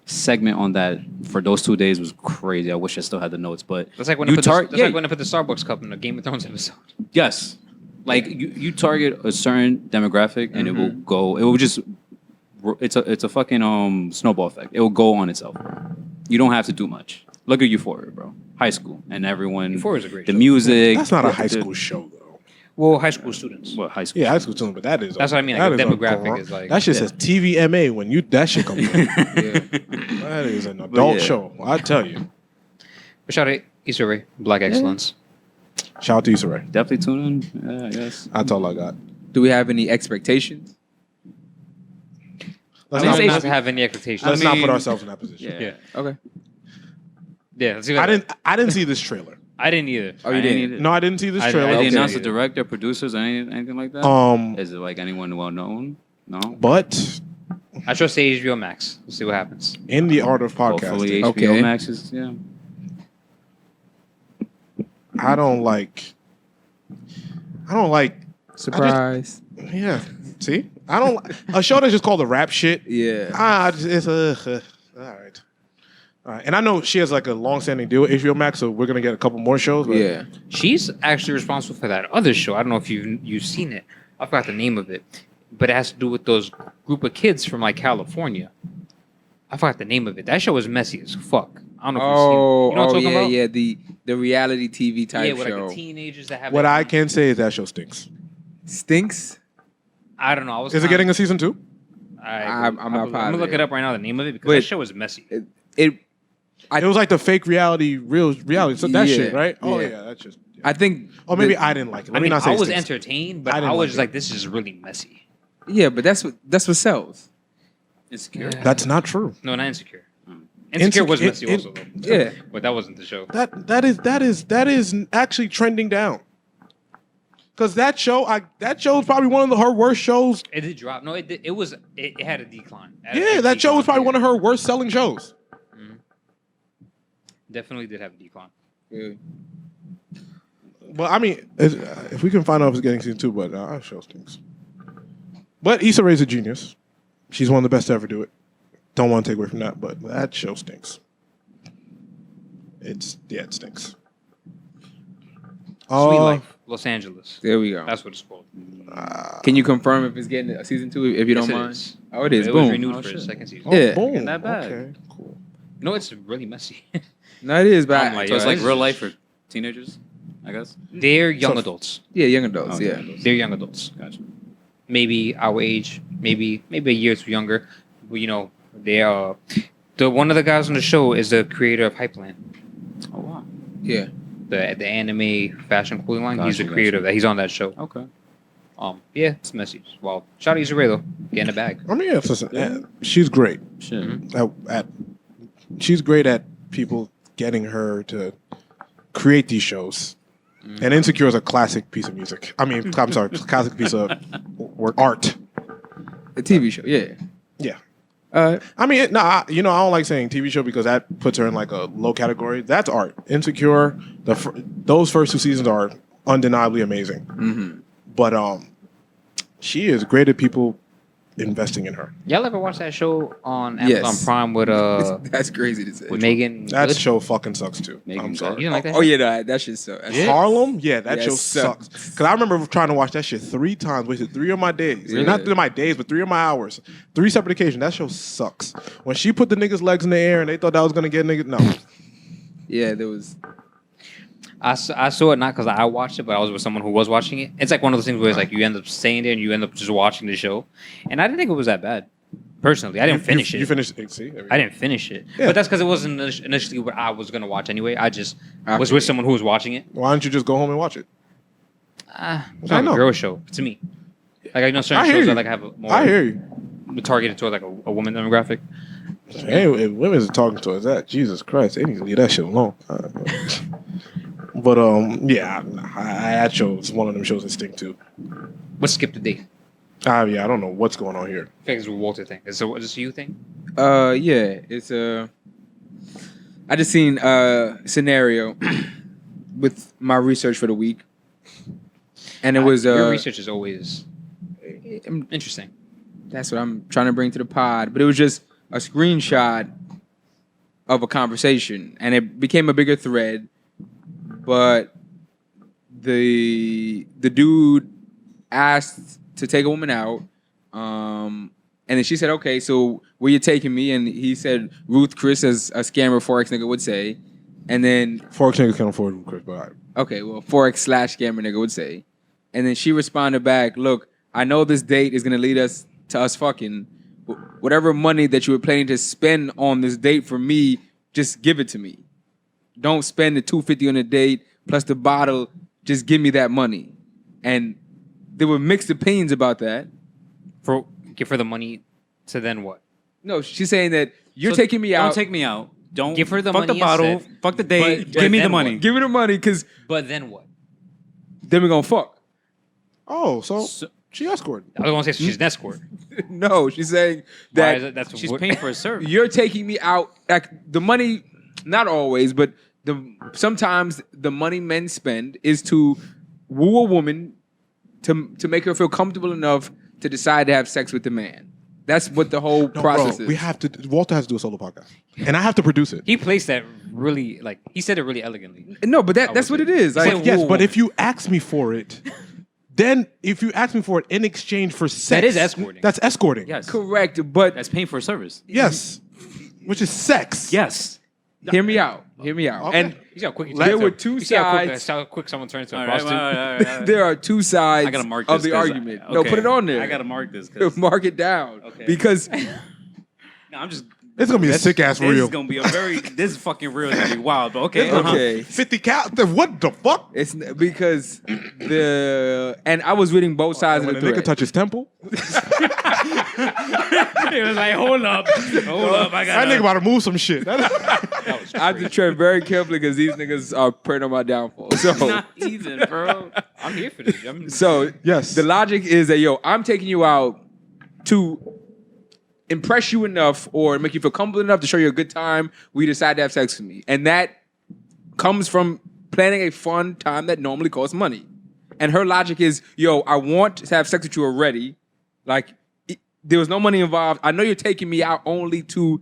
segment on that for those 2 days was crazy. I wish I still had the notes, but That's like when you I put tar- like when I put the Starbucks cup in the Game of Thrones episode. Yes. Like you target a certain demographic and it will go. It will just. It's a fucking snowball effect. It will go on itself. You don't have to do much. Look at Euphoria, bro. High school and everyone. Euphoria's a great The show. music. That's not a high school show though. Well, high school students. Well, high school. Yeah, high school students, but that is. That's what I mean, that like, the is demographic is like- that shit says TVMA when that shit comes in. Yeah. That is an adult yeah. show. I tell you. But shout out Issa Rae, Black Excellence. Shout out to Issa Rae. Definitely tune in. Yeah, I guess. That's all I got. Do we have any expectations? Let's I not, don't let's, have any expectations. let's not put mean- ourselves in that position. Yeah. Yeah. Okay. Yeah, let's see what I didn't see this trailer. I didn't either. Oh, you didn't? either. No, I didn't see this I- trailer. Did they Okay. announce the director, producers, or anything like that? Is it like anyone well known? No. But I trust the HBO Max. We'll see what happens. in the art of Hopefully podcasting, HBO Okay. Max is I don't like. Surprise. Yeah. See, I don't. A show that's just called the rap shit. Yeah. It's all right. All right. And I know she has like a long-standing deal with HBO Max, so we're gonna get a couple more shows. But Yeah. She's actually responsible for that other show. I don't know if you've seen it. I forgot the name of it, but it has to do with those group of kids from like California. I forgot the name of it. That show was messy as fuck. I don't know if you've seen it. You know what I'm talking yeah, about? yeah. The reality TV type Yeah, with show like the teenagers that have. what that- I can say is that show stinks. stinks. I don't know. I was. Is it getting a season 2? I'm not I'm gonna look positive. it up right now. The name of it because But- that show was messy. It It was like the fake reality, real reality. So that Yeah, shit, right? Oh yeah. yeah, that's just. Yeah. I think. Oh, maybe the- I didn't like it. Let I me mean, not say I it was stinks. entertained, but I I, didn't was like just it. like, this is really messy. Yeah, but that's what sells. insecure. Yeah. That's not true. No, not insecure. Insecure was messy also though. Yeah. But that wasn't the show. That is actually trending down. Because that show is probably one of her worst shows. It did drop. No, it did, it had a decline. Yeah, that show was probably one of her worst selling shows. Definitely did have a decline. Yeah. Well, I mean, if we can find out if it's getting season 2, but our show stinks. But Issa Rae's a genius. She's one of the best to ever do it. Don't want to take away from that, but that show stinks. It stinks. Sweet Life, Los Angeles. There we go. That's what it's called. Can you confirm if it's getting a season 2 if you Yes, don't it mind? is. Oh, it is. It was Boom. renewed Oh, for the shit. second season. Yeah. Boom. Ain't that bad. Okay, cool. No, it's really messy. No, it is, but I'm like, So it's yo, like this real is- life for teenagers, I guess. They're young So- adults. yeah, young adults. Oh, Yeah. They're young adults. Gotcha. Maybe our age, maybe a year or two younger. But, you know, they are. One of the guys on the show is the creator of Hypeland, Oh wow. Yeah. the anime fashion clothing line. He's the Gotcha, creator of that. He's on that show. Okay. Yeah, it's messy. Well, shout out Issa Rae though. Get in the bag. I mean, yeah, listen, she's great. Shit. She's great at people getting her to create these shows. And Insecure is a classic piece of music. I mean, I'm sorry, classic piece of art. A TV show. Yeah. Yeah. I I mean, I don't like saying TV show because that puts her in like a low category. That's art. Insecure, those first 2 seasons are undeniably amazing. Mm-hmm. But she is great at people investing in her. Y'all ever watch that show on Yes. Amazon Prime with That's crazy to say. Megan? That Good? show fucking sucks too. Megan I'm Good. sorry. You didn't like that? Oh yeah, no, that shit so. Harlem, yeah, that Yeah, show it sucks. sucks. Because I remember trying to watch that shit 3 times, wasted 3 of my days. Yeah. Not 3 of my days, but 3 of my hours. 3 separate occasions. That show sucks. When she put the niggas' legs in the air and they thought that was gonna get niggas, no. Yeah, there was. I saw it not because I watched it, but I was with someone who was watching it. It's like one of those things where it's like you end up staying there and you end up just watching the show. And I didn't think it was that bad. Personally, I didn't finish it. You finished it. See? There we go. I didn't finish it. Yeah. But that's because it wasn't initially what I was going to watch anyway. I just was After with it. someone who was watching it. Why don't you just go home and watch it? It's I not know. a girl show to me. Like I know certain I hear shows you. that like have a more I hear you. targeted toward like a woman demographic. Hey, if women are talking towards that, Jesus Christ, they need to leave that shit alone. But yeah, that show is one of them shows that stink too. What skip the date? Yeah, I don't know what's going on here. I think it's a Walter thing. Is this a you thing? Yeah, it's I just seen a scenario with my research for the week, and it was your research is always interesting. That's what I'm trying to bring to the pod. But it was just a screenshot of a conversation, and it became a bigger thread. But the dude asked to take a woman out, and then she said, "Okay, so where you taking me?" And he said, "Ruth Chris," as a scammer Forex nigga would say. And then Forex niggas can't afford Ruth Chris, but all right. okay, well, Forex/scammer nigga would say. And then she responded back, "Look, I know this date is gonna lead us to us fucking. Whatever money that you were planning to spend on this date for me, just give it to me. Don't spend the $250 on a date plus the bottle. Just give me that money." And there were mixed opinions about that. Give her the money to then what? No, she's saying that you're taking me out. Don't take me out. Don't Give her the fuck money the bottle. instead. Fuck the date. But Give me the then money. what? Give me the money, because But then what? then we're gonna fuck. Oh, so she escorted. I was gonna say she's an escort. No, she's saying Why is that it, that's She's what- paying for a service. you're taking me out. Like the money, not always, but sometimes the money men spend is to woo a woman to make her feel comfortable enough to decide to have sex with the man. That's what the whole No, process bro, is. we have to. Walter has to do a solo podcast, and I have to produce it. He placed that really he said it really elegantly. No, but that's what it is. He said Like, woo Yes, a but woman. if you ask me for it, then if you ask me for it in exchange for sex, That is escorting. That's escorting. Yes. correct, but That's paying for a service. Yes, which is sex. Yes. hear me out. Hear me out. Okay. And You see how quick there were two you see how quick, sides. how quick someone turns into a All right, prostitute. all right, all right. There are two sides I gotta mark this of the 'cause argument. No, put it on there. I gotta mark this. 'Cause- Mark it down. Okay. Because No, I'm just. It's gonna be a sick ass This reel. is gonna be a very. This fucking reel is gonna be wild. But okay. okay. 50 cal. What the fuck? It's because and I was reading both sides When of a the nigga thread. touch his temple, It was like, hold up. I that nigga about to move some shit. I have to tread very carefully because these niggas are preying on my downfall. So, Not even, bro. I'm here for this. so Yes. the logic is that I'm taking you out to impress you enough or make you feel comfortable enough to show you a good time. We decide to have sex with me, and that comes from planning a fun time that normally costs money. And her logic is, I want to have sex with you already. Like, there was no money involved. I know you're taking me out only to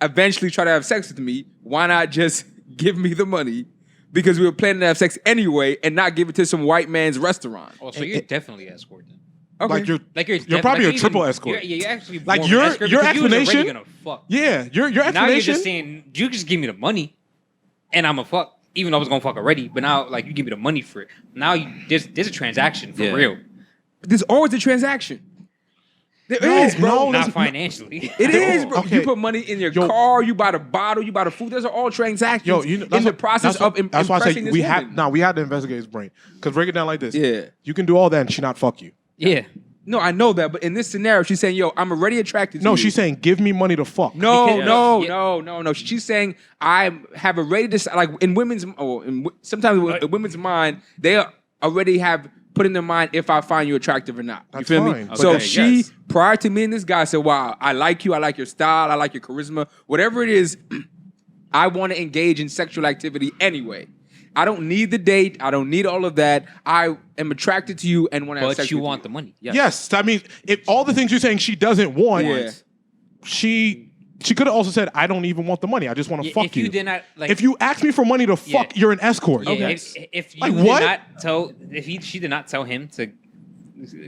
eventually try to have sex with me. Why not just give me the money? Because we were planning to have sex anyway and not give it to some white man's restaurant. Oh, so you're definitely escorting. Okay. Like you're You're probably a triple escort. Yeah, you're actually Like, more of your- an escort your because you was already explanation- gonna fuck. Yeah, your Now you're explanation. just saying you just give me the money, and I'm a fuck. Even though I was gonna fuck already, but now you give me the money for it. Now there's a transaction for Yeah. real, There's always a transaction. There No, is, bro. no, not that's- financially. It is, bro. Okay. You put money in your Yo. car, you buy the bottle, you buy the food. Those are all transactions Yo, you know, in the process of that's why I impressing say this we woman. we had to investigate his brain. Because break it down like this. Yeah. You can do all that and she not fuck you. Yeah, No, I know that, but in this scenario, she's saying, I'm already attracted to No, you. she's saying give me money to fuck. No, Because- no, Yeah. no. She's saying I have already decided. Like in women's, sometimes in women's mind, they already have put in their mind if I find you attractive or not. You That's feel fine. me? So Okay, she, yes. prior to meeting this guy, said, "Wow, I like you. I like your style. I like your charisma. Whatever it is, I want to engage in sexual activity anyway. I don't need the date. I don't need all of that. I am attracted to you and want to have but sex you with want you. the money. Yes, I mean, if all the things you're saying she doesn't want, Yeah. she could have also said, I don't even want the money. I just want to fuck If you did not like, If you ask me for money to fuck, Yeah. you're an escort. yeah, Okay. if you Like, did what? not tell, she did not tell him to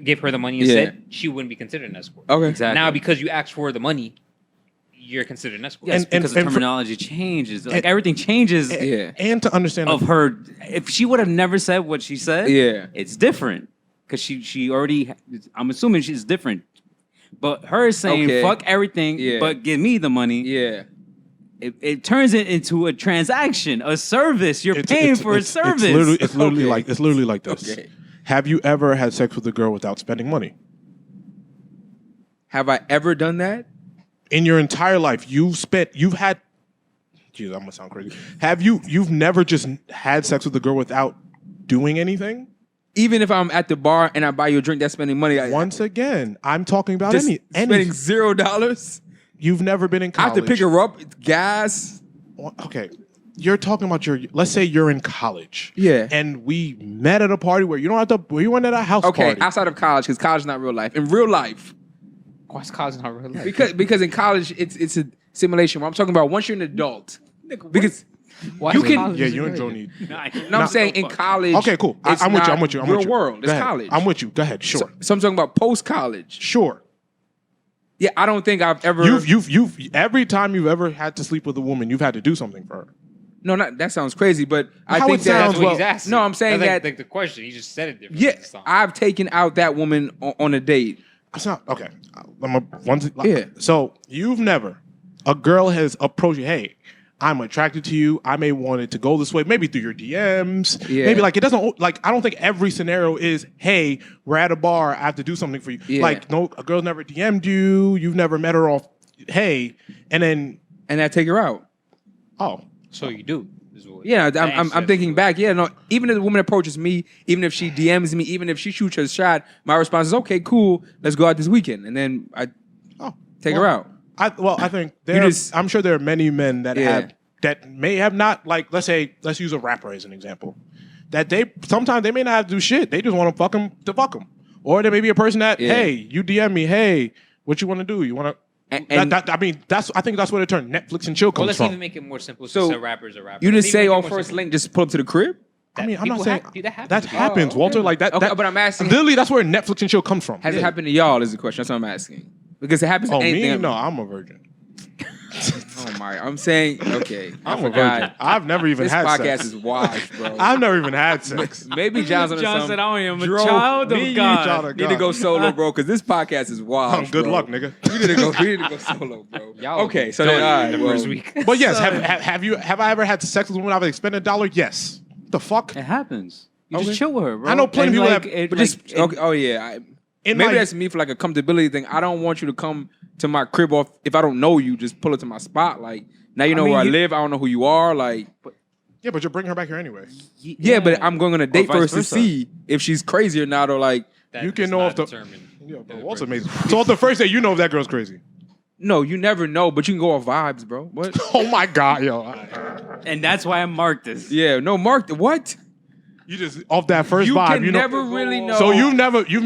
give her the money Yeah. instead, she wouldn't be considered an escort. Okay. Exactly. Now because you asked for the money, you're considered an escort. Yes, And- because and the for- terminology changes. Like and- everything changes Yeah. And to understand of her. If she would have never said what she said, Yeah. it's different because she already. I'm assuming she's different. But her saying Okay. fuck everything, Yeah. but give me the money. Yeah. It turns it into a transaction, a service. You're paying for a service. It's literally Okay. like this. Okay. Have you ever had sex with a girl without spending money? Have I ever done that? In your entire life, you've had. Geez, I'm gonna sound crazy. You've never just had sex with a girl without doing anything? even if I'm at the bar and I buy you a drink, that's spending money. Once again, I'm talking about just any spending $0. You've never been in I have college. to pick her up. It's gas. Okay. You're talking about let's say you're in college. Yeah. And we met at a party where you don't have to, where you went at a house Okay, party. outside of college, because college is not real life. In real life, Why's college not real life? because in college it's a simulation. Where I'm talking about once you're an adult, because Why you is can- college Yeah, is you and real? Joe need. no, I'm saying in college. Okay, cool. it's I'm with you. not I'm with you. I'm real with you. world. Go It's ahead. college. I'm with you. Go ahead. Sure. So I'm talking about post college. Sure. Yeah, I don't think I've ever. You've every time you've ever had to sleep with a woman, you've had to do something for her. No, not that sounds crazy, but I How think it that sounds, That's what well, he's asking. no, I'm saying That's that- like the question. He just said it different. yeah, this time. I've taken out that woman on a date. It's not okay. Once, Yeah. So you've never, a girl has approached you. Hey, I'm attracted to you. I may want it to go this way. Maybe through your DMs. Yeah. Maybe like it doesn't like. I don't think every scenario is. Hey, we're at a bar. I have to do something for you. Yeah. Like no, a girl never DM'd you. You've never met her off. Hey, and then And I take her out. oh, So you do. Is what Yeah, the answer I'm is. thinking back. Yeah, no. Even if the woman approaches me, even if she DMs me, even if she shoots her shot, my response is okay, cool. Let's go out this weekend, and then I oh, take well, her out. I think just- I'm sure there are many men that Yeah. have that may have not like let's use a rapper as an example. That sometimes they may not have to do shit. They just want to fuck him to fuck him. Or there may be a person that Yeah. hey, you DM me, hey, what you want to do? You want to And- I mean, I think that's where the term Netflix and chill Well, comes let's from. even make it more simple. So, So a rapper's a rapper. You Let's just even say make it on more first simple. link, just pull up to the crib. I mean, I'm People not saying have- dude, that happens. that happens, Oh, Walter. okay. Like that. Okay, that- but I'm asking- Literally, that's where Netflix and chill comes from. Has it Yeah. happened to y'all? Is the question. That's what I'm asking. Because it happens to Oh, anything. me? No, I'm a virgin. Oh my! I'm saying okay. I'm a forgot. virgin. I've never even This had podcast sex. is washed, bro. I've never even had sex. Maybe John's on John some said, I am a drove- child of me and you God. Child of Need to God. go solo, bro, because this podcast is wild. Good bro. luck, nigga. We need to go solo, bro. Y'all Okay, so done then all right, the well, first week. But yes, have I ever had sex with a woman I've expended $1? Yes. The fuck? It happens. You Okay. just chill with her, bro. I know plenty of And, people like, have- but just okay. Oh yeah, In maybe my- that's me for like a comfortability thing. I don't want you to come to my crib off if I don't know you. Just pull it to my spot. Like now you know mean, where I you- live. I don't know who you are. Like Yeah, but you're bringing her back here anyway. yeah, but I'm going on a date vice first to versa. see if she's crazy or not, or like That You can is know not if the- determined. Yeah, bro, Walt's amazing. So on the first day, you know if that girl's crazy. no, you never know. But you can go off vibes, bro. What? Oh my God, yo. And that's why I marked this. Yeah, no, Mark. What? You just, off that first You vibe, can you know. never really know. So you've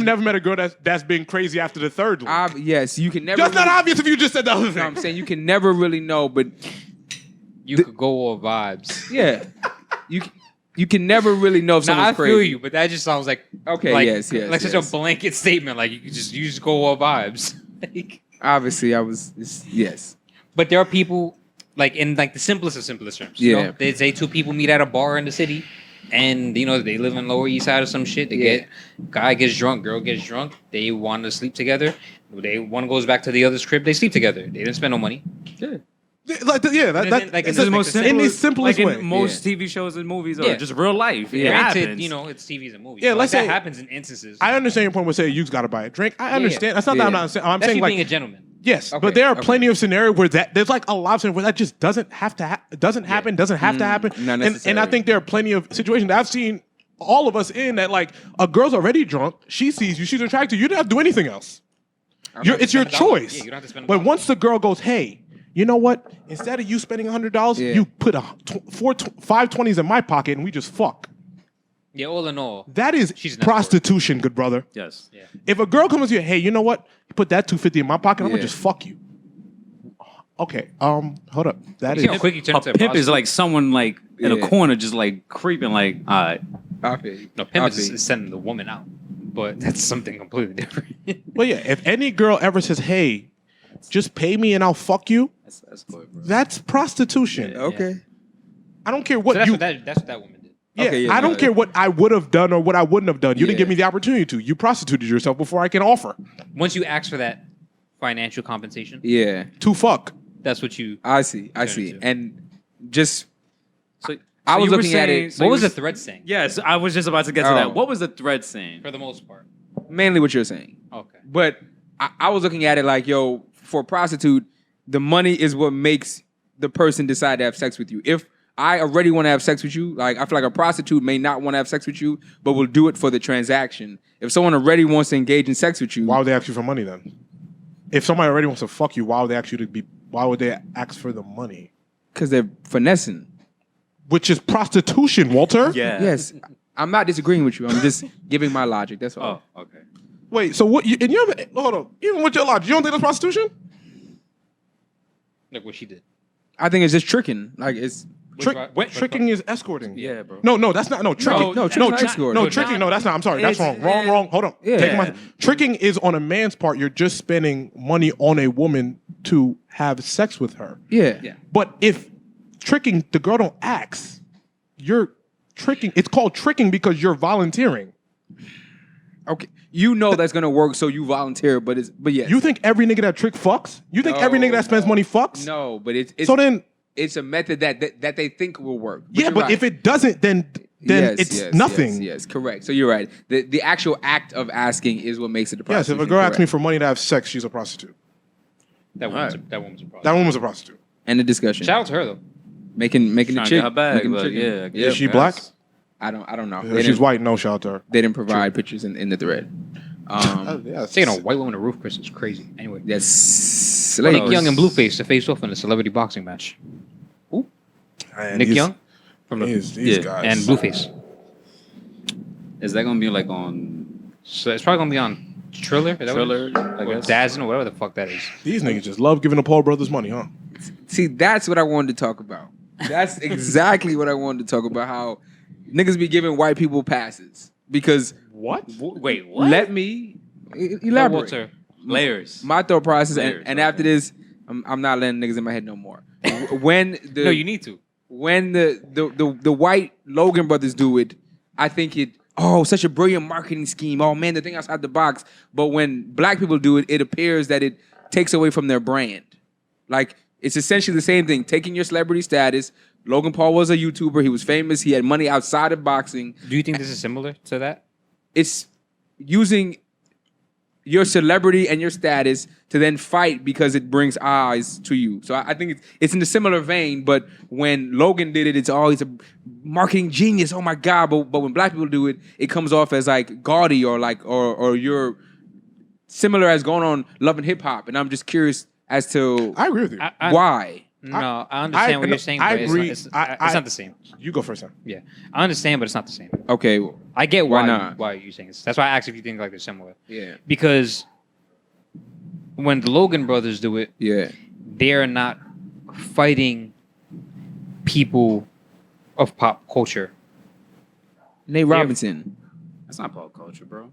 never met a girl that's been crazy after the third one. Yes, you can never. That's not really- obvious if you just said the other No, thing. I'm saying you can never really know, but You could go all vibes. yeah, you can never really know if No, I someone's crazy. feel you, but that just sounds like Okay, like, yes, like such yes. a blanket statement. Like you just go all vibes. Like, Obviously, yes. but there are people like in like the simplest of simplest terms. You Yeah. know? They say two people meet at a bar in the city, and you know they live in Lower East Side or some shit. They Yeah. guy gets drunk, girl gets drunk. They want to sleep together. One goes back to the other's crib. They sleep together. They didn't spend no money. Yeah. Like, yeah, And then, like, it's in the the most in simplest- the simplest like way. in most TV shows and movies, or Yeah. just real life. It Yeah. Granted, happens. you know, it's TVs and movies. Yeah, but, let's like, say- that happens in instances. I understand your point with saying you've got to buy a drink. I understand. That's not that I'm Yeah. not saying. I'm That's saying you like being a gentleman. yes, Okay, but there are okay. plenty of scenarios where there's like a lot of scenarios where that just doesn't have to doesn't happen, doesn't have to happen. not And I necessary. think there are plenty of situations that I've seen all of us in that like a girl's already drunk, she sees you, she's attracted, you don't have to do anything else. It's your spend a dollar. choice. Yeah, you don't have to spend a But dollar. once the girl goes, hey, you know what? Instead of you spending $100, Yeah. you put five 20s in my pocket and we just fuck. Yeah, all in all. That is She's an prostitution, good brother. yes. Yeah. If a girl comes to you, hey, you know what? You put that $250 in my pocket, I'm Yeah. gonna just fuck you. Okay, hold up. That You is see how quick you turn A into a pimp is prostitute? like someone like in Yeah. a corner, just like creeping. Like, all right, I feel you. No, I pimp feel is you. sending the woman out, but that's something completely different. well, yeah. If any girl ever says, "Hey, just pay me and I'll fuck you," that's good, bro. that's prostitution. Okay. I don't care So what that's you. what that woman did. Yeah, Okay, yeah, I don't no, care what I would have done or what I wouldn't have done. You didn't Yeah. give me the opportunity to. You prostituted yourself before I can offer Once you ask for that financial compensation, Yeah, to fuck. that's what you. I see. Turn And into. So, I was you were looking at saying- it- so What you was the were- thread saying? Yes, I was just about to get to Oh. that. What was the thread saying? For the most part. mainly what you're saying. Okay. But I was looking at it like, yo, for a prostitute, the money is what makes the person decide to have sex with you. If I already want to have sex with you. Like, I feel like a prostitute may not want to have sex with you, but will do it for the transaction. If someone already wants to engage in sex with you, Why would they ask you for money then? If somebody already wants to fuck you, why would they ask you to be? Why would they ask for the money? because they're finessing. Which is prostitution, Walter. Yeah. Yes, I'm not disagreeing with you. I'm just giving my logic. That's all. Oh, okay. Wait, so what? And you haven't, hold on. Even with your logic, you don't think that's prostitution? Look what she did. I think it's just tricking. Like it's Tricking is escorting. Yeah, bro. No, that's not. No, tricking. no, tricking's not escorting. No, tricking. No, that's not. I'm sorry. That's It's- wrong. Wrong. Hold on. Yeah. Take my, tricking is on a man's part. You're just spending money on a woman to have sex with her. yeah. But if tricking, the girl don't ask, you're tricking. It's called tricking because you're volunteering. Okay, you know that's gonna work, so you volunteer. But yes. You think every nigga that trick fucks? You think every nigga that spends money fucks? No, but it's So then, it's a method that they think will work. yeah, you're but right. if it doesn't, then Yes, it's yes, nothing. Yes, correct. So you're right. The actual act of asking is what makes it a Yes, prostitution. if a girl asks me correct. for money to have sex, she's a prostitute. That woman's a problem. That woman's a prostitute. End of discussion. Shout out to her though. Making the Trying to chick. get her bag, making the but chicken. yeah. I guess. Is she black? I don't know. If she's white, no, shout out to her. They didn't provide pictures in the thread. Yes. Taking a white woman to roof, Chris, is crazy. Anyway, Yes. Nick Young and Blueface to face off in a celebrity boxing match. Man, Nick these- Young from the These Yeah, guys. and Blueface. Is that gonna be like on So it's probably gonna be on Triller. Is that what it is? Triller? I Or guess. Dazzin' or whatever the fuck that is. These niggas just love giving the Paul brothers money, huh? See, that's what I wanted to talk about. That's exactly what I wanted to talk about. How niggas be giving white people passes because What? Wait, what? let me elaborate. Walter. Layers. My thought process, Layers, and okay. after this, I'm not letting niggas in my head no more. When the No, you need to. when the white Logan brothers do it, I think such a brilliant marketing scheme. Oh man, the thing outside the box. But when black people do it, it appears that it takes away from their brand. Like it's essentially the same thing. Taking your celebrity status. Logan Paul was a YouTuber. He was famous. He had money outside of boxing. Do you think this is similar to that? It's using your celebrity and your status to then fight because it brings eyes to you. So I think it's in a similar vein, but when Logan did it, it's always a marketing genius. Oh my God. But when black people do it, it comes off as like gaudy or like or you're similar as going on Love and Hip Hop. And I'm just curious as to I agree with you. why. No, I understand what you're saying. I But agree. It's not the same. You go first, Sam. Yeah, I understand, but it's not the same. Okay. I get Why why not? why you're saying this. That's why I asked if you think like they're similar. Yeah. Because when the Logan brothers do it, Yeah. they're not fighting people of pop culture. Nate Robinson. That's not pop culture, bro.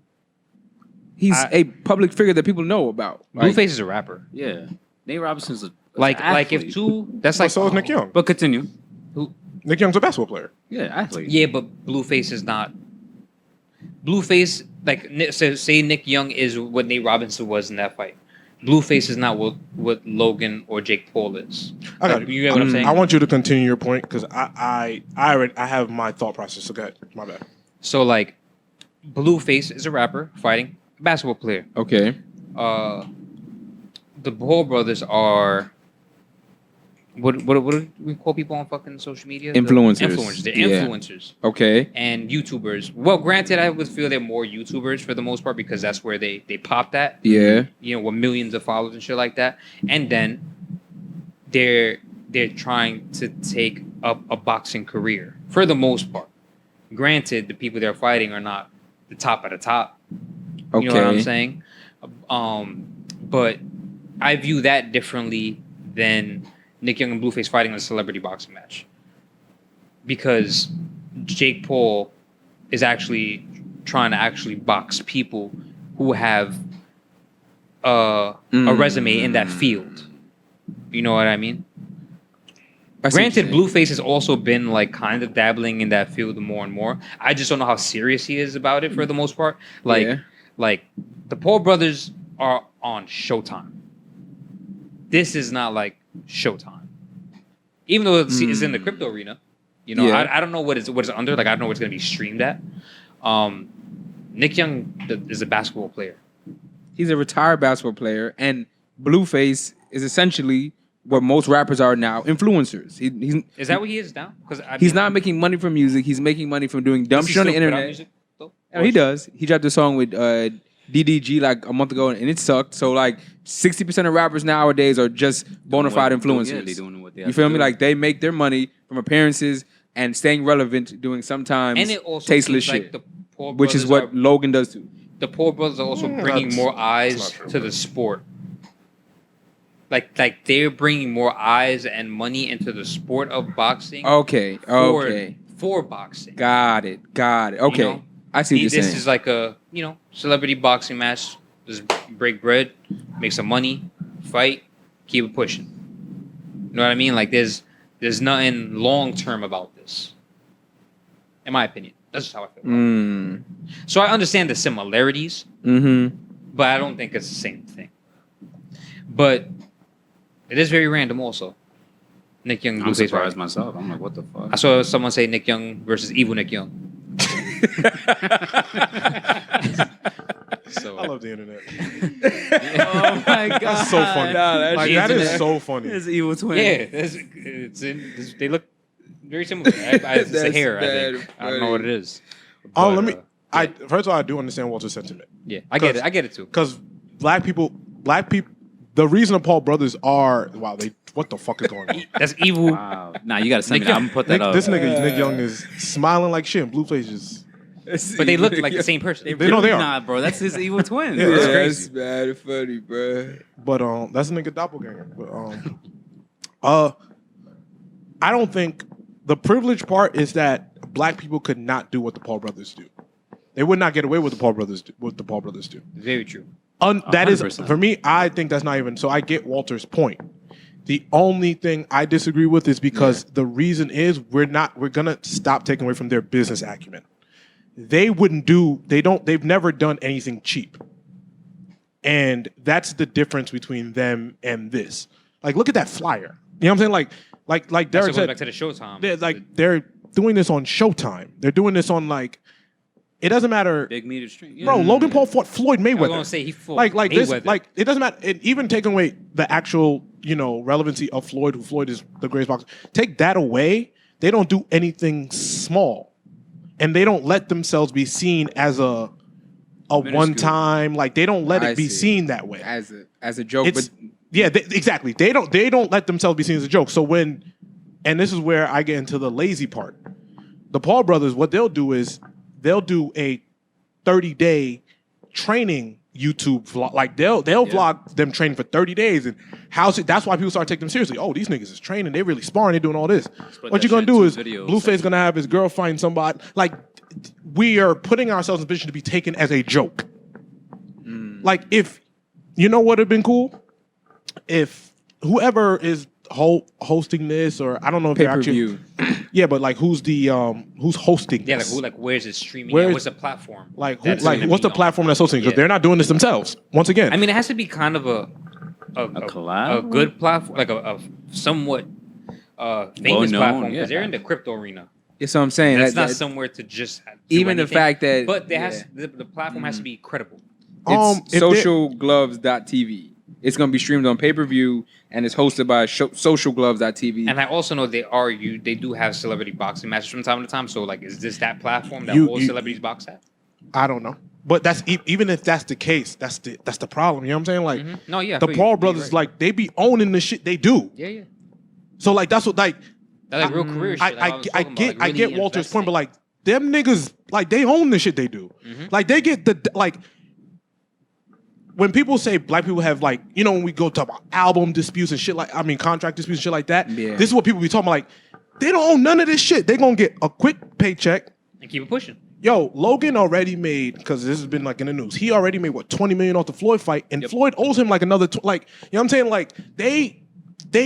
He's a public figure that people know about. Like, Blueface is a rapper. Yeah. Nate Robinson's a Like athlete. if two, that's But like so is Nick Young. But continue. Nick Young's a basketball player. Yeah, athlete. Yeah, but Blueface is not. Blueface, like say Nick Young is what Nate Robinson was in that fight. Blueface is not what Logan or Jake Paul is. I got Like, you. you get what I'm saying? I want you to continue your point because I have my thought process. So go ahead. My bad. So like, Blueface is a rapper fighting a basketball player. Okay. The Paul brothers are. What do we call people on fucking social media? Influencers. Influencers. They're Yeah. influencers. Okay. And YouTubers. Well, granted, I would feel they're more YouTubers for the most part because that's where they popped at. Yeah. You know, with millions of followers and shit like that. And then they're trying to take up a boxing career for the most part. Granted, the people they're fighting are not the top of the top. Okay. You know what I'm saying? But I view that differently than Nick Young and Blueface fighting in a celebrity boxing match. Because Jake Paul is actually trying to actually box people who have a resume in that field. You know what I mean? I see what Granted, you're saying. Blueface has also been like kind of dabbling in that field more and more. I just don't know how serious he is about it for the most part. Yeah. Like the Paul brothers are on Showtime. This is not like Showtime, even though it's in the crypto arena. You know, Yeah. I don't know what it's under. Like I don't know what's going to be streamed at. Nick Young is a basketball player. He's a retired basketball player, and Blueface is essentially what most rappers are now, influencers. Is that what he is now? Because He's not making money from music. He's making money from doing dumb shit on the internet. Music, though? Oh, he does. He dropped a song with DDG like a month ago, and it sucked. So like 60% of rappers nowadays are just bona fide influencers. Yeah, they doing what they have You feel to me? do. Like they make their money from appearances and staying relevant, doing sometimes And it also tasteless seems shit, like the Paul which is brothers what Logan does too. the Paul brothers are also bringing more eyes to the sport. Like they're bringing more eyes and money into the sport of boxing. Okay, For boxing. got it. Okay, know, I see what you're This saying. is like a celebrity boxing match. Just break bread, make some money, fight, keep it pushing. You know what I mean? Like there's nothing long term about this. In my opinion, that's just how I feel. So I understand the similarities, but I don't think it's the same thing. But it is very random, also. Nick Young, I'm Blueface surprised Riot. myself. I'm like, what the fuck? I saw someone say Nick Young versus evil Nick Young. So I love the internet. Oh my god, That's so funny. Nah, like, that is so funny. It's evil twin. yeah, they look very similar. It's the That's hair. I bad think. I don't know what it is. Oh, But, let me. First of all, I do understand Walter's sentiment Yeah, I get it. I get it too. because black people. The reason the Paul brothers are what the fuck is going on? That's evil. Wow. Nah, you gotta send Nick me that. I'm Young. gonna put that up. This nigga Nick Young is smiling like shit. And Blueface is. But they look like the same person. They know they are. Nah, bro, that's his evil twin. Yeah, That's crazy. bad and funny, bro. But that's a nigga doppelganger. But I don't think the privilege part is that black people could not do what the Paul brothers do. They would not get away with what the Paul brothers do. Very true. That is 100%. for me. I think that's not even. So I get Walter's point. The only thing I disagree with is because the reason is we're gonna stop taking away from their business acumen. They've never done anything cheap. And that's the difference between them and this. Like, look at that flyer. You know what I'm saying? Like That's Derek goes said, back to the Showtime. they're doing this on Showtime. They're doing this on it doesn't matter. Big meter stream. Yeah. Bro, Logan Paul fought Floyd Mayweather. I was gonna say he fought like this, Mayweather. like it doesn't matter. Even taking away the actual, relevancy of Floyd, who Floyd is the greatest boxer. Take that away, they don't do anything small, and they don't let themselves be seen as a one time. Like they don't let I it be see. seen that way. As a joke, It's but exactly. They don't let themselves be seen as a joke. So and this is where I get into the lazy part. The Paul brothers, what they'll do is they'll do a 30-day training YouTube vlog. Like they'll vlog them training for 30 days, and that's why people start taking them seriously. Oh, these niggas is training. They really sparring. They doing all this. put What that you're gonna shit do in is some videos. Blueface gonna have his girl find somebody. Like we are putting ourselves in a position to be taken as a joke. Like if you know what would have been cool if whoever is hosting this, or I don't know if they're actually pay-per-view. but like who's hosting Yeah, this? where's it streaming? Where's- What's the platform? Like that's what's gonna the be on? platform that's hosting? Because Yeah. they're not doing this themselves. Once again, I mean, it has to be kind of a collab? good platform, like a somewhat famous Well-known, platform, yeah. because they're in the crypto arena. That's what I'm saying. That's That- not that- somewhere to just do even the anything. fact that But there has the platform has to be credible. it's if they- socialgloves.tv. It's gonna be streamed on pay-per-view and it's hosted by socialgloves.tv. And I also know they do have celebrity boxing matches from time to time. So like, is this that platform that You- all you- celebrities box at? I don't know. But that's even if that's the case, that's the problem. You know what I'm saying? Like No, yeah. I the feel you. Paul You're brothers, right. like they be owning the shit they do. yeah. So like that's what like That's like real career shit. I was I talking get about, like, I get really Walter's point, but investing. like them niggas, like they own the shit they do. Like they get when people say black people have like, when we go talk about album disputes and shit contract disputes and shit like that, Yeah. this is what people be talking about. Like, they don't own none of this shit. They gonna get a quick paycheck. and keep it pushing. Yo, Logan already made, because this has been like in the news, he already made what, $20 million off the Floyd fight, and Floyd owes him like another, you know what I'm saying? Like they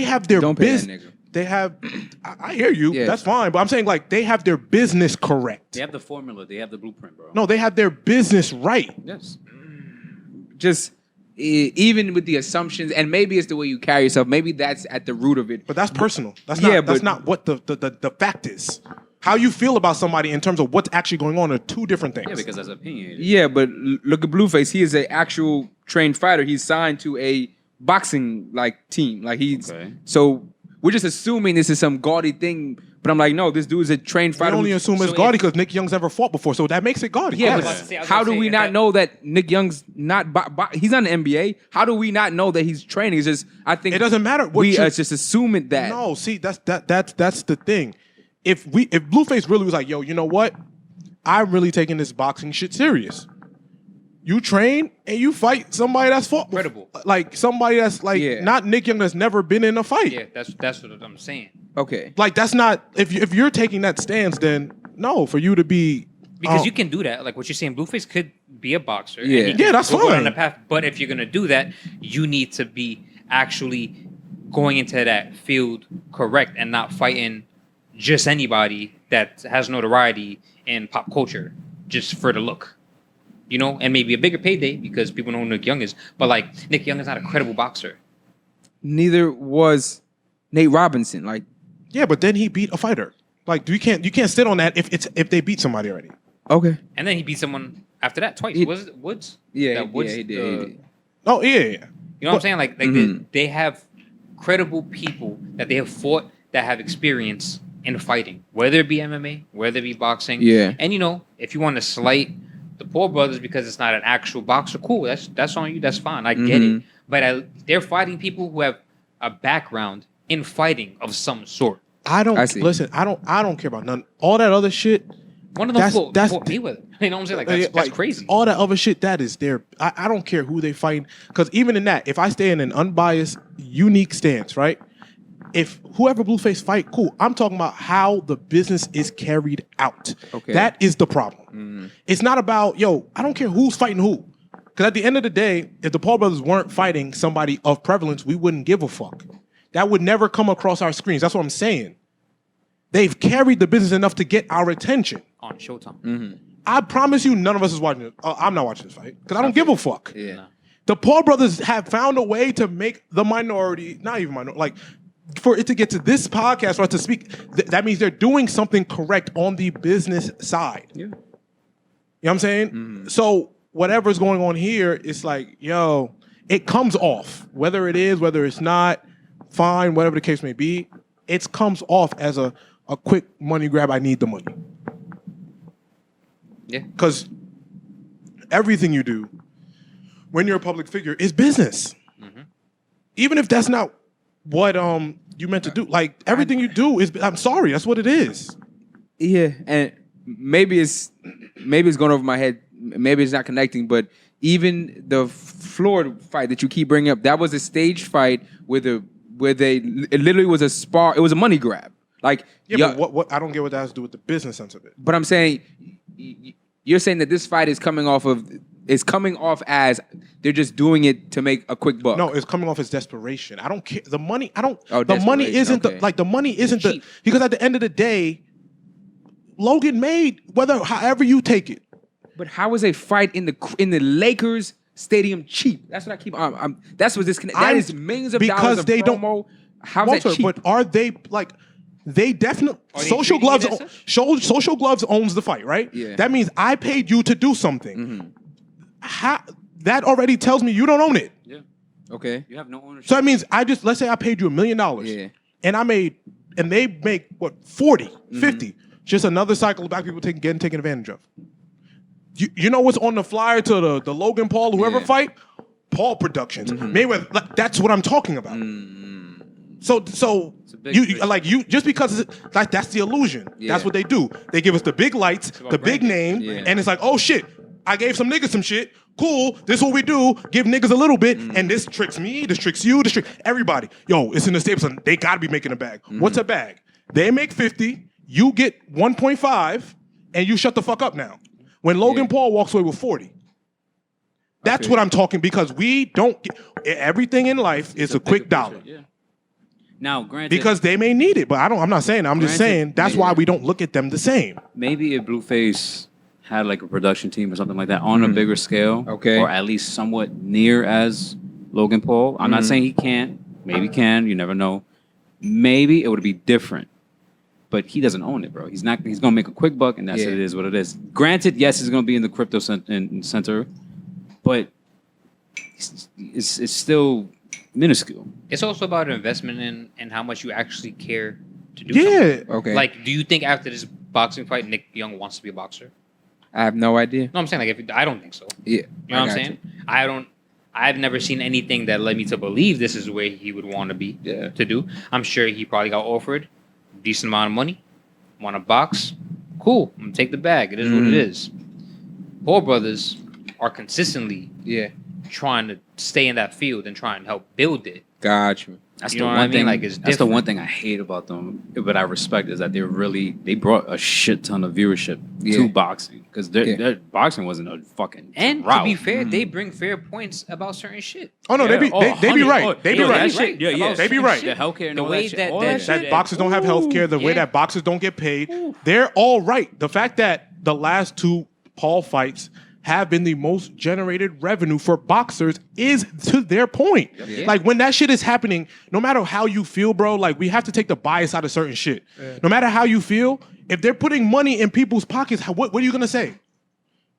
have their Don't pay that business. nigga. They have, I hear you, Yeah. that's fine, but I'm saying like they have their business correct. They have the formula. They have the blueprint, bro. No, they have their business right. Yes. Just even with the assumptions, and maybe it's the way you carry yourself. Maybe that's at the root of it. But that's personal. That's Yeah, not. That's but- not what the fact is. How you feel about somebody in terms of what's actually going on are two different things. Yeah, because that's opinionated. Yeah, but look at Blueface. He is an actual trained fighter. He's signed to a boxing like team. Like he's Okay. so we're just assuming this is some gaudy thing. But I'm like, no, this dude is a trained I fighter. only who- assume it's so gaudy if- because Nick Young's never fought before, so that makes it gaudy. Yeah, Yes. but I was how gonna do say, we if not that- know that Nick Young's not? He's not in the NBA. How do we not know that he's training? It's just I think It doesn't matter what we you- are just assuming that. No, see, that's the thing. If Blueface really was like, yo, you know what? I'm really taking this boxing shit serious. You train and you fight somebody that's fought before. Credible. Like somebody that's like Yeah. not Nick Young that's never been in a fight. Yeah, that's what I'm saying. Okay. Like that's not if you're taking that stance, then no, for you to be Because you can do that. Like what you're saying, Blueface could be a boxer. and Yeah. he can Yeah, that's go fine. down the path. But if you're gonna do that, you need to be actually going into that field correct and not fighting just anybody that has notoriety in pop culture just for the look. You know, and maybe a bigger payday because people know who Nick Young is. But like Nick Young is not a credible boxer. Neither was Nate Robinson. Like, yeah, but then he beat a fighter. Like you can't sit on that if they beat somebody already. okay. And then he beat someone after that twice. He- Was it Woods? Yeah, That Woods, he did. Oh yeah. You know what I'm saying? Like Mhm. they have credible people that they have fought that have experience in fighting, whether it be MMA, whether it be boxing. Yeah. And you know, if you want to slight the Paul brothers because it's not an actual boxer, cool. That's on you. That's fine. I get Mhm. it. But they're fighting people who have a background in fighting of some sort. I see. Listen. I don't care about none. All that other shit. One of them fought that's Mayweather. You know what I'm saying? Like Yeah, that's crazy. All that other shit, that is there. I don't care who they fight. Because even in that, if I stay in an unbiased, unique stance, right? If whoever Blueface fight, cool. I'm talking about how the business is carried out. Okay. That is the problem. It's not about, yo, I don't care who's fighting who. Because at the end of the day, if the Paul brothers weren't fighting somebody of prevalence, we wouldn't give a fuck. That would never come across our screens. That's what I'm saying. They've carried the business enough to get our attention. On Showtime. Mm-hmm. I promise you, none of us is watching it. I'm not watching this fight because I don't give a fuck. Yeah. The Paul brothers have found a way to make the minority, not even minority, like for it to get to this podcast for us to speak. That means they're doing something correct on the business side. Yeah. You know what I'm saying? So whatever's going on here, it's like, yo, it comes off. Whether it is, whether it's not, fine, whatever the case may be, it comes off as a quick money grab. I need the money. Yeah. Because everything you do when you're a public figure is business. Even if that's not what you meant to do. Like everything you do is, I'm sorry, that's what it is. Yeah, and maybe it's going over my head. Maybe it's not connecting, but even the Floyd fight that you keep bringing up, that was a staged fight it literally was a spar. It was a money grab. Like Yeah, but what I don't get what that has to do with the business sense of it. But I'm saying you're saying that this fight is coming off as they're just doing it to make a quick buck. No, it's coming off as desperation. I don't care. The money, I don't. Oh, the money desperation, isn't okay. the money isn't the cheap. because at the end of the day, Logan made however you take it. But how is a fight in the Lakers stadium cheap? That's what I keep. That's what disconnect. That is millions of because dollars of they don't- promo. How's Walter, that cheap? but are they like? They definitely Are they Social treating Gloves. it as such? Social Gloves owns the fight, right? Yeah. That means I paid you to do something. Mm-hmm. That already tells me you don't own it. Yeah. Okay. You have no ownership. So that means let's say I paid you $1 million. Yeah. And they make what 40, 50. Just another cycle of black people getting taken advantage of. You know what's on the flyer to the Logan Paul, whoever Yeah. fight? Paul Productions. Mayweather, that's what I'm talking about. So a big you vision. like you just because that's the illusion. Yeah. That's what they do. They give us the big lights, the big name, Yeah. and it's like, oh shit, I gave some niggas some shit. Cool, this is what we do. Give niggas a little bit, and this tricks me, this tricks you, this tricks everybody. Yo, it's in the Staples. They gotta be making a bag. What's a bag? They make 50, you get 1.5, and you shut the fuck up now. When Logan Yeah. Paul walks away with 40. That's what I'm talking because we don't get everything in life is a quick dollar. Yeah. Now, granted, Because they may need it, but I'm not saying that. I'm just Granted, saying that's why we don't look at them the same. maybe if Blueface had like a production team or something like that on a bigger scale, Okay. or at least somewhat near as Logan Paul. I'm not saying he can't. Maybe can. You never know. Maybe it would be different. But he doesn't own it, bro. He's not. He's gonna make a quick buck, and that's Yeah. it is what it is. Granted, yes, he's gonna be in the crypto center, but it's still minuscule. It's also about investment in how much you actually care to do Yeah. something. Okay. Like, do you think after this boxing fight, Nick Young wants to be a boxer? I have no idea. No, I'm saying like I don't think so. Yeah. You know what I'm saying? I've never seen anything that led me to believe this is where he would want to be to do. I'm sure he probably got offered a decent amount of money, want to box. Cool, I'm gonna take the bag. It is what it is. Paul brothers are consistently trying to stay in that field and try and help build it. Got you. That's You the know one what I mean? thing. Like, it's that's the different. one thing I hate about them, but I respect is that they brought a shit ton of viewership Yeah. to boxing because their boxing wasn't a fucking And drought. to be fair, they bring fair points about certain shit. Oh no, they be right. They be yeah, right. they right. Yeah, yeah, They be right. The healthcare and The all way that shit. that- all that- that That shit. boxers don't have health care, the way Yeah. that boxers don't get paid. They're all right. The fact that the last two Paul fights have been the most generated revenue for boxers is to their point. Yeah. Like when that shit is happening, no matter how you feel, bro, like we have to take the bias out of certain shit. No matter how you feel, if they're putting money in people's pockets, what are you gonna say?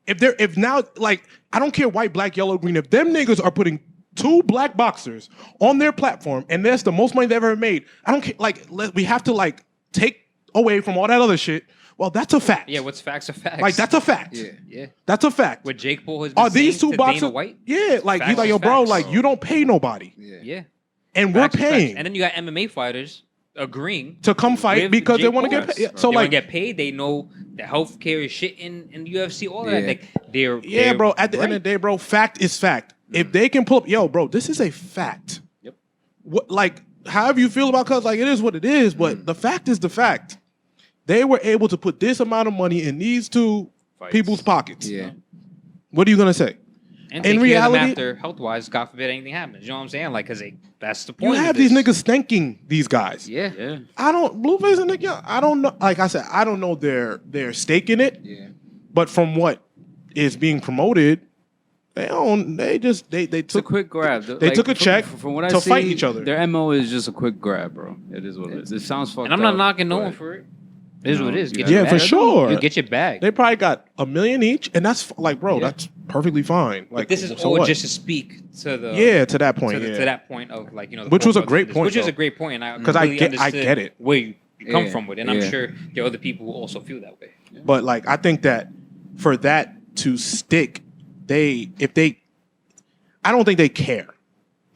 If now, like, I don't care white, black, yellow, green, if them niggas are putting two black boxers on their platform and that's the most money they've ever made, I don't care. Like, we have to like take away from all that other shit. Well, that's a fact. Yeah, what's facts are facts. Like that's a fact. yeah. That's a fact. What Jake Paul has been Are these saying two to Dana boxers? White? Yeah, like Facts he's like, is yo, bro, facts. like you don't pay nobody, Yeah. and Facts we're are facts. paying And then you got MMA fighters agreeing to come fight with because they Jake want to Paul. get paid. Yeah, so they want like, to get paid. They know the healthcare is shit in UFC. All of Yeah. that. Like they're yeah, bro. At the end of the day, bro, fact is fact. If they can pull up, yo, bro, this is a fact. Yep. What, like, however you feel about, cause like it is what it is, but the fact is the fact. They were able to put this amount of money in these two Fights. people's pockets. Yeah. What are you gonna say? and take in care of them reality- after health wise. God forbid anything happens. You know what I'm saying? Like, cause that's the You point. have of these this. niggas thanking these guys. Yeah. Yeah. I don't Blueface and Nick Young. I don't know. Like I said, I don't know their stake in it. Yeah. But from what is being promoted, they It's a took quick grab. they took a check from what I to see, fight each other. Their MO is just a quick grab, bro. It is what it is. It sounds fucked up. And I'm not knocking no but- one for it. It is what it is. Get Yeah, your for bag. sure. You get your bag. They probably got $1 million each, and that's like, bro, Yeah. that's perfectly fine. Like But this is so all what? just to speak to the to that point, to, yeah. to that point of like, you know, the Which was a Paul great brothers, point, which is though. a great point, and I 'Cause I completely get- I understood get it. where you come Yeah, from with it, and I'm yeah. sure there are other people who also feel that way. But like, I think that for that to stick, I don't think they care.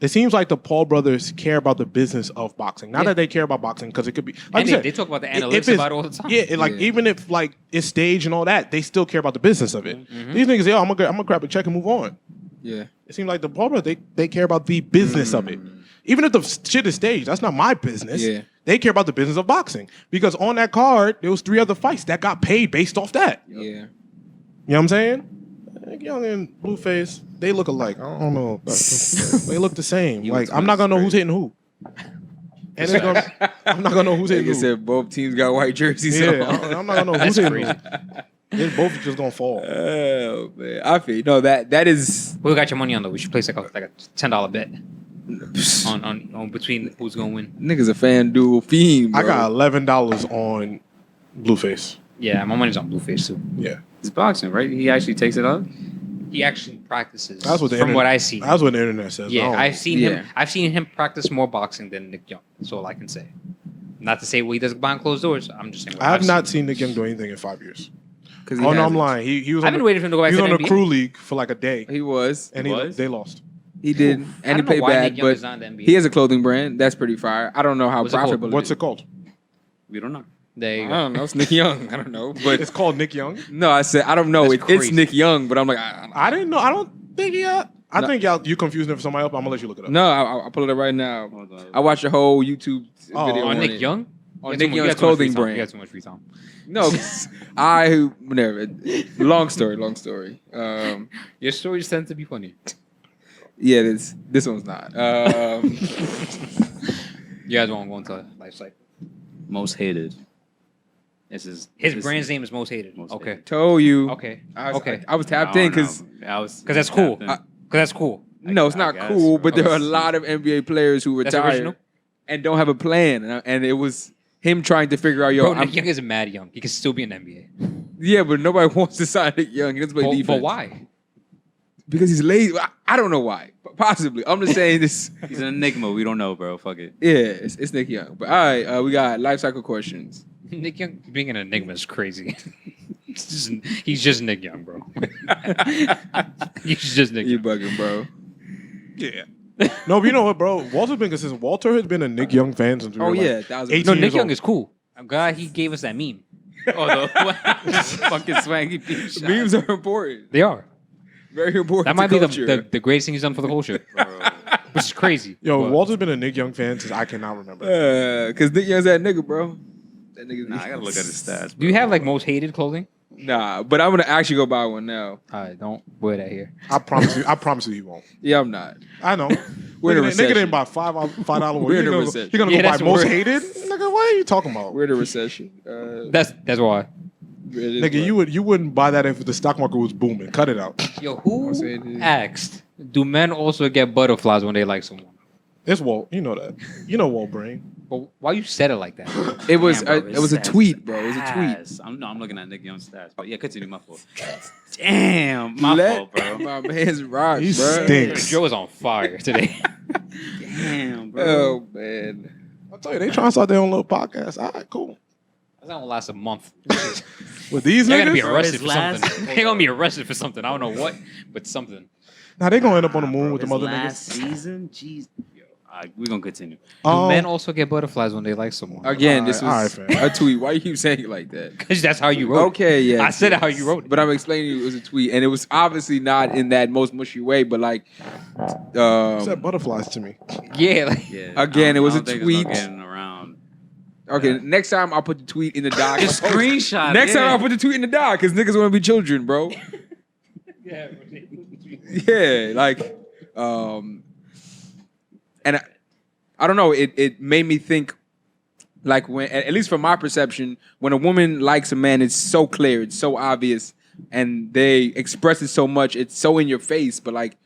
It seems like the Paul brothers care about the business of boxing. Not Yeah. that they care about boxing, because it could be like And you said, they talk about the if analytics it's- about it all the time. Yeah, like Yeah. even if like it's staged and all that, they still care about the business of it. These niggas, yo, I'm gonna grab a check and move on. Yeah. It seems like the Paul brothers, they care about the business of it. Even if the shit is staged, that's not my business. Yeah. They care about the business of boxing. Because on that card, there was 3 other fights that got paid based off that. Yeah. You know what I'm saying? Nick Young and Blueface, they look alike. I don't know. They look the same. Like, I'm not gonna know who's hitting who. And it's gonna, I'm not gonna know who's Like hitting I who. said, both teams got white jerseys Yeah, on. I'm not gonna know who's That's hitting who. They're both just gonna fall. Oh man, I feel no that is Who got your money on though? We should place like a $10 bet on between who's gonna win. niggas a FanDuel fiend. Bro. I got $11 on Blueface. Yeah, my money's on Blueface too. Yeah, It's boxing, right? He actually takes it up. He actually practices. that's what the from internet, what I see. That's what the internet says. Yeah, I don't I've know. seen Yeah. him. I've seen him practice more boxing than Nick Young. That's all I can say. Not to say what he does behind closed doors. I'm just saying. what I have I've not seen Nick Young do anything in 5 years. 'Cause he Oh no, I'm hasn't. lying. He was I've on been the, waiting for him to go back he was to on the the NBA. crew league for like a day, He was. and they lost. He did, I and he don't know played why bad, Nick Young is but not in the NBA. he has a clothing brand that's pretty fire. I don't know how What's it called? profitable. What's it called? We don't know. There you I go. don't know. It's Nick Young. I don't know, but It's called Nick Young. no, I said I don't know. That's It's crazy. Nick Young, but I'm like, I I didn't know. I don't think he. I No. think you confusing it for somebody else. I'm gonna let you look it up. no, I'll pull it up right now. Hold on. I watched a whole YouTube Oh, video on On on Nick it. Young. On You Nick got too Young's much free clothing time. brand. You got too much free time. No, 'cause whatever. Long story. Your stories tend to be funny. Yeah, this one's not. You guys won't go into life cycle. Most hated. His this brand's is name is Most Hated. Most Okay. Hated. Told you. Okay. I was, Okay. I was I tapped don't in because know. Because that's cool. tapped in. Because that's cool. no, it's I not guess, cool. bro. But there are a Let's lot of NBA players who That's retire original. and don't have a plan, and it was him trying to figure out, yo, Bro, I'm, Nick Young is mad young. He can still be in the NBA. yeah, but nobody wants to sign Nick Young. He doesn't play defense. But why? Because he's lazy. I don't know why. Possibly. I'm just saying this. He's an enigma. We don't know, bro. Fuck it. Yeah, it's Nick Young. But all right, we got life cycle questions. Nick Young being an enigma is crazy. He's just Nick Young, bro. He's just Nick You Young. bugging, bro. Yeah. No, but you know what, bro? Walter's been consistent. Walter has been a Nick Young fan since we were Oh, yeah, like 1,000%. 18 No, years Nick Young old. is cool. I'm glad he gave us that meme. Oh, the fucking swaggy piece. Memes are important. They are. Very important. That might to be culture. the greatest thing he's done for the culture. Which is crazy. Yo, But- Walter's been a Nick Young fan since I cannot remember. Because Nick Young's that nigga, bro. That nigga. Nah, I gotta look at his stats. Do you have like most hated clothing? Nah, but I'm gonna actually go buy one now. All right, don't wear that here. I promise you he won't. Yeah, I'm not. I know. We're in a Nigga recession. didn't buy $5 We're in a You're recession. gonna Yeah, go buy that's most worse. hated? Nigga, what are you talking about? We're in a recession. That's why. Nigga, you wouldn't buy that if the stock market was booming. Cut it out. Yo, who I'll say it is. asked? Do men also get butterflies when they like someone? It's Walt. You know that. You know Walt Brain. But why you said it like that? It was Damn, bro, it was a his stats tweet, bro. It was a tweet. ass. I'm looking at Nick Young's stats. But yeah, continue. My fault. Damn, my Let fault, bro. my man's rock, He bro. stinks. Joe is on fire today. Damn, bro. Oh man. I tell you, they trying to start their own little podcast. All right, cool. That's not gonna last a month. With these They're gonna niggas, be arrested His for last- something. They're gonna be arrested for something. I don't know what, but something. now they gonna end up on the moon with His the other last niggas. season, jeez. Yo, we're gonna continue. Do men also get butterflies when they like someone? Again, this All right, was fam. a tweet. Why you keep saying it like that? Because that's how you wrote it. Okay, yeah. I said it how you wrote it. But I'm explaining to you it was a tweet, and it was obviously not in that most mushy way, but like, Said butterflies to me. Yeah, like, Yeah. Again, it was I a don't think there's no tweet. getting around. okay, Yeah. next time I'll put the tweet in the doc. Just screenshot. Next yeah. time I'll put the tweet in the doc because niggas want to be children, bro. Yeah, like, and I don't know. It made me think, like when, at least from my perception, when a woman likes a man, it's so clear, it's so obvious, and they express it so much, it's so in your face. But like,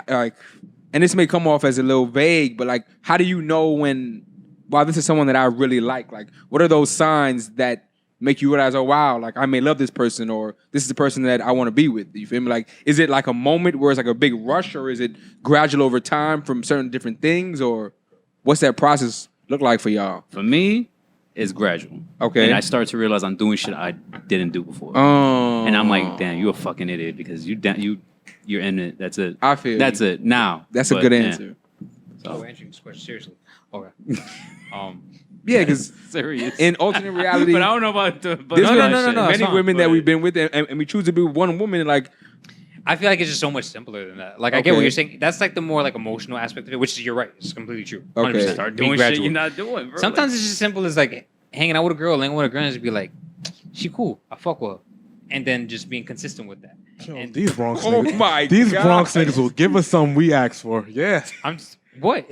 and this may come off as a little vague, but like, how do you know when? Wow, this is someone that I really like. Like, what are those signs that make you realize, oh wow, like I may love this person, or this is the person that I want to be with? You feel me? Like, is it like a moment where it's like a big rush, or is it gradual over time from certain different things, or what's that process look like for y'all? For me, it's gradual. Okay. And I start to realize I'm doing shit I didn't do before. And I'm like, damn, you a fucking idiot because you're in it. That's it. I feel That's you. it. Now. That's a But, good yeah. answer. oh, answering this question seriously. Okay. Yeah, because Serious. in alternate reality, but I don't know about the. But there's No, been no, no, no, no, many it's fine, women that but- we've been with, and we choose to be with one woman, and like, I feel like it's just so much simpler than that. Like I get what Okay. you're saying. That's like the more like emotional aspect of it, which is you're right. It's completely true. Okay. 100%. Start Be doing shit gradual. you're not doing, bro. Sometimes it's just as simple as like hanging out with a girl, laying with a girl, and just be like, she cool. I fuck with her. And then just being consistent with that. Yo, And- these Bronx oh niggas. my These God. Bronx niggas will give us something we asked for. Yeah. I'm just, what?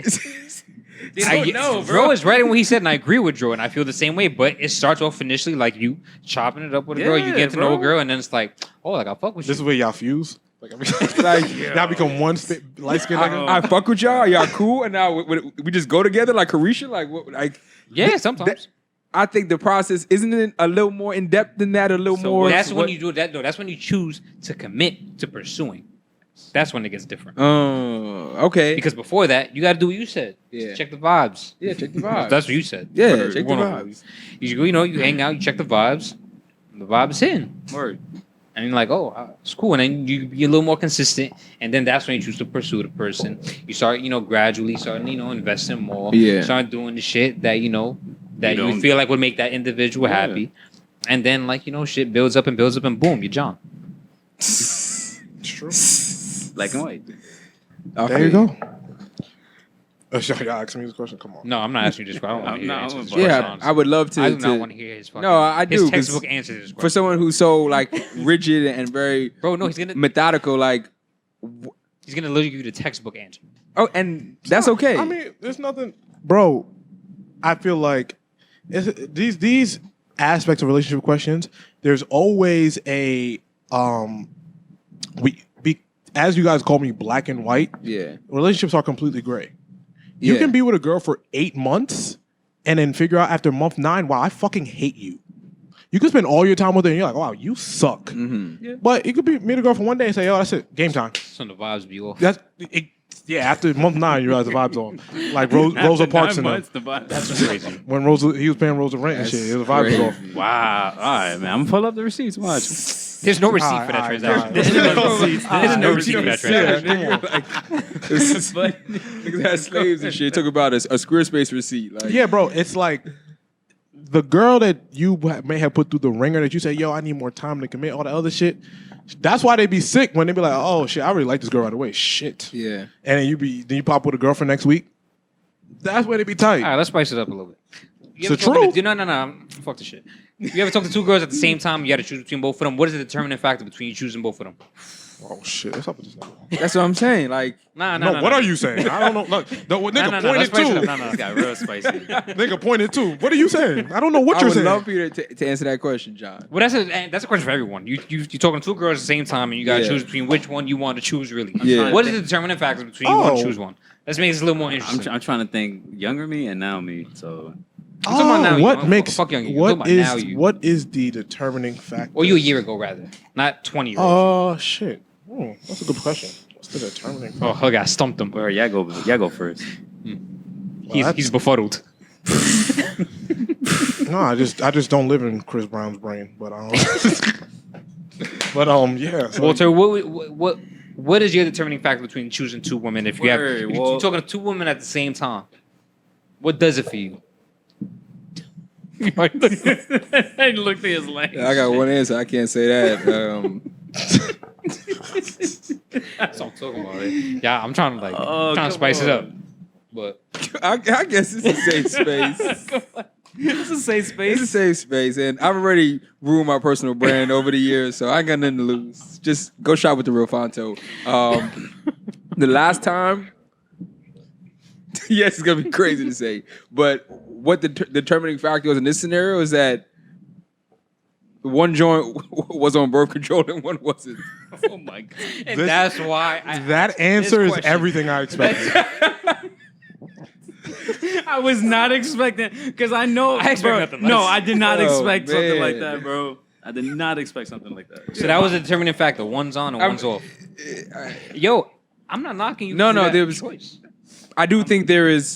don't know, bro. Dro is right in what he said, and I agree with Dro, and I feel the same way. But it starts off initially like you chopping it up with a girl, you Yeah, get to know a bro. girl, and then it's like, oh, like I fuck with This is you. where y'all fuse. Like, Like, y'all become one light skin nigga. I fuck with y'all, y'all cool, and now we just go together like Carisha, like what, like. Yeah, sometimes. I think the process isn't it a little more in depth than that, a little So more. That's when you do that. No, that's when you choose to commit to pursuing. That's when it gets different. Okay. Because before that, you got to do what you said. Yeah. Just check the vibes. Yeah, check the vibes. That's what you said. Yeah, Whatever, check the one of them. vibes. You know, you hang out, you check the vibes. And the vibes hitting. Word. And you're like, oh, it's cool. And then you be a little more consistent. And then that's when you choose to pursue the person. You start, gradually starting, investing more. Yeah. Start doing the shit that, that You you don't- feel like would make that individual Yeah. happy. And then, shit builds up, and boom, you're John. It's true. Black and white. There you go. Y'all asking me this question? Come on. No, I'm not asking you this question. I don't want to hear No, answers. I'm- Yeah, I would love to. I do not to- want to hear his fucking. No, I do, His 'cause textbook answer to this for question. someone who's so like rigid and very Bro, no, he's gonna methodical, like, literally give you the textbook answer. oh, and that's okay. I mean, there's nothing, bro. I feel like these aspects of relationship questions. There's always a as you guys call me, black and white. yeah, Relationships are completely gray. You Yeah. can be with a girl for 8 months and then figure out after month 9, wow, I fucking hate you. You could spend all your time with her and you're like, wow, you suck. Mm-hmm. But you could be meet a girl for one day and say, yo, that's it, game time. Some of the vibes be off. After month 9, you realize the vibes on. Like Rosa Parks and them. That's crazy. When he was paying Rosa rent and shit, the vibes was off. Wow. All right, man. I'm gonna pull up the receipts. Watch. There's no receipt for that transaction. There's no receipt for that transaction. Niggas had slaves and shit. Talk about a Squarespace receipt. Like, Yeah, bro. It's like the girl that you may have put through the ringer that you say, yo, I need more time to commit, all the other shit. That's why they be sick when they be like, oh shit, I really like this girl right away. Shit. Yeah. And then you pop with a girlfriend next week. That's where they be tight. All right, let's spice it up a little bit. It's the truth. No. Fuck the shit. You ever talk to 2 girls at the same time? You got to choose between both of them. What is the determining factor between you choosing both of them? Oh shit, what's up with this nigga? That's what I'm saying. Like, No, what are you saying? I don't know. Look, the nigga pointed too. No, This got real spicy. Nigga pointed too. What are you saying? I don't know what I you're would saying. love for you to answer that question, John. Well, that's a question for everyone. You talking to 2 girls at the same time, and you got to Yeah. choose between which one you want to choose. Really, Yeah. What is the determining factor between you want to Oh. choose one? Let's make this a little more interesting. I'm trying to think younger me and now me. So I'm talking about now you. What I'm makes fuck young you. I'm talking about now you. what is the determining factor? Or you a year ago rather, not 20 years. Oh shit. That's a good question. What's the determining factor? Oh, okay, I stumped him. where y'all go first. He's befuddled. No, I just don't live in Chris Brown's brain. But yeah. So Walter, what is your determining factor between choosing 2 women? If you're talking to 2 women at the same time, what does it for you? I looked at his leg. I got one answer. I can't say that. That's what I'm talking about. Right? Yeah, I'm trying to spice it up. But I guess it's a safe space. It's a safe It's a space. safe space, and I've already ruined my personal brand over the years, so I ain't got nothing to lose. Just go shop with the real Fonto. The last time, yes, it's gonna be crazy to say, but what the determining factor was in this scenario is that one joint was on birth control and one wasn't. Oh my god. and This- that's why that answer is question. everything I expected. I was not expecting because I know. I expect bro, nothing less. No, I did not Oh, expect something man. like that, bro. I did not expect something like that. So that was a determining factor. One's on and one's off. Yo, I'm not knocking you. No, for no, that there was- choice. I do think there is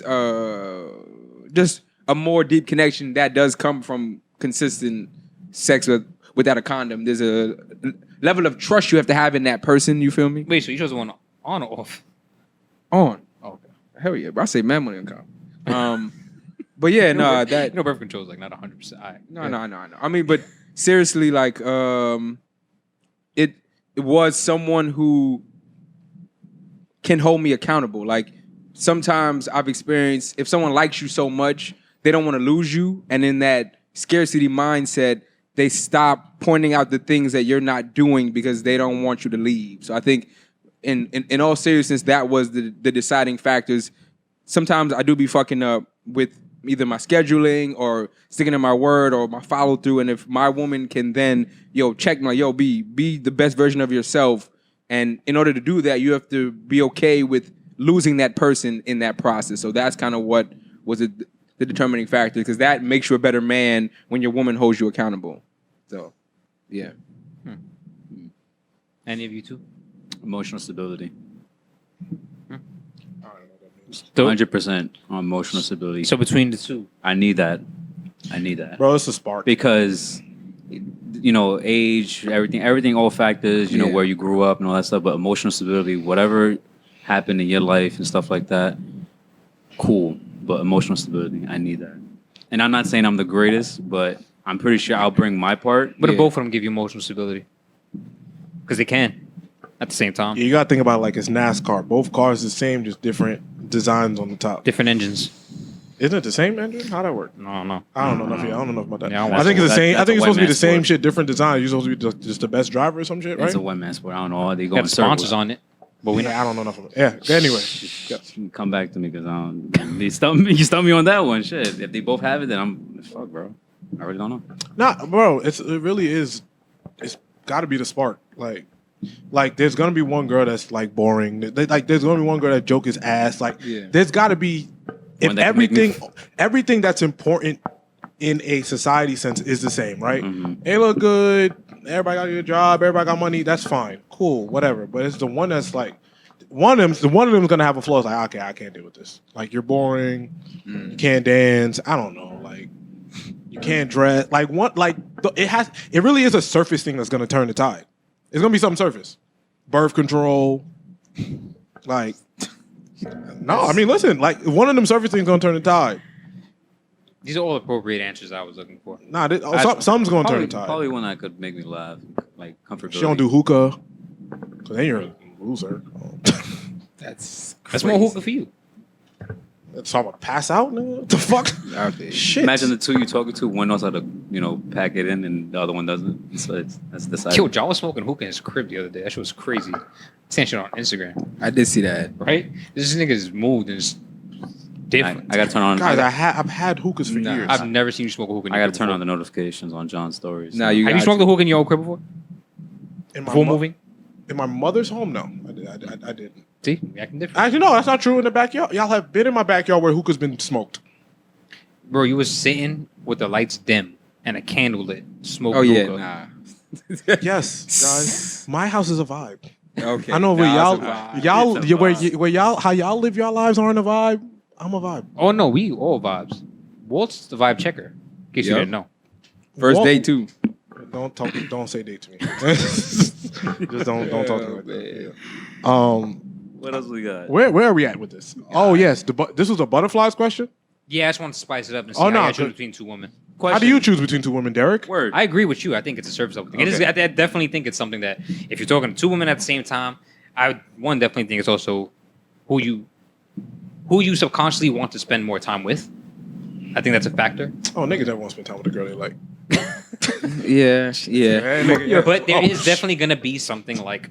just a more deep connection that does come from consistent sex without a condom. There's a level of trust you have to have in that person. You feel me? Wait, so you chose the one on or off? On. Oh, okay. Hell yeah, bro. I say man money on condom. But yeah, no, that You know, birth control is like not 100%. All right. no. I mean, but seriously, like, it was someone who can hold me accountable. Like, sometimes I've experienced if someone likes you so much, they don't want to lose you, and in that scarcity mindset, they stop pointing out the things that you're not doing because they don't want you to leave. So I think, in all seriousness, that was the deciding factors. Sometimes I do be fucking up with either my scheduling or sticking to my word or my follow through. And if my woman can then, check me, like, be the best version of yourself. And in order to do that, you have to be okay with losing that person in that process. So that's kind of what was the determining factor, because that makes you a better man when your woman holds you accountable. So, yeah. Any of you two? Emotional stability. So, 100% on emotional stability. so between the two, I need that. Bro, it's a spark. Because age, everything, all factors, Yeah. where you grew up and all that stuff, but emotional stability, whatever happened in your life and stuff like that, cool. But emotional stability, I need that. And I'm not saying I'm the greatest, but I'm pretty sure I'll bring my part. but Yeah. both of them give you emotional stability because they can at the same time. You gotta think about it like it's NASCAR. Both cars the same, just different designs on the top. Different engines. Isn't it the same engine? How'd that work? No, no. I don't know enough. I don't know enough about that. Yeah, I don't I watch think it's the that. same. I That's think a it's supposed to be white the same man's shit, different design. You're supposed to be just the best driver or some shit, right? It's a one man sport. I don't know. They go We in have sponsors circles. on it, but we I don't know enough of it. Yeah. Anyway, Come back to me because you stumped me on that one. Shit. If they both have it, then I'm fuck, bro. I really don't know. nah, bro. It really is. It's got to be the spark. Like there's gonna be one girl that's like boring. Like there's gonna be one girl that joke his ass. Like Yeah. there's got to be if One that can make me everything that's important in a society sense is the same, right? They look good. Everybody got a good job. Everybody got money. That's fine, cool, whatever. But it's the one that's like one of them is gonna have a flaw. It's like, okay, I can't deal with this. Like, you're boring. You can't dance. I don't know. Like, you can't dress. Like, what? Like, it really is a surface thing that's gonna turn the tide. It's gonna be something surface. Birth control. Like, no, I mean, listen. Like, one of them surface things gonna turn the tide. These are all appropriate answers I was looking for. Nah, some's gonna turn the tide. Probably one that could make me laugh, like comfortability. She don't do hookah. Cause then you're a loser. That's more hookah for you. So I'm gonna pass out, nigga? What the fuck? Shit. Imagine the two you talking to, one knows how to, pack it in, and the other one doesn't. So that's decided. Yo, John was smoking hookah in his crib the other day. That shit was crazy. Sent shit on Instagram, I did see that. right? This nigga's moved and it's different. I gotta turn on. Guys, I've had hookahs for years. I've never seen you smoke a hookah. In I your gotta crib turn before. on the notifications on John's stories. Now you Have you got smoked a hookah in your own crib before? In my Before mo- moving? In my mother's home, no, I didn't. See, you acting different. Actually, no, that's not true. In the backyard, y'all have been in my backyard where hookah's been smoked. Bro, you was sitting with the lights dim and a candle lit, smoking Oh yeah, hookah. nah. Yes, guys, my house is a vibe. Okay. I know where nah, y'all, it's a vibe. where y'all, how y'all live your lives aren't a vibe. I'm a vibe. Oh no, we all vibes. Walt's the vibe checker. In case you Yep. didn't know. First Walt- date too. Don't say date to me. Just don't talk to me like that. What else we got? Where are we at with this? Oh yes, this was a butterflies question. Yeah, I just want to spice it up and see Oh, how no, you choose good. between two women. How do you choose between two women, Derek? Word. I agree with you. I think it's a surface level thing. It is, Okay. I definitely think it's something that if you're talking to two women at the same time, I definitely think it's also who you subconsciously want to spend more time with. I think that's a factor. Oh, niggas never want to spend time with a girl they like. Yeah. Yeah. But there is definitely gonna be something like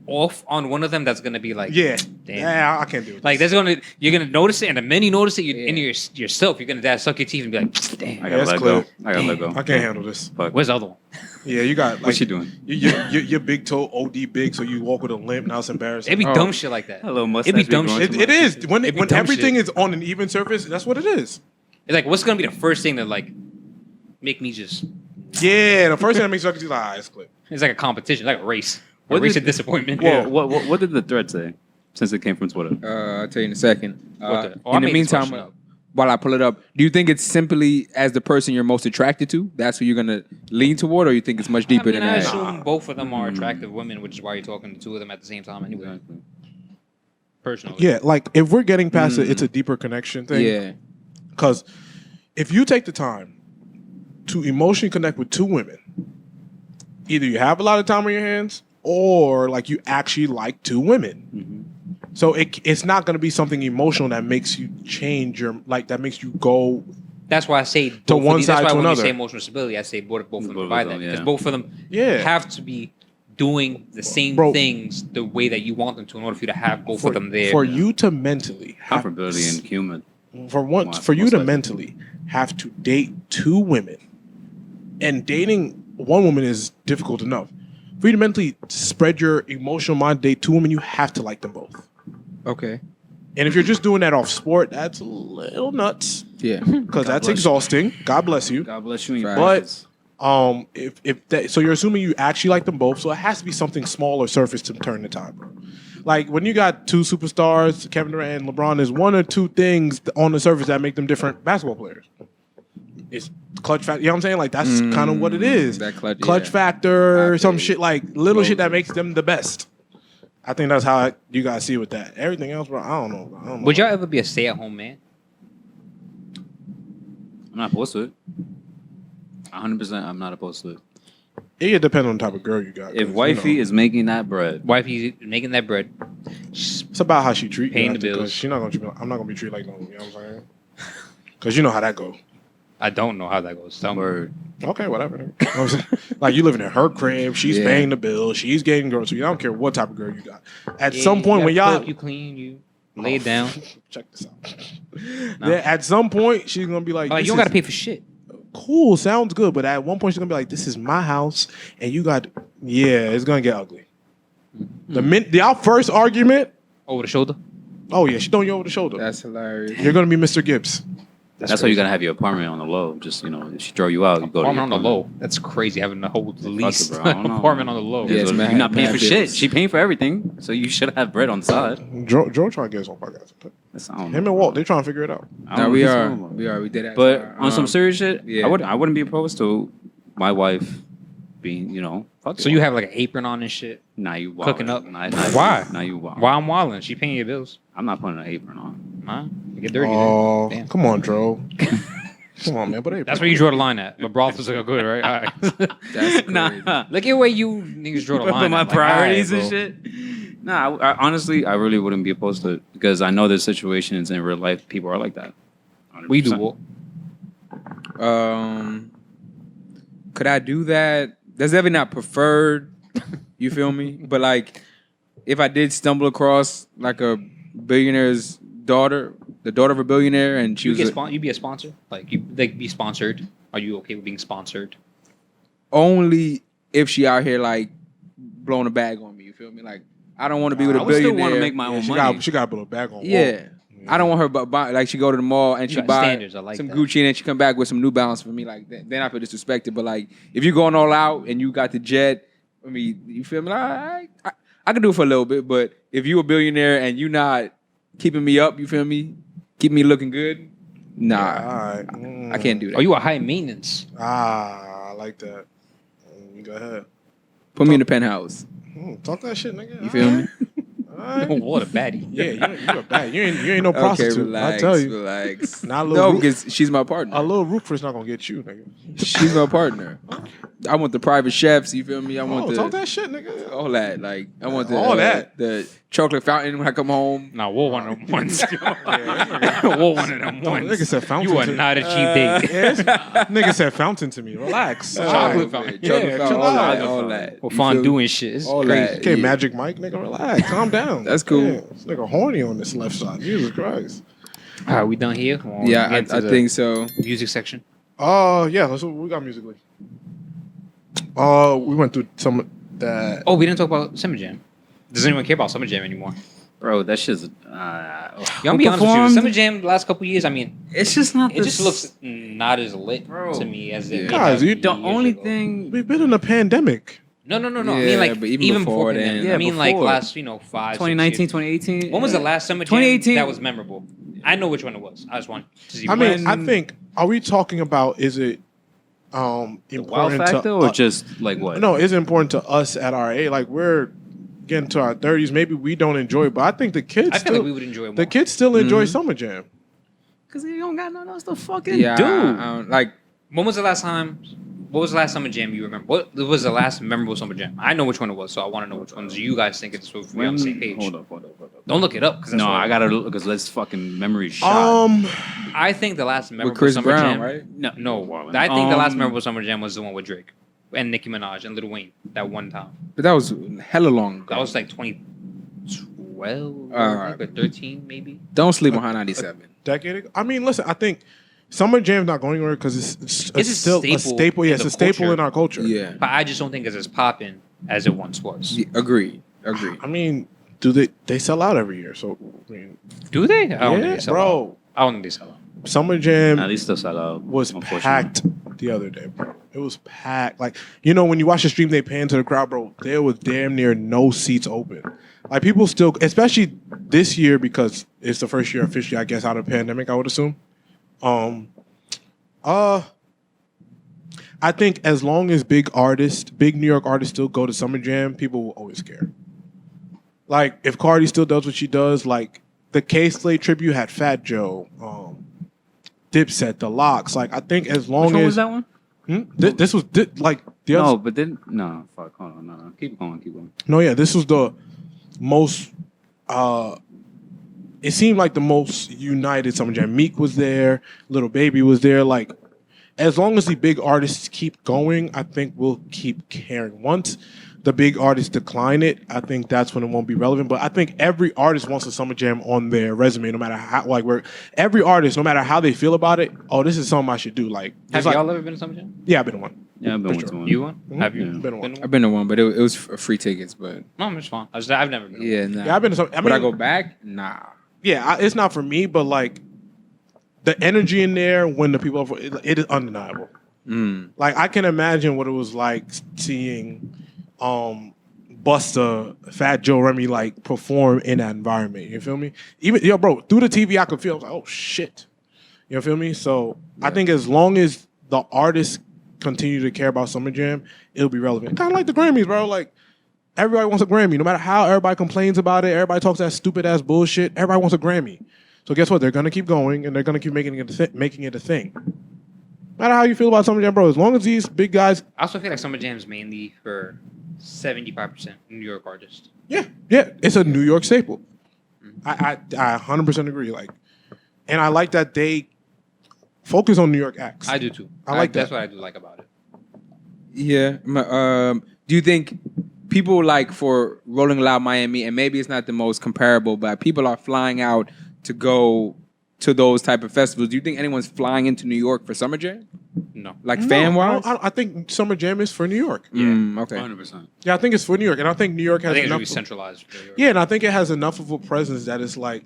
off on one of them that's gonna be like, Yeah. damn. Yeah, I can't do it. Like you're gonna notice it, and the minute you notice it, in yourself, you're gonna suck your teeth and be like, damn. I Yeah, gotta that's let clear. go. I gotta let go. I can't handle this. Fuck. Where's the other one? Yeah, you got. Like, What's she doing? Your big toe OD big, so you walk with a limp. Now it's embarrassing. It'd be Oh. dumb shit like that. Hello, mustache. It'd be be dumb growing shit. too It much. is when It'd be when dumb everything shit. is on an even surface. That's what it is. It's like, what's gonna be the first thing that like make me just? Yeah, the first thing that makes you like, like, it's clip. It's like a competition, like a race. A What race did- of disappointment. Well, what did the thread say? Since it came from Twitter. I'll tell you in a second. What the- I In the made this meantime, question up. while I pull it up, do you think it's simply as the person you're most attracted to? That's who you're gonna lean toward, or you think it's much deeper I mean, than I that? assume both of them are attractive women, which is why you're talking to two of them at the same time anyway. Personally. Yeah, like if we're getting past it, it's a deeper connection thing. Yeah. Because if you take the time to emotionally connect with two women, either you have a lot of time on your hands or like you actually like two women. So it's not going to be something emotional that makes you change that makes you go. That's why I say both of one these- side That's why to when another. you say emotional stability, I say both of them Both of provide that them, because yeah. both of them Yeah. have to be doing the same Bro. things the way that you want them to in order for you to have both of them there. For you to mentally have, Comfortability and human. for Most you to likely. mentally have to date two women, and dating one woman is difficult enough. For you to mentally spread your emotional mind, date two women, you have to like them both. Okay. And if you're just doing that off sport, that's a little nuts Yeah. because that's bless you. exhausting. God bless you. God bless you. And your Right. But if that, so you're assuming you actually like them both, so it has to be something small or surface to turn the tide, bro. Like when you got two superstars, Kevin Durant and LeBron, there's one or two things on the surface that make them different basketball players. It's clutch factor. You know what I'm saying? Like that's kind of what it is. that clutch, yeah. factor, I some feel shit like little shit that makes them the best. I think that's how you guys see with that. Everything else, bro, I don't know. Bro. I don't know. Would y'all ever be a stay-at-home man? I'm not opposed to it. 100%. I'm not opposed to it. It depends on the type of girl you got. If 'cause, wifey you know, is making that bread, Wifey making that bread. it's about how she treat you. Paying the because bills. She's not gonna treat me. I'm not gonna be treated like no. You know what I'm saying? Because you know how that go. I don't know how that goes. Tell me. word. Okay, whatever. You know what I'm saying? Like you living in her crib, she's Yeah. paying the bill, she's getting groceries. I don't care what type of girl you got. At Yeah, some point you when gotta y'all cook, you clean, you lay it down. check this out. Then at some point she's gonna be like, Like this you don't gotta is pay for shit. cool, sounds good. But at one point she's gonna be like, this is my house, and you got it's gonna get ugly. Our first argument, Over the shoulder. oh yeah, she throwing you over the shoulder. That's hilarious. You're gonna be Mr. Gibbs. That's why you gotta have your apartment on the low. Just if she throw you out, you go to your Apartment on the low. That's crazy. Having the whole lease bro. I don't know. apartment on the low. Yeah, it's You're mad- not paying mad for shit. bills. She paying for everything, so you should have bread on the side. Joe trying to get us on podcast. I don't Him know, and Walt, bro. they trying to figure it out. I No, don't we know. are. We did that. But on some serious shit, yeah. I wouldn't be opposed to my wife being, fuck So it. you have like an apron on and shit. now you wildin'. cooking up. Why? Why? Now you wild. Why I'm wilding? She paying your bills. I'm not putting an apron on. Huh? You get dirty. Oh, then. Damn. come on, Dro. Come on, man. But hey, That's where you draw the line at. But brothels are good, right? All right. That's crazy. Nah. Look at where you niggas draw the line. But my at. Like, priorities all and right, shit. Nah, honestly, I really wouldn't be opposed to it because I know there's situations in real life people are like that. bro. We do. 100%. Will. Could I do that? That's definitely not preferred. You feel me? But like, if I did stumble across like a billionaire's daughter, the daughter of a billionaire, and she You was get you be a sponsor? Like you be sponsored? Are you okay with being sponsored? only if she out here like blowing a bag on me. You feel me? Like I don't want to be with a I would still billionaire. want to make my own she money. got to put a bag on. Walt. Yeah. I don't want her, but buy, like she go to the mall and You she got buy standards, I like some that. Gucci and then she come back with some New Balance for me. Like then I feel disrespected. But like if you're going all out and you got the jet, I mean, you feel me? I can do it for a little bit, but if you a billionaire and you not keeping me up, you feel me? Keep me looking good. Nah, Alright. I can't do that. Are you a high maintenance? I like that. You go ahead. Put me in the penthouse. Talk that shit, nigga. You feel me? Alright. Oh, what a baddie. Yeah, you a bad. You ain't no prostitute. Okay, relax. I tell you. Relax. Not a little no, roof- because she's my partner. A little Rookford's not gonna get you, nigga. She's my partner. I want the private chefs. You feel me? I want Talk the that shit, nigga. all that. Like I want the All that. the chocolate fountain when I come home. Nah, we'll one of them ones. We'll one of them ones. Nigga said fountain. You are to- not a cheap date. Yes. Nigga said fountain to me. Relax. Chocolate All fountain. right, chocolate Yeah, fountain, chill all out. that, all that. Well, You fondue feel me? and shit. It's All crazy. that. Okay, Yeah. Magic Mike, nigga, relax. Calm down. That's cool. Damn, this nigga horny on this left side. Jesus Christ. All right, we done here? Or Yeah, get to I the think so. Music section. Yeah, we got musically. We went through some of that. Oh, we didn't talk about Summer Jam. Does anyone care about Summer Jam anymore? Bro, that shit's. Yeah, I'm be honest with you. Summer Jam the last couple years, I mean, It's just not. it just looks not as lit Bro. to me as it. Guys, did you- The years only ago. thing. We've been in a pandemic. No. I Yeah, mean, like but even, even before before then. pandemic. Yeah, I mean, like before. last 5, 2019, 6 years. 2018. When was the last Summer Jam 2018. that was memorable? I know which one it was. I just want to see. I mean, what- I think, are we talking about, is it Wow important factor to or just like what? No, it's important to us at our age. Like we're getting to our 30s. Maybe we don't enjoy it, but I think the kids I feel still, like we would enjoy it more. the kids still enjoy Summer Jam. Because they don't got nothing else to fucking Yeah, do. I don't- like When was the last time? What was the last Summer Jam you remember? What was the last memorable Summer Jam? I know which one it was, so I want to know which ones you guys think it's so if we're on the same page. Hold up. Don't look it up because No, I gotta look because let's fucking memory shot. I think the last memorable with Chris Summer Brown, Jam. right? No, I think the last memorable Summer Jam was the one with Drake and Nicki Minaj and Lil Wayne that one time. But that was hella long ago. That was like 2012 All right. or 13 maybe. Don't sleep on High 97. Decade ago. I mean, listen, I think Summer Jam's not going anywhere because it's a still a staple staple. Yeah, in it's the a staple culture. in our culture. Yeah. But I just don't think it's as popping as it once was. Yeah, agreed. I mean, do they sell out every year? So I mean, Do they? I don't think yeah, they sell out. bro. I don't think they sell out. Summer Jam At least they'll sell out. was unfortunately. packed the other day, bro. It was packed. Like, when you watch the stream, they pan to the crowd, bro. There was damn near no seats open. Like, people still, especially this year because it's the first year officially, I guess, out of the pandemic, I would assume. I think as long as big New York artists still go to Summer Jam, people will always care. Like, if Cardi still does what she does, like, the K-Slade tribute had Fat Joe, Dipset, The Locks. Like, I think as long Which one as... was that one? This was, like, the No, other... but then no. Fuck. Hold on. No. Keep going. No, yeah, this was the most... it seemed like the most united Summer Jam. Meek was there. Little Baby was there. Like, as long as the big artists keep going, I think we'll keep caring. Once the big artists decline it, I think that's when it won't be relevant. But I think every artist wants a Summer Jam on their resume, no matter how, like, every artist, no matter how they feel about it, oh, this is something I should do. Like, Have it's like- y'all ever been to Summer Jam? Yeah, I've been to one. Yeah, I've been For with sure. one. You won? Have you? Yeah. Been to one. I've been to one, but it was free tickets. But No, it's fine. I've never been. yeah, nah. Yeah, I've been to some. I mean, Would I go back? Nah. yeah, it's not for me, but like, the energy in there when the people are, it is undeniable. Like I can imagine what it was like seeing Busta, Fat Joe Remy like perform in that environment. You feel me? Even bro, through the TV I could feel, I was like, oh shit. You feel me? So I think as long as the artists continue to care about Summer Jam, it'll be relevant. Kind of like the Grammys, bro. Like everybody wants a Grammy. No matter how everybody complains about it, everybody talks that stupid ass bullshit. Everybody wants a Grammy. So guess what? They're gonna keep going and they're gonna keep making it a thing. No matter how you feel about Summer Jam, bro, as long as these big guys, I also feel like Summer Jam is mainly for 75% New York artists. yeah, it's a New York staple. I 100% agree. Like, and I like that they focus on New York acts. I do too. I like that. That's what I do like about it. Yeah. Do you think people like for Rolling Loud Miami, and maybe it's not the most comparable, but people are flying out to go to those type of festivals? Do you think anyone's flying into New York for Summer Jam? No. Like No, fan wise? I think Summer Jam is for New York. Okay. 100%. Yeah, I think it's for New York, and I think New York I has think it should enough. be centralized. For New York. Yeah, and I think it has enough of a presence that it's like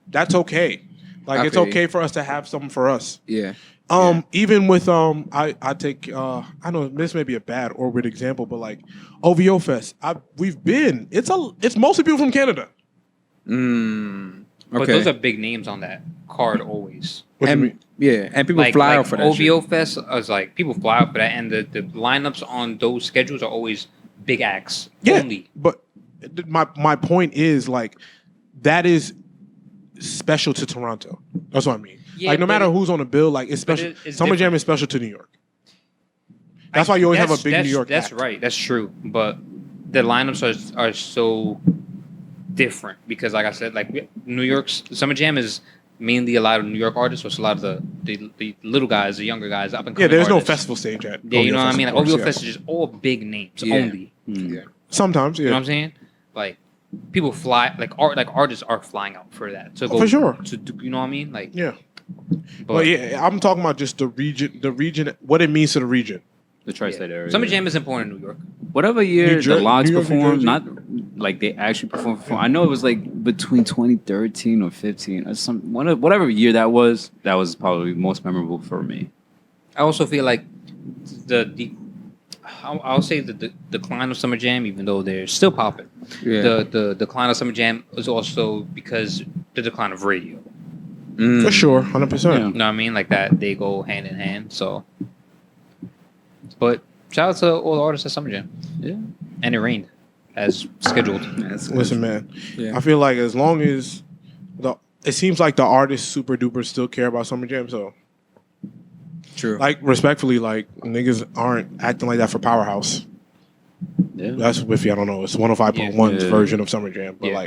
that's okay. Like I it's feel you. okay for us to have something for us. Yeah. Even with I take I know this may be a bad or weird example, but like OVO Fest, we've been. It's mostly people from Canada. But Okay. those are big names on that card always. What do you And mean? yeah, and people fly out for that. OVO shit. Fest is like people fly out for that, and the lineups on those schedules are always big acts only. But my point is like that is special to Toronto. That's what I mean. Yeah, like no but matter it- who's on the bill, like it's but special. it's Summer Jam different. is special to New York. That's why you always have a big New York That's act. right. That's true. But the lineups are so different because, like I said, like New York's Summer Jam is mainly a lot of New York artists, so it's a lot of the little guys, the younger guys, up and Yeah, coming. there's no artists. festival stage at. Yeah, you know what I mean. Like of course, OVO yeah. Fest is just all big names Yeah. only. Yeah. Sometimes, yeah. You know what I'm saying? Like people fly, like artists are flying out for that. To Oh, for sure. To do, you know what I mean? Like, Yeah. but But yeah, I'm talking about just the region, what it means to the region. The tri-state area. Summer Jam is important in New York. Whatever year New Jer- the Lodge New York, New performed, Jersey. not like they actually performed. I know it was like between 2013 or 15 or whatever year that was probably most memorable for me. I also feel like I'll say the decline of Summer Jam, even though they're still popping. Yeah. The decline of Summer Jam is also because the decline of radio. For sure, 100%. Yeah. You know what I mean? Like that, they go hand in hand. So, but shout out to all the artists at Summer Jam. Yeah. And it rained as scheduled. Listen, man. Yeah. I feel like as long as it seems like the artists super duper still care about Summer Jam, so True. like respectfully, like niggas aren't acting like that for Powerhouse. Yeah. That's Whiffy, I don't know. It's 105.1's Yeah. version of Summer Jam, but Yeah.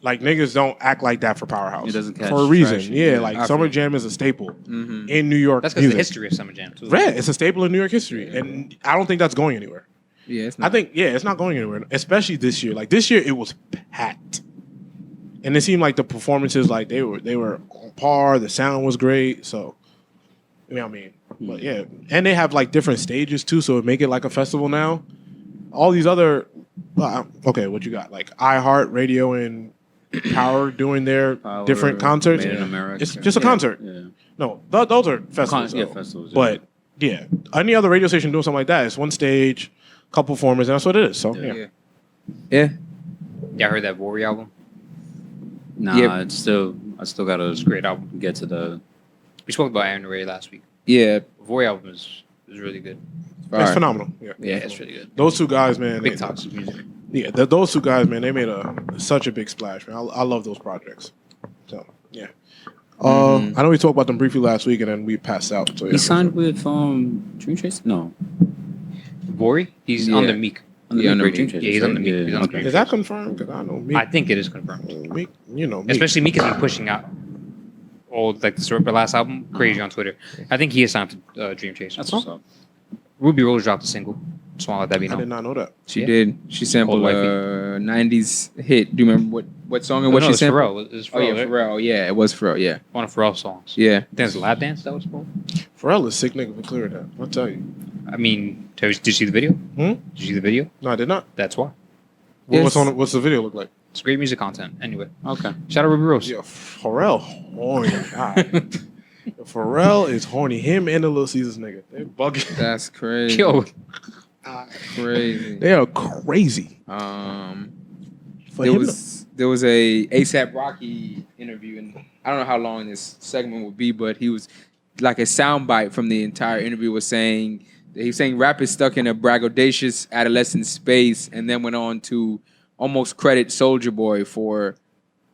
like niggas don't act like that for Powerhouse. It doesn't catch for a reason. traction. Yeah, Yeah, like I Summer feel Jam is a staple Mhm. in New York. That's because of the music. history of Summer Jam too. Right, it's a staple in New York history, and I don't think that's going anywhere. Yeah, it's I not. think it's not going anywhere, especially this year. Like this year, it was packed, and it seemed like the performances, like they were on par. The sound was great, so you know what I mean. But yeah, and they have like different stages too, so it make it like a festival now. All these other, okay, what you got? Like iHeart Radio and Power doing their Power, different concerts. Made in America. It's just a concert. Yeah. No, those are festivals. Yeah, though. festivals, yeah. But yeah, any other radio station doing something like that, it's one stage, couple performers, and that's what it is. So yeah. Yeah. Yeah. Y'all heard that Worry album? Nah, Yeah. I still gotta It's a great album. get to the. We spoke about Aaron Ray last week. Yeah. Worry album is really good. It's Alright. phenomenal. Yeah. Yeah, it's really good. Those two guys, man. Big they- toxic music. Yeah, those two guys, man, they made such a big splash, man. I love those projects. So yeah. I know we talked about them briefly last week, and then we passed out. So yeah. He signed with Dream Chase. No, Worry? He's Yeah. on the Meek. under Yeah, Meek, under Dream Meek. Chasers, Yeah, he's on right? the Meek. He's on the okay. Meek. Is that confirmed? Because I know Meek. I think it is confirmed. Meek, you know, Meek. Especially Meek has been pushing out all like the last album crazy on Twitter. I think he is signed to Dream Chasers. That's what's up. Ruby Rose dropped a single. Just want to let that be I did known. not know that. She Yeah. did. She sampled Old a 90s hit. Do you remember what song and Oh, what no, she it's sampled? Pharrell. It's Oh, Pharrell. yeah, right? Pharrell. Yeah, it was Pharrell. Yeah. One of Pharrell's songs. Yeah. I think it's Lap Dance that was called. Pharrell is sick nigga for clearing that. I'll tell you. I mean, did you see the video? Did you see the video? No, I did not. That's why. What's Yes. what's the video look like? It's great music content. Anyway, Okay. shout out Ruby Rose. Yeah, Pharrell. Oh my god. Pharrell is horny. Him and the Little Caesars nigga. They're bugging. That's crazy. Yo, Crazy. They are crazy. For There him was a ASAP Rocky interview, and I don't know how long this segment would be, but he was like a soundbite from the entire interview was saying rap is stuck in a braggadocious adolescent space, and then went on to almost credit Soulja Boy for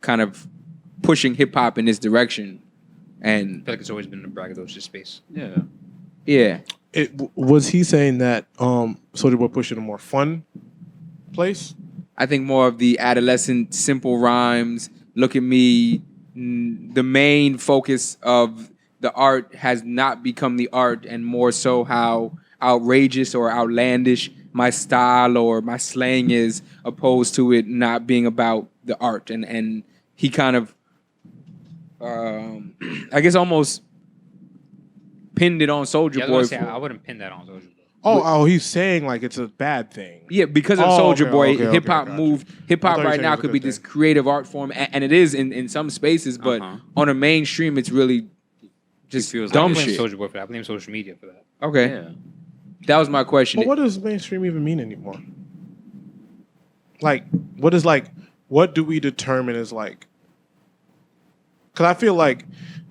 kind of pushing hip hop in this direction. I And feel like it's always been a braggadocious space. yeah, was he saying that Soulja Boy pushed in a more fun place? I think more of the adolescent simple rhymes. Look at me. The main focus of the art has not become the art, and more so how outrageous or outlandish my style or my slang is, opposed to it not being about the art. And he kind of, I guess, almost pinned it on Soulja Yeah, I Boy. was gonna say, I wouldn't pin that on Soulja Boy. Oh, he's saying like it's a bad thing. Yeah, because of Oh, Soulja okay, Boy, okay, hip hop gotcha. moved. Hip I hop thought you right said now it was a could be good this thing. creative art form, and it is in some spaces, but on a mainstream, it's really just feels dumb I blame shit. Soulja Boy for that. I blame social media for that. Okay, Yeah. that was my question. But what does mainstream even mean anymore? Like, what do we determine as like? Because I feel like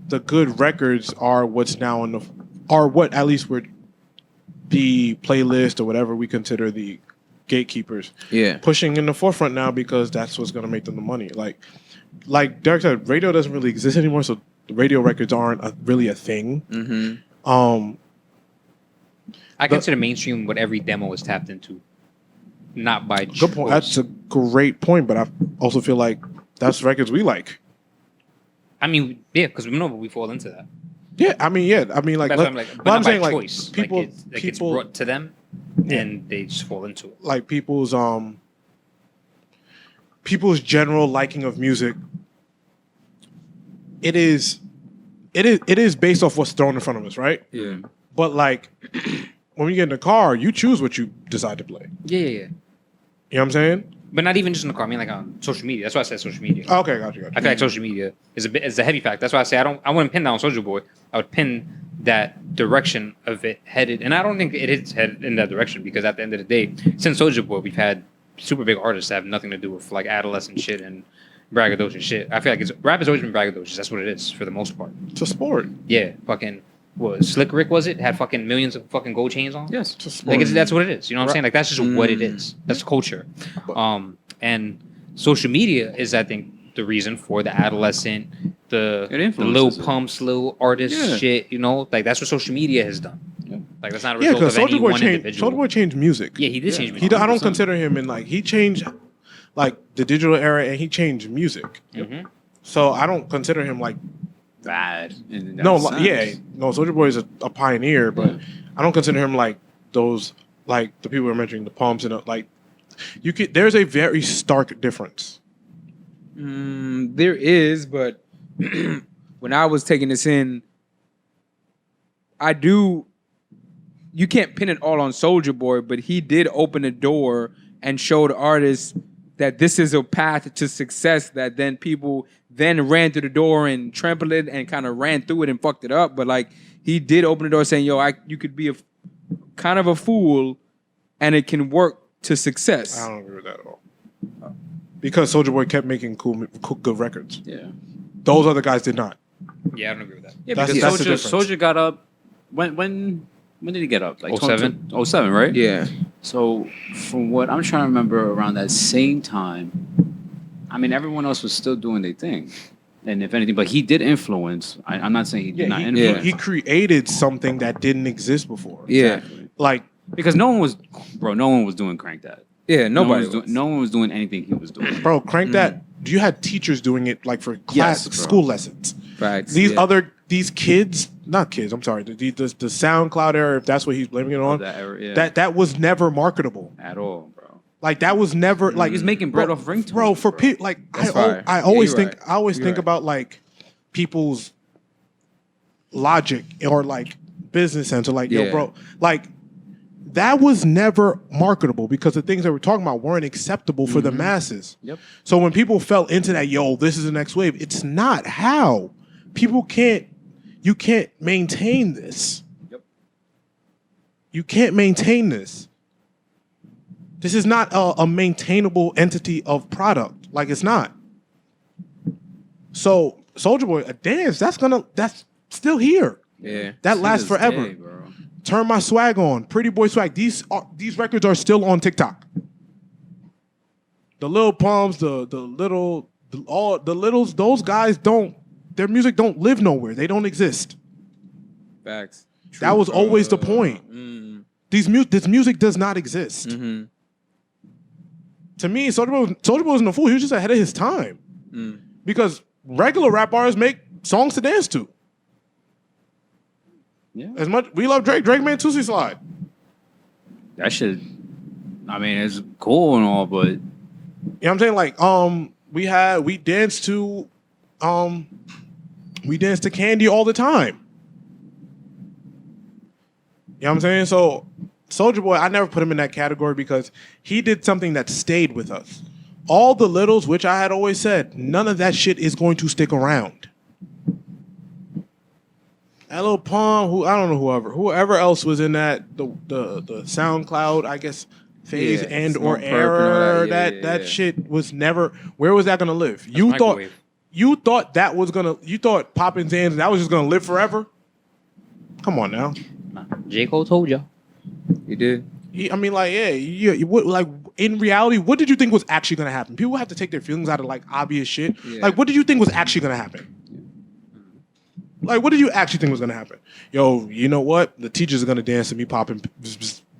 the good records are what's now are what at least would the playlist or whatever we consider the gatekeepers Yeah, pushing in the forefront now because that's what's going to make them the money. Like Derek said, radio doesn't really exist anymore, so the radio records aren't really a thing. mm-hmm. I consider mainstream what every demo was tapped into, not by Good point. That's a great point, but I also feel like that's records we like. I mean, yeah, because we know we fall into that. Yeah, I mean, like, That's what I'm like. But well, not I'm by saying like choice. people, like it's people, brought to them, Yeah. and they just fall into it. like people's general liking of music. It is based off what's thrown in front of us, right? Yeah, But like when we get in the car, you choose what you decide to play. Yeah. You know what I'm saying? But not even just in the car. I mean, like on social media. That's why I said social media. Okay, gotcha. I feel like social media is a heavy fact. That's why I say I wouldn't pin that on Soulja Boy. I would pin that direction of it headed, and I don't think it is headed in that direction because at the end of the day, since Soulja Boy, we've had super big artists that have nothing to do with like adolescent shit and braggadocious shit. I feel like rap has always been braggadocious. That's what it is for the most part. It's a sport. Yeah, fucking what Slick Rick was it? Had fucking millions of fucking gold chains on. Yes. It's a sport. Like that's what it is. You know what I'm saying? Like that's just what it is. That's culture. And social media is, I think, the reason for the adolescent, the It Lil influences it. Pumps, Lil artist Yeah. shit. You know, like that's what social media has done. Yeah. Like that's not a Yeah, result because of any Soulja Boy one changed. individual. Soulja Boy changed music. Yeah, he did change I music. don't 100%. consider him in like he changed like the digital era and he changed music. Mhm. So I don't consider him like Bad. In that no, sense. Soulja Boy is a pioneer, but Yeah. I don't consider him like those like the people who are mentioning the Pumps and like you could. There's a very stark difference. There is, but when I was taking this in, you can't pin it all on Soulja Boy, but he did open the door and showed artists that this is a path to success that then people then ran through the door and trampled it and kind of ran through it and fucked it up. But like he did open the door saying, yo, you could be kind of a fool and it can work to success. I don't agree with that at all. Because Soulja Boy kept making cool, good records. Yeah. Those other guys did not. Yeah, I don't agree with that. Yeah, That's- because the difference. Soulja got up. When did he get up? Like 07? 07, right? Yeah. So from what I'm trying to remember, around that same time, I mean, everyone else was still doing their thing, and if anything, but he did influence. I'm not saying he did not influence. He created something that didn't exist before. Yeah. Exactly. Like Because no one was doing Crank That. Yeah, nobody. No one was doing anything he was doing. bro, Crank That. You had teachers doing it like for class bro. school lessons. Facts, These yeah. these kids, not kids. I'm sorry. The SoundCloud era, if that's what he's blaming it on, That era, yeah. that was never marketable. At all, bro. Like that was never like He was making bread off ringtones, bro. For bro. people like That's fire. I Yeah, always you're think right. I always You're think right. about like people's logic or like business sense or like yo, Yeah. bro, like that was never marketable because the things that we're talking about weren't acceptable for the masses. Yep. So when people fell into that, yo, this is the next wave. It's not how people can't. you can't maintain this. You can't maintain this. This is not a maintainable entity of product. Like, it's not. So Soulja Boy, a dance, that's still here. Yeah. That To lasts this forever. day, bro. Turn My Swag On, Pretty Boy Swag. These records are still on TikTok. The Lil Pumps, all the littles, those guys their music don't live nowhere. They don't exist. Facts. That was always the point. This music does not exist. Mm-hmm. To me, Soulja Boy wasn't a fool. He was just ahead of his time. Because regular rap artists make songs to dance to. Yeah. As much we love Drake. Drake made Tootsie Slide. That shit, I mean, it's cool and all, but You know what I'm saying? Like, we danced to Candy all the time. You know what I'm saying? So Soulja Boy, I never put him in that category because he did something that stayed with us. All the littles, which I had always said, none of that shit is going to stick around. That Lil Pump, I don't know whoever else was in that the SoundCloud, I guess, phase and or Smoke Perp and all era. that. That shit was never. Where was that gonna live? You microwave. thought that was gonna. You thought Poppin' Zans that was just gonna live forever. Come on now. J. Cole told y'all. You did. I mean, like, yeah, like in reality, what did you think was actually gonna happen? People have to take their feelings out of like obvious shit. Yeah. Like, what did you think was actually gonna happen? Like, what did you actually think was gonna happen? Yo, you know what? The teachers are gonna dance to me popping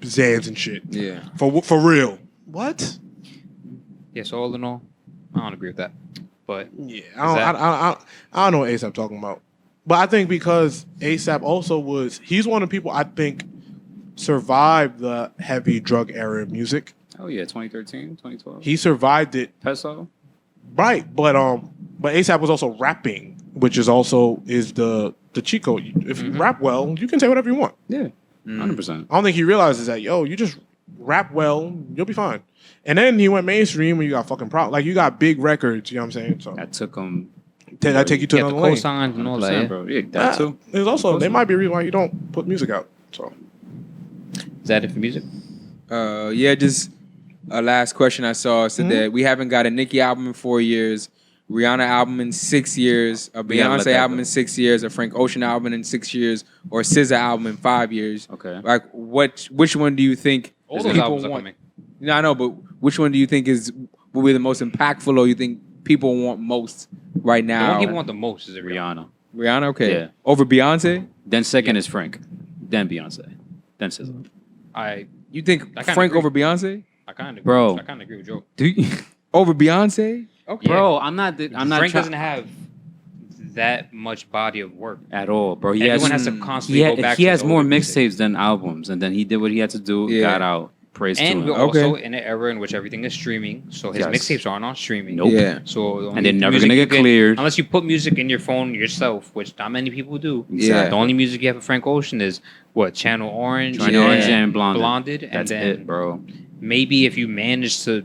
Zans and shit. Yeah. For real. What? Yeah, so all in all, I don't agree with that. But Yeah, I don't know what ASAP talking about. But I think because ASAP he's one of the people I think survived the heavy drug era of music. oh yeah, 2013, 2012. He survived it, Peso. right? But ASAP was also rapping, which is the cheat code. If you rap well, you can say whatever you want. Yeah, 100%. I don't think he realizes that. Yo, you just rap well, you'll be fine. And then he went mainstream when you got fucking like you got big records. You know what I'm saying? So That took him. that take you to yeah, the another lane. cosigns and all that. 100%, Yeah. bro. Yeah, that too. There's also there might be a reason why you don't put music out. So. Is that it for music? Yeah, just a last question I saw said that we haven't got a Nicki album in 4 years, Rihanna album in 6 years, a We gotta let Beyonce that album go. in 6 years, a Frank Ocean album in 6 years, or a SZA album in 5 years. Okay. Like, which one do you think All people those albums are want? coming. No, I know, but which one do you think will be the most impactful, or you think people want most right The now? one people want the most is Rihanna. Rihanna, okay, Yeah. over Beyonce. Then second is Frank. Then Beyonce. Then SZA. You think I kinda Frank agree. over Beyonce? I kind of Bro. I kind of agree with Joe. Do you, Over Beyonce? Okay. bro? I'm not. I'm not Frank try- doesn't have that much body of work. at all, bro. Everyone has to constantly go back. He to has the more older music. mixtapes than albums, and then he did what he had to do. Yeah. Got out. Praise And to we're him. also in an era in which everything is streaming, so his Yes. mixtapes aren't on streaming. Nope. Yeah. So the And only they're never music gonna you get cleared. unless you put music in your phone yourself, which not many people do. Yeah. The only music you have for Frank Ocean is what Channel Orange, Channel Orange and Blonded. and That's then it, bro. maybe if you manage to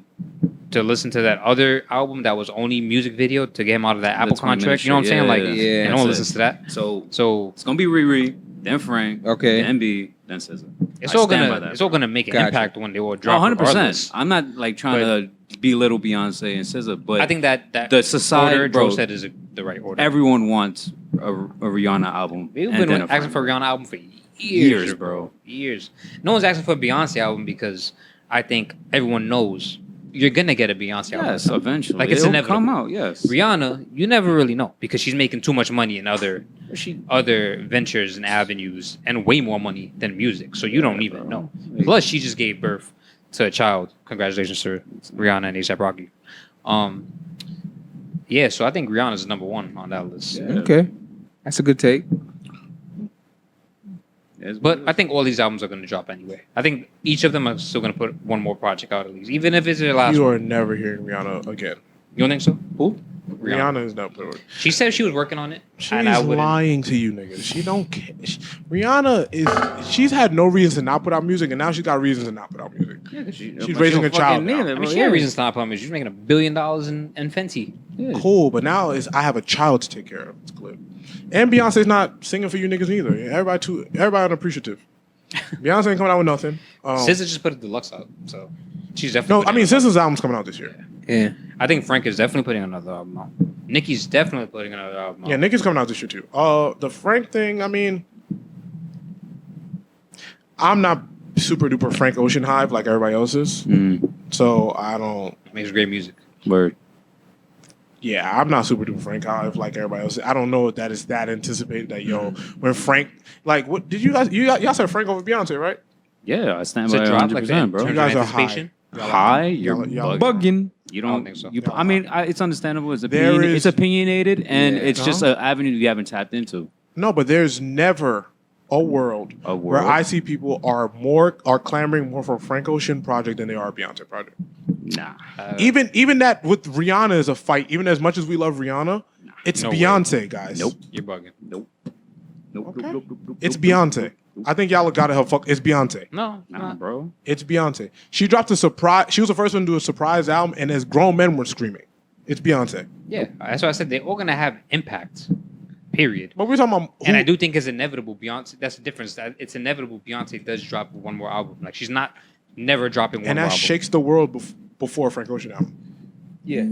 listen to that other album that was only music video to get him out of that Apple 20 contract, you know what I'm saying? minute Like, shit. Yeah. no That's one it. listens to that. So It's gonna be Riri, then Frank, Okay. then B, then SZA. it's I all stand gonna by that, it's all bro. gonna make an Gotcha. impact when they all Oh, drop. 100%. regardless. I'm not like trying to belittle Beyonce and SZA, but I think that the society, order bro, Joe said is the right order. everyone wants a Rihanna album. We've and been then a asking for a Frank. Rihanna album for years, Years, bro. Years. No one's asking for a Beyonce album because I think everyone knows you're gonna get a Beyonce album. Yes, eventually. Like, it's It'll inevitable. come out. Yes. Rihanna, you never really know because she's making too much money in other ventures and avenues and way more money than music. So you don't even know. Plus, she just gave birth to a child. Congratulations to Rihanna and A$AP Rocky. Yeah, so I think Rihanna's number one on that list. Yeah. Okay, that's a good take. Yes, But I think all these albums are going to drop anyway. I think each of them are still going to put one more project out at least, even if it's their last You one. are never hearing Rihanna again. You don't think so? Who? Rihanna is not put. She said she was working on it. She's and I wouldn't. lying to you, nigga. She don't care. Rihanna is. She's had no reason to not put out music, and now she's got reasons to not put out music. She's raising a child now. I mean, she had reasons to not put on music. She's making $1 billion in Fenty. Cool, but now is I have a child to take care of. It's clear. And Beyonce's not singing for you niggas either. Everybody unappreciative. Beyonce ain't coming out with nothing. SZA just put a deluxe out, so she's No, definitely. I mean SZA's album's coming out this year. Yeah. I think Frank is definitely putting another album out. Nicki's definitely putting another album out. Yeah, Nicki's coming out this year too. The Frank thing, I mean, I'm not super duper Frank Ocean hive like everybody else is. So I don't. Makes great music. Word. Yeah, I'm not super duper Frank hive like everybody else. I don't know if that is that anticipated that when Frank, like, what did you guys? Y'all said Frank over Beyonce, right? Yeah, I stand It's by a drop like 100%, that. bro. You guys are high. Anticipation? High? You're y'all- Bugging. You I don't don't think so. I mean, it's understandable. It's, There is- it's opinionated, and Yeah. it's just an avenue you haven't tapped into. No, but there's never a world where world? I see people are clamoring more for a Frank Ocean project than they are a Beyonce project. Nah. Even that with Rihanna is a fight. Even as much as we love Rihanna, it's No way. Beyonce, guys. Nope. You're bugging. Nope. Nope. Okay. Nope, nope, nope, nope, It's nope, Beyonce. nope, nope. I think y'all gotta help. It's Beyonce. No, Nah, bro. It's Beyonce. She dropped a surprise. She was the first one to do a surprise album, and as grown men were screaming, "It's Beyonce." Yeah, that's why I said they're all gonna have impact. Period. But we're talking about And I do think it's inevitable. Beyonce. That's the difference. That it's inevitable. Beyonce does drop one more album. Like she's not never dropping one and more that album. shakes the world before Frank Ocean album. Yeah.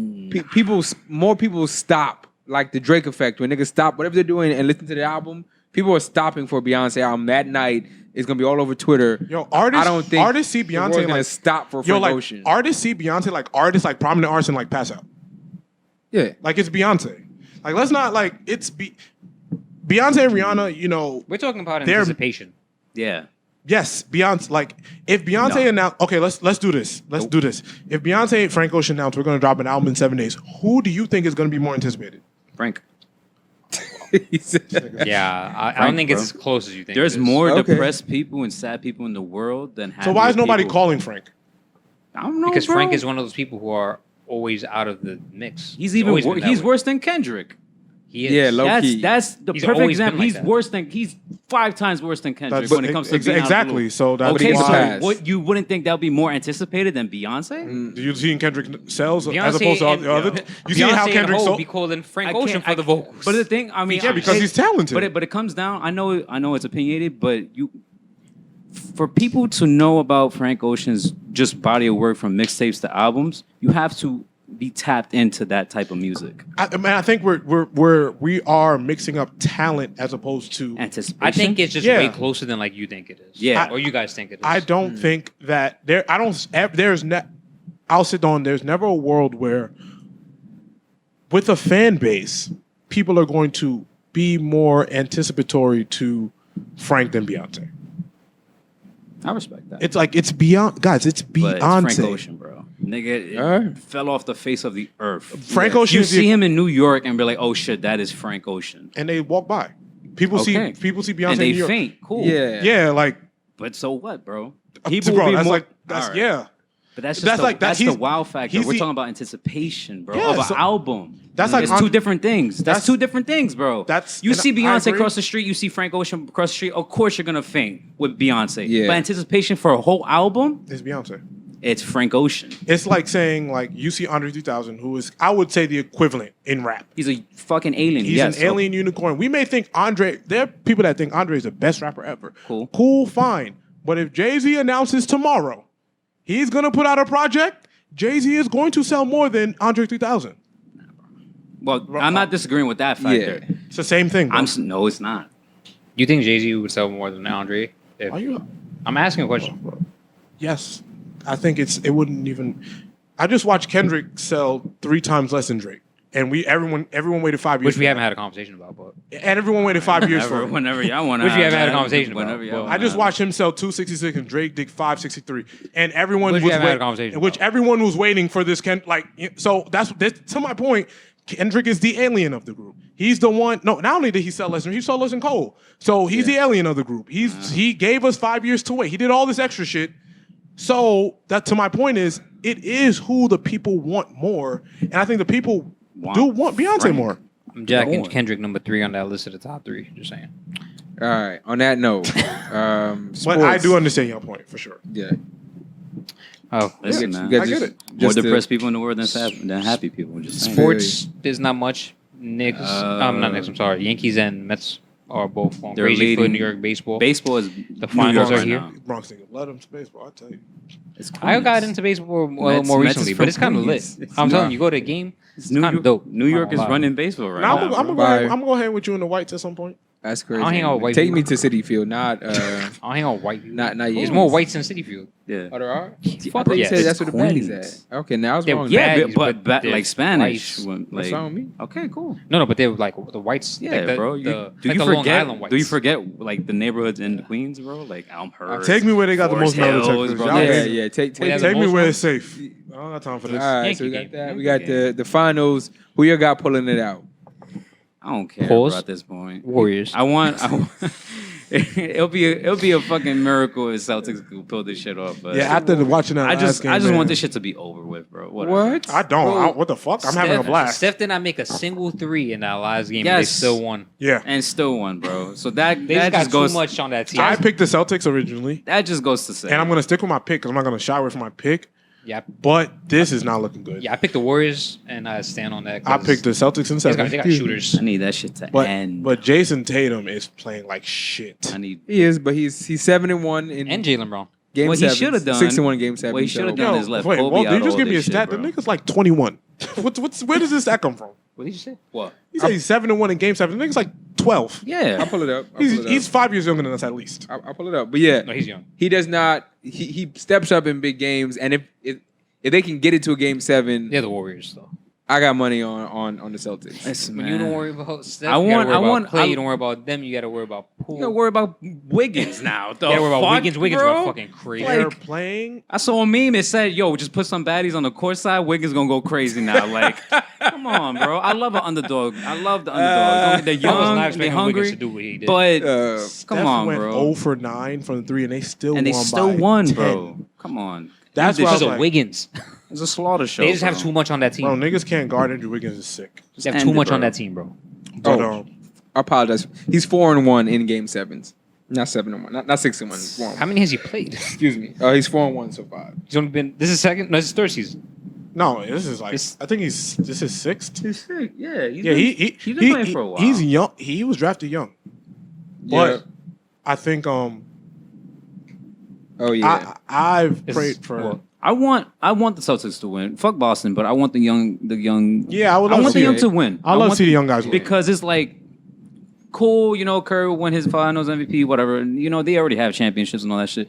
More people stop, like the Drake effect, when niggas stop whatever they're doing and listen to the album. People are stopping for a Beyonce album that night. It's gonna be all over Twitter. Yo, artists, I don't think artists see the world's Beyonce gonna like stop for yo, Frank like Ocean. artists see Beyonce like artists, like prominent artists, and like pass out. Yeah. Like it's Beyonce. Like let's not like it's Beyonce and Rihanna. You know, We're talking about They're- anticipation. Yeah. yes, Beyonce. Like if Beyonce No. announced, okay, let's do this. Let's do this. If Beyonce and Frank Ocean announced we're gonna drop an album in 7 days, who do you think is gonna be more anticipated? Frank. He said- Yeah, I don't Frank, think bro. it's as close as you think. There's it is. more Okay. depressed people and sad people in the world than happy So why is nobody people. calling Frank? I don't know, because bro. Frank is one of those people who are always out of the mix. He's even always been that he's way. worse than Kendrick. He is. Yeah, low key. That's the He's perfect always been example. like he's that. worse than he's 5 times worse than Kendrick That's- when it comes to being out of the exactly. loop. So that's Okay, He's a so why. pass. what you wouldn't think that would be more anticipated than Beyonce? Do you see Kendrick sales as Beyonce opposed to and- the other? You see how Beyonce Kendrick and Ho sold? be calling Frank I Ocean can't- for the vocals. But the thing, I mean, Yeah, because he's talented. But it comes down. I know it's opinionated, but for people to know about Frank Ocean's just body of work from mixtapes to albums, you have to be tapped into that type of music. I think we are mixing up talent as opposed to. Anticipation. I think it's just Yeah. way closer than like you think it is. Yeah. or you guys think it is. I don't think that there. I don't. There's ne- I'll sit on. There's never a world where, with a fan base, people are going to be more anticipatory to Frank than Beyonce. I respect that. It's like it's beyond, guys. It's But it's Frank Beyonce. Ocean, bro. Nigga, it Alright. fell off the face of the earth. Frank Ocean. You is the- see him in New York and be like, "Oh shit, that is Frank Ocean." and they walk by. People Okay. see Beyonce And in they New York. faint. Cool. Yeah. Yeah, like But so what, bro? bro, will be that's more- like that's Alright. yeah. But that's just That's the, like- that's he's- the wow factor. he's We're the- talking about anticipation, bro, Yeah, of an so- album. That's like it's on- two different things. That's that's- two different things, bro. That's- you and see I Beyonce agree. across the street, you see Frank Ocean across the street. Of course, you're gonna faint with Beyonce. Yeah. But anticipation for a whole album, It's Beyonce. it's Frank Ocean. It's like saying like you see Andre 3000, who is I would say the equivalent in rap. He's a fucking alien. He's yes, an alien unicorn. We may think Andre. There are people that think Andre is the best rapper ever. Cool. Fine. But if Jay-Z announces tomorrow he's gonna put out a project, Jay-Z is going to sell more than Andre 3000. Well, I'm not disagreeing with that factor. Yeah. It's the same thing. Bro. No, it's not. You think Jay-Z would sell more than Andre? Are you? I'm asking a question. Yes. I think it wouldn't even. I just watched Kendrick sell 3 times less than Drake, and everyone waited 5 years. Which we for haven't that. had a conversation about, but And everyone waited 5 years for it. Whenever y'all want to. Which we haven't had a conversation about. Whenever y'all Well, wanna I just have watched him sell 266 and Drake did 563, and everyone Which was we haven't had a wait- conversation which about. everyone was waiting for this. So that's to my point. Kendrick is the alien of the group. He's the one. No, not only did he sell less than he sold less than Cole. So he's the alien of the group. He gave us 5 years to wait. He did all this extra shit. So that to my point is it is who the people want more, and I think the people do want Beyonce Frank. more. I'm jacking Go on. Kendrick number 3 on that list of the top 3. Just saying. All right. On that note, But sports. I do understand your point for sure. Yeah. Oh, Listen, You man. guys I get just- it. More just to- depressed people in the world than happy people. Just saying. sports. There's not much. Knicks. Not Knicks. I'm sorry. Yankees and Mets are both going They're crazy for leading. New York baseball. Baseball is The finals New are York here. right now. Bronx nigga, let him to baseball. I tell you. It's I got Queens. into baseball Mets- more Mets is recently, from but it's kind of lit. Queens. I'm telling you, go to a game. It's It's New kind of York. dope. New York is Wow. running baseball right Now, now. I'm bro. gonna go hang with you in the whites at some point. That's crazy. I'll hang out with white Take people. me to City Field, not I'll hang out with white people. not There's yet. more whites in City Field. Yeah. Oh, there are? Fuck I thought you yeah. said that's where the baddies Queens. at. Okay, now I was They're wrong. Yeah, baddies, but but like there's Spanish. whites. when, What's like, wrong with me? Okay, cool. No, but they're like the whites. Yeah, like the, bro. The, Do like you the Long forget? Island whites. Do you forget like the neighborhoods in the Queens, bro? Like Elmhurst. Take me where they got the most Forest metal Hills, detectors. bro. Y'all Yeah, take- yeah. Take Wait, take. the Take me most where one? it's safe. I don't got time for All this. right, Yankee so we got game. that. We Yankee got the finals. Who you got pulling it out? I don't care Pause. bro, at this point. Warriors. I want it'll be a fucking miracle if Celtics could pull this shit off. But Yeah, after watching that I just last game, I just man. want this shit to be over with, bro. Whatever. What? I don't. Bro, What the fuck? I'm having a blast. Steph did not make a single three in that last game. And they Yes. still won. Yeah. And still won, bro. So that They that just got just goes too much on that team. I picked the Celtics originally, that just goes to say. and I'm gonna stick with my pick because I'm not gonna shy away from my pick. Yeah, But this is not looking good. yeah. I picked the Warriors, and I stand on that. I picked the Celtics in They got 7. shooters. I need that shit to end. But Jason Tatum is playing like shit. I need. He is, but he's 7-1 in And Jalen Brown. game What he 7. shoulda done- 6-1 game 7. what he shoulda so- done Yo, is left wait, Kobe well, out did of you just all give me a this shit, stat? bro. The nigga's like 21. Where does this stat come from? What did you say? What? He said he's 7-1 in game 7. The nigga's like 12. Yeah. I'll pull it up. He's 5 years younger than us at least. I'll pull it up. But yeah, No, he's young. he does not. He steps up in big games, and if they can get it to a game 7, They're the Warriors, though. I got money on the Celtics. Listen, When man. you don't worry about Steph, I you want- gotta worry I want- about Clay. I- You don't worry about them. You got to worry about Poole. You gotta worry about Wiggins now. The You gotta worry about fuck, Wiggins. Wiggins bro? went fucking crazy. They're Like- playing. I saw a meme. It said, "Yo, just put some baddies on the court side. Wiggins gonna go crazy now." Like, come on, bro. I love an underdog. I love the underdogs. They're I was young, not they're expecting Wiggins hungry, to do what he did. but come Steph on, went bro. 0 for 9 from the 3, and they still And they won still by won, 10. bro. Come on. That's This why I because was of like, Wiggins. It's a slaughter show. They just have bro. too much on that team. bro, niggas can't guard Andrew Wiggins is sick. They have End too it, much on bro. that team, bro. But I apologize. He's 4-1 in game 7s. Not 7-1. Not 6-1. 4-1. How many has he played? Excuse me. He's 4-1 so far. He's only been. This is second. No, this is third season. no, this is like This- I think this is 6th. He's sick. Yeah, Yeah, he's been playing for a while. He's young. He was drafted young, Yeah. but I think Oh yeah. I've This prayed is- for. well, I want the Celtics to win. Fuck Boston, but I want the young. Yeah, I would I love want to the see young it. to win. I love to want see the young guys win. because it's like cool, you know, Curry won his finals MVP, whatever. And, you know, they already have championships and all that shit.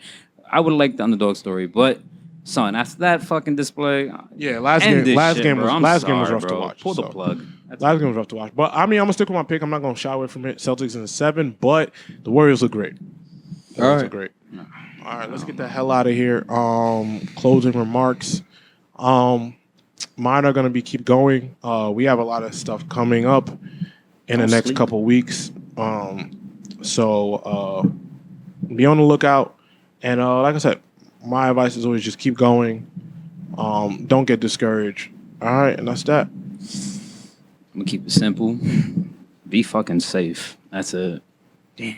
I would like the underdog story, but son, after that fucking display, Yeah, last end game. this Last shit, game bro. was I'm last game was sorry, rough to bro. watch. Pull the so. plug. Last game was rough to watch. But I mean, I'm gonna stick with my pick. I'm not gonna shy away from it. Celtics in the 7, but the Warriors look great. Warriors right. look great. All right, let's get the hell out of here. Closing remarks. Mine are gonna be keep going. We have a lot of stuff coming up in the Don't next sleep. couple weeks. So be on the lookout. And like I said, my advice is always just keep going. Don't get discouraged. All right, and that's that. I'm gonna keep it simple. Be fucking safe. That's it.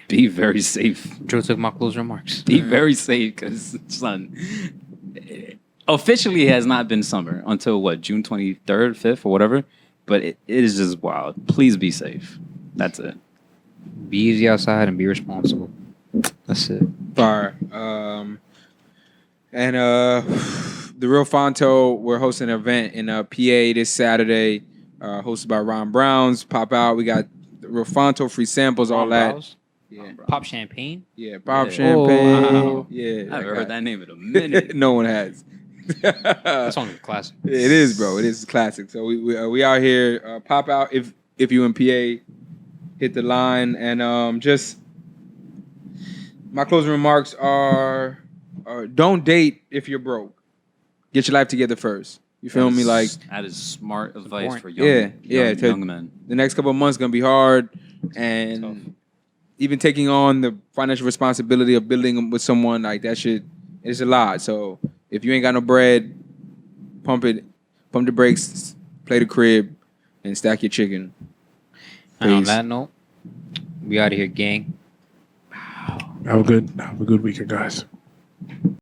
Be very safe. Joe took my closing remarks. Be very safe, because son, officially it has not been summer until what, June 23rd, 5th, or whatever. But it is just wild. Please be safe. That's it. Be easy outside and be responsible. That's it. Fire. And the Real Fonto, we're hosting an event in PA this Saturday, hosted by Ron Browns. Pop out. We got the Real Fonto, free samples, all that. Yeah. Pop champagne. Yeah, pop Yeah. champagne. Oh, wow. Yeah. I haven't heard that name in a minute. No one has. That song is a classic. It is, bro. It is classic. So we out here. Pop out if you in PA. Hit the line, and just my closing remarks are: don't date if you're broke. Get your life together first. You feel me? Like that is smart advice important. for young, to- young men. the next couple of months gonna be hard, and Tough. even taking on the financial responsibility of building with someone like that shit is a lot. So if you ain't got no bread, pump the brakes, play the crib, and stack your chicken. And on Peace. that note, we out of here, gang. Have a good weekend, guys.